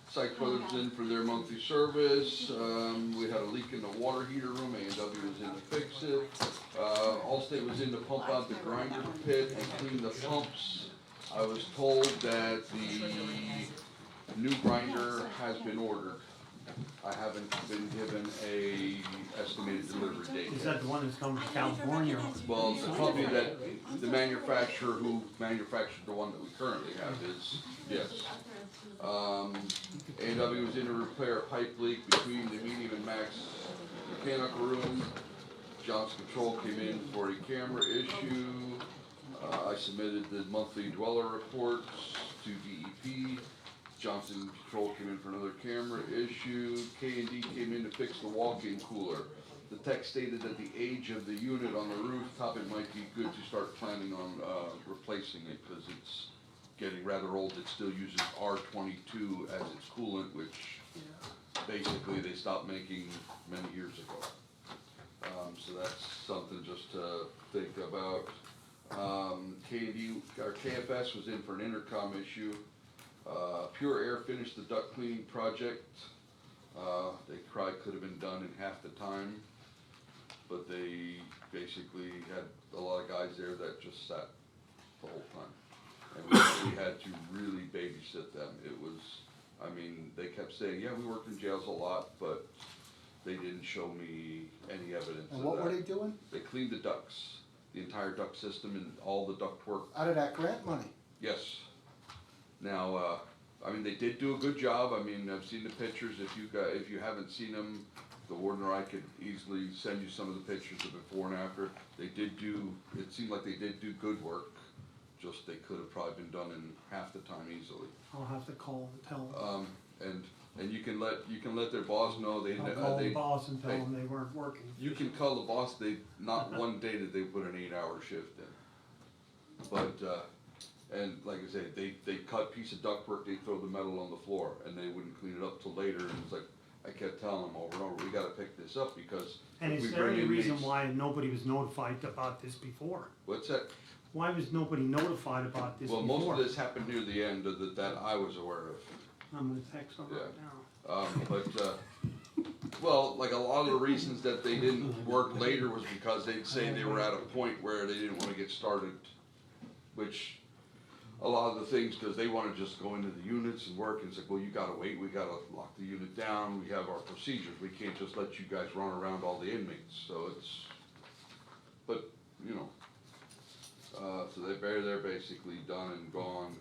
Site Brothers in for their monthly service. We had a leak in the water heater room, A&W was in to fix it. Allstate was in to pump out the grinder pit and clean the pumps. I was told that the new grinder has been ordered. I haven't been given a estimated delivery date. Is that the one that's coming from California? Well, the company that, the manufacturer who manufactured the one that we currently have is, yes. A&W was in to repair a pipe leak between the medium and max mechanical room. Johnson Control came in for a camera issue. I submitted the monthly dweller reports to DEP. Johnson Control came in for another camera issue. K&D came in to fix the walk-in cooler. The tech stated that the age of the unit on the rooftop, it might be good to start planning on replacing it because it's getting rather old. It still uses R22 as its coolant, which basically they stopped making many years ago. So that's something just to think about. K&D, our KFS was in for an intercom issue. Pure Air finished the duct cleaning project. They cried could have been done in half the time, but they basically had a lot of guys there that just sat the whole time. And we had to really babysit them. It was, I mean, they kept saying, yeah, we worked in jails a lot, but they didn't show me any evidence of that. And what were they doing? They cleaned the ducts, the entire duct system and all the duct work. Out of that grant money? Yes. Now, I mean, they did do a good job. I mean, I've seen the pictures. If you haven't seen them, the warden or I could easily send you some of the pictures of before and after. They did do, it seemed like they did do good work. Just they could have probably been done in half the time easily. I'll have to call and tell them. And you can let their boss know they. I'll call the boss and tell hey, them they weren't working. You can call the boss. They not one day did they put an 8-hour shift in. But and like I say, they cut piece of ductwork. They throw the metal on the floor, and they wouldn't clean it up till later. And it's like I kept telling them over and over, we got to pick this up because. And if is we there bring any in reason mates- why nobody was notified about this before? What's that? Why was nobody notified about this Well, before? most of this happened near the end of that I was aware of. I'm gonna text them right now. Well, like a lot of the reasons that they didn't work later was because they'd say they were at a point where they didn't wanna get started, which a lot of the things, cause they wanna just go into the units and work, and it's like, well, you gotta wait, we gotta lock the unit down, we have our procedures, we can't just let you guys run around all the inmates, so it's, but, you know. So they're basically done and gone.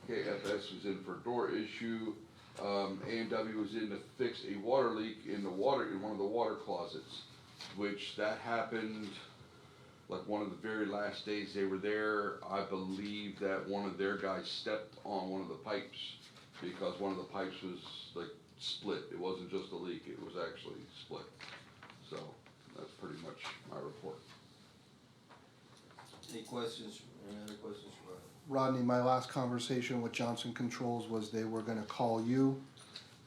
KFS was in for a door issue. A&W was in to fix a water leak in one of the water closets, which that happened like one of the very last days they were there. I believe that one of their guys stepped on one of the pipes because one of the pipes was like split. It wasn't just a leak, it was actually split. So that's pretty much my report. Any questions, any other questions for Rodney, my last conversation with Johnson Controls was they were gonna call you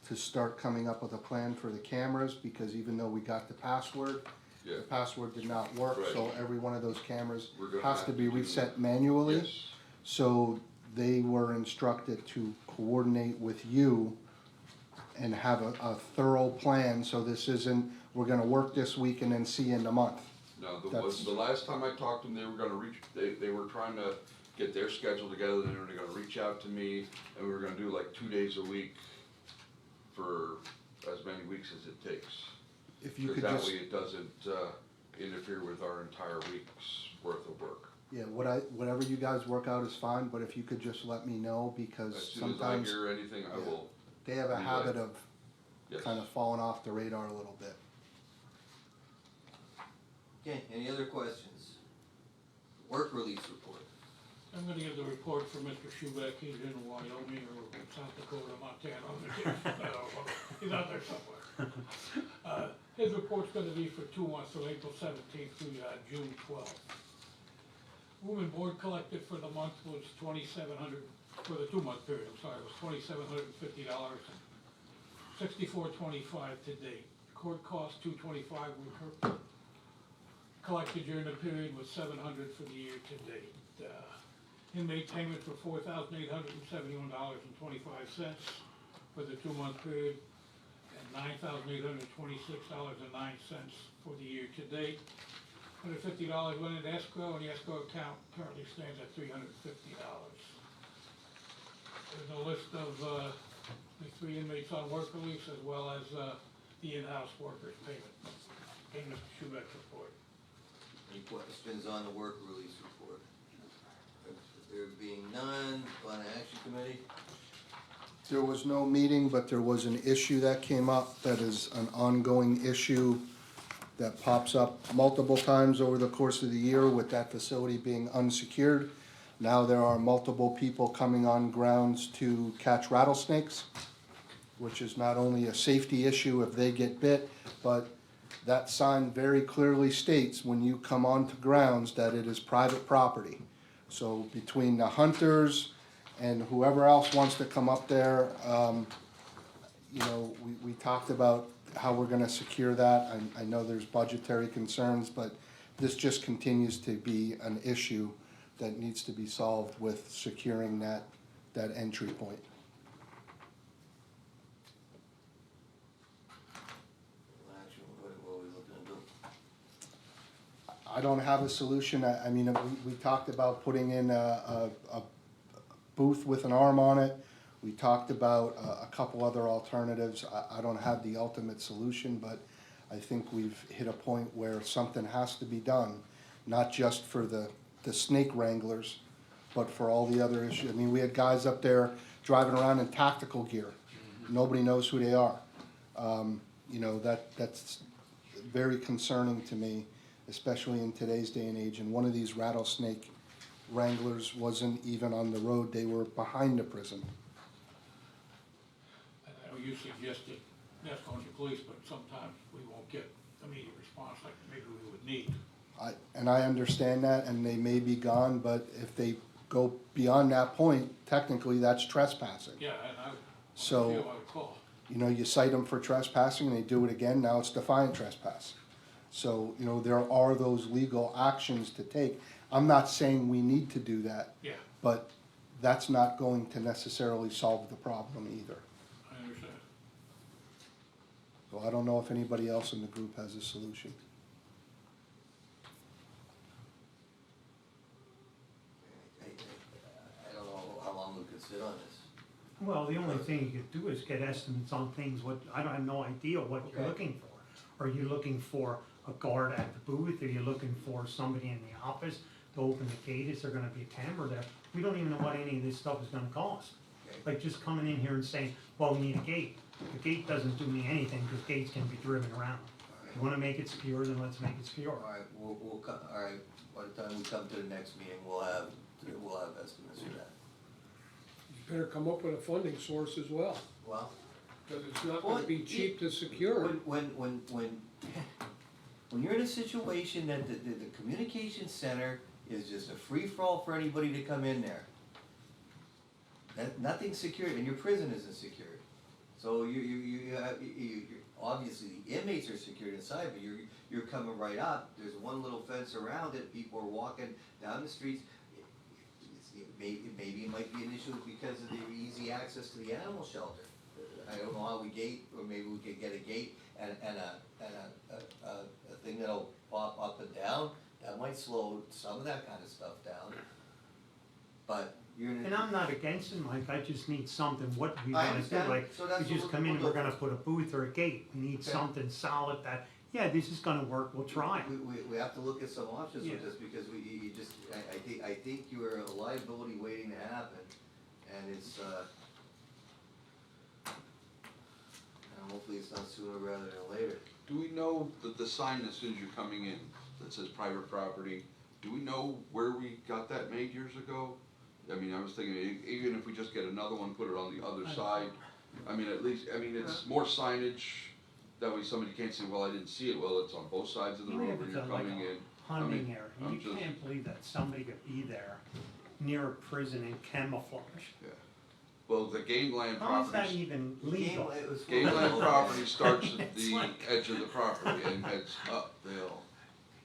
to start coming up with a plan for the cameras, because even though we got the password, Yeah. the password did not work, so Right. every one of those cameras We're gonna has have to be to do- reset manually. Yes. So they were instructed to coordinate with you and have a thorough plan, so this isn't, we're gonna work this week and then see you in a month. No, That's- the last time I talked to them, they were gonna they were trying to get their schedule together, and they were gonna reach out to me, and we were gonna do like 2 days a week for as many weeks as it takes. If you Because could that just, way it doesn't, interfere with our entire week's worth of work. yeah, whatever you guys work out is fine, but if you could just let me know, because As soon as I sometimes hear anything, I yeah. will, they have a relay. habit of yes. kind of falling off the radar a little bit. Okay, any other questions? Work release report. I'm gonna give the report for Mr. Schubeck, he's in Wyoming or South Dakota, Montana, I don't know, he's out there somewhere. His report's gonna be for 2 months, so April 17th through June 12th. Room and board collected for the month was $2,700, for the 2-month period, I'm sorry, it was $2,750, $64.25 to date. Court cost $225, we collected during the period was $700 for the year to date. Inmate payments were $4,871.25 for the 2-month period, and $9,826.09 for the year to date. $150 went into escrow, and the escrow account currently stands at $350. There's a list of the 3 on work release as well as, the in-house workers payment in the Shoemaker report. Any questions on the work release report? There being none, on action committee? There was no meeting, but there was an issue that came up that is an ongoing issue that pops up multiple times over the course of the year with that facility being unsecured. Now there are multiple people coming on grounds to catch rattlesnakes, which is not only a safety issue if they get bit, but that sign very clearly states when you come onto grounds that it is private property. So between the hunters and whoever else wants to come up there, you know, we talked about how we're gonna secure that. I know there's budgetary concerns, but this just continues to be an issue that needs to be solved with securing that entry point. Action, what are we looking to do? I don't have a solution. I mean, we talked about putting in a booth with an arm on it. We talked about a couple other alternatives. I don't have the ultimate solution, but I think we've hit a point where something has to be done, not just for the snake wranglers, but for all the other issues. I mean, we had guys up there driving around in tactical gear. Nobody knows who they are. You know, that's very concerning to me, especially in today's day and age. And one of these rattlesnake wranglers wasn't even on the road, they were behind the prison. And I know you suggested Nescoma Police, but sometimes we won't get immediate response like maybe we would need. And I understand that, and they may be gone, but if they go beyond that point, technically that's trespassing. Yeah, and I So, feel I would call. you know, you cite them for trespassing and they do it again, now it's defiant trespass. So, you know, there are those legal actions to take. I'm not saying we need to do that. Yeah. But that's not going to necessarily solve the problem either. I understand. So I don't know if anybody else in the group has a solution. I don't know how long we could sit on this. Well, the only thing you could do is get estimates on things, I have no idea what you're Okay. looking for. Are you looking for a guard at the booth? Are you looking for somebody in the office to open the gate? Is there gonna be a camera there? We don't even know what any of this stuff is gonna cost. Okay. Like just coming in here and saying, well, we need a gate. The gate doesn't do me anything, because gates can be driven around. You wanna make it secure, then let's make it secure. Alright, we'll come, alright, by the time we come to the next meeting, we'll have estimates for that. You better come up with a funding source as well, Well, because it's not gonna be cheap to secure. when you're in a situation that the communication center is just a free-for-all for anybody to come in there, that, nothing's secured, and your prison isn't secured. So you obviously the inmates are secured inside, but you're coming right up, there's one little fence around it, people are walking down the streets. Maybe it might be an issue because of the easy access to the animal shelter. I don't know how we gate, or maybe we could get a gate and a thing that'll pop up and down, that might slow some of that kind of stuff down. But you're in a. And I'm not against it, Mike, I just need something, what we I wanna do, understand. like, So that's we just what come in, we'll we're do. gonna put a booth or a gate, we need Okay. something solid that, yeah, this is gonna work, we'll try. We have to look at some options with Yeah. this, because you just, I think you're a liability waiting to happen, and it's, and hopefully it's not sooner rather than later. Do we know that the sign as soon as you're coming in, that says private property, do we know where we got that made years ago? I mean, I was thinking, even if we just get another one, put it on the other side, I mean, at least, I mean, it's more signage, that way somebody can't say, well, I didn't see it, well, it's on both sides of the Even road if when it's you're a, like coming in. a hunting mean, area, I'm you just- can't believe that somebody could be there near a prison in camouflage. Yeah. Well, the game land How is that property, even legal? game land property starts at the edge of the property and heads up the hill.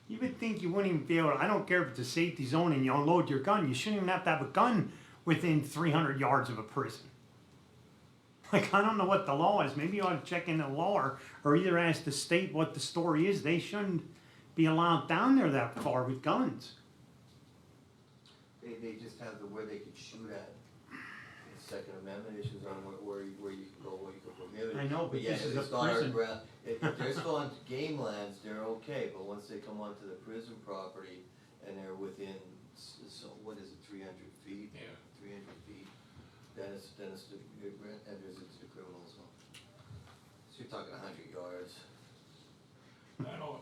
You would think you wouldn't even be able, I don't care if it's a safety zone and you unload your gun, you shouldn't even have to have a gun within 300 yards of a prison. Like, I don't know what the law is, maybe you ought to check into the law, or either ask the state what the story is, they shouldn't be allowed down there that far with guns. They just have where they could shoot at. The Second Amendment issues on where you can go, what you can permit, know, but yeah, this is a it's not our prison. ground, if they're still on game lands, they're okay, but once they come onto the prison property and they're within, so what is it, 300 feet? Yeah. 300 feet, then it's it enters into the criminal zone. So you're talking 100 yards. I know,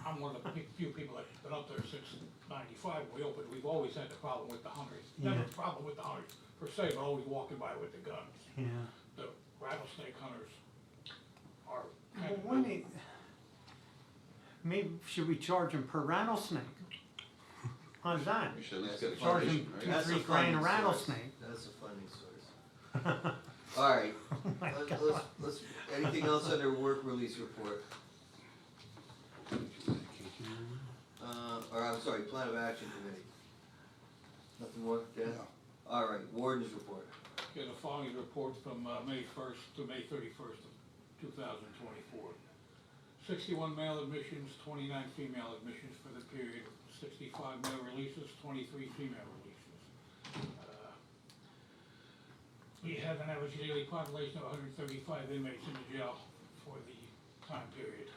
I'm one of the few people that's been up there since '95 when we opened, we've always had the problem with the hunters. Never a Yeah. problem with the hunters per se, but always walking by with the guns. Yeah. The rattlesnake hunters are Well, kind of. when it, maybe, should we charge them per rattlesnake? How's that? We should at least That's get a a Charge foundation, them right? two, That's a 3 grand a funding source. rattlesnake. That's a funding source. Alright, Oh my let's, anything else under work release report? Or I'm sorry, plan of action committee. Nothing more, Dan? Alright, warden's report. Get the following reports from May 1st to May 31st of 2024. 61 male admissions, 29 female admissions for the period, 65 male releases, 23 female releases. We have an average daily population of 135 inmates in the jail for the time period.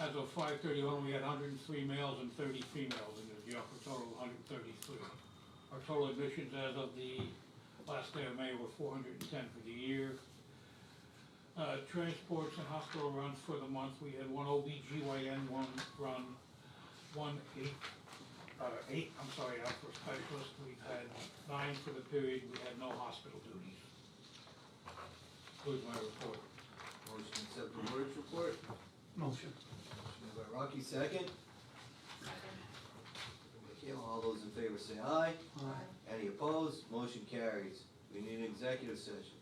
As of 5/31, we had 103 males and 30 females in the jail for a total of 133. Our total admissions as of the last day of May were 410 for the year. Transports and hospital runs for the month, we had one OBGYN, one run, eight, out for specialists. We've had 9 for the period, we had no hospital duties. Concludes my report. Motion to accept the warden's report. Motion. Motion by Rocky, second. Okay, all those in favor say aye. Aye. Any opposed? Motion carries. We need an executive session.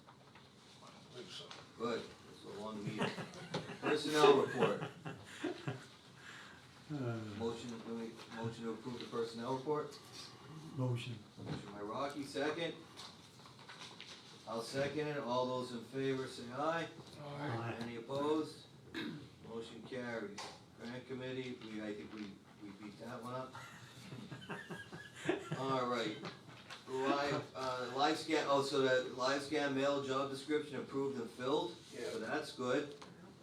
I don't believe so. Good, it's a long meeting. Personnel report. Motion to approve the personnel report. Motion. Motion by Rocky, second. I'll second it. All those in favor say aye. Aye. Any opposed? Motion carries. Grant committee, I think we beat that one up. All right. Live scan, so that live scan mail job description approved and filled, so that's good.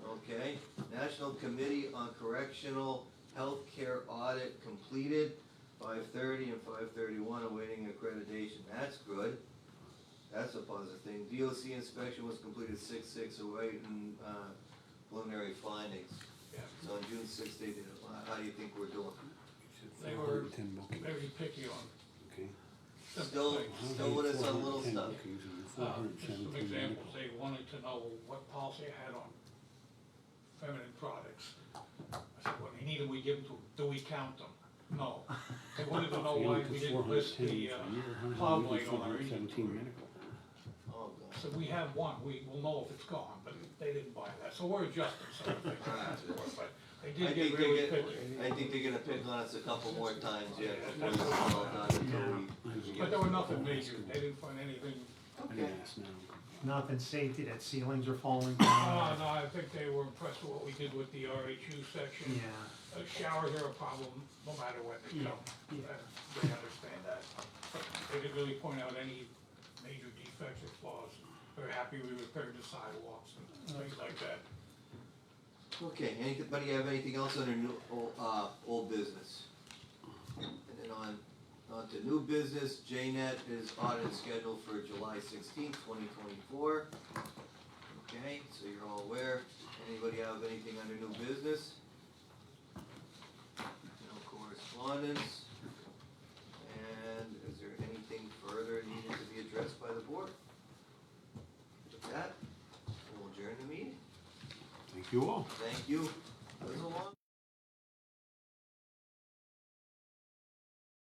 Okay. National Committee on Correctional Healthcare Audit completed, 5:30 and 5:31 awaiting accreditation, that's good. That's a positive thing. DOC inspection was completed 6/6 awaiting preliminary findings. Yeah. So on June 6th they did it. How do you think we're doing? They were very picky on Okay. Still with us on little stuff. just some examples, they wanted to know what policy I had on feminine products. I said, well, they needed, we give them to, do we count them? No. They wanted to know why we didn't list the plow blade on our inventory. Oh, I God. said, we have one, we will know if it's gone, but they didn't buy that, so we're adjusting some of the things. But they did get really picky. I think they're gonna pick on us a couple more times yet before this is all done until we. But there were nothing major, they didn't find anything. Okay. Nothing safety, that ceilings are falling No, down. no, I think they were impressed with what we did with the RHU section. Yeah. Showers are a problem, no matter what they come, Yeah. they understand that. They didn't really point out any major defects or flaws. They're happy we repaired the sidewalks and things like that. Okay, anybody have anything else under new, old business? And then on to new business, JNet is audit scheduled for July 16th, 2024. Okay, so you're all aware. Anybody have anything under new business? No correspondence. And is there anything further needed to be addressed by the board? With that, we'll adjourn the meeting. Thank you all. Thank you.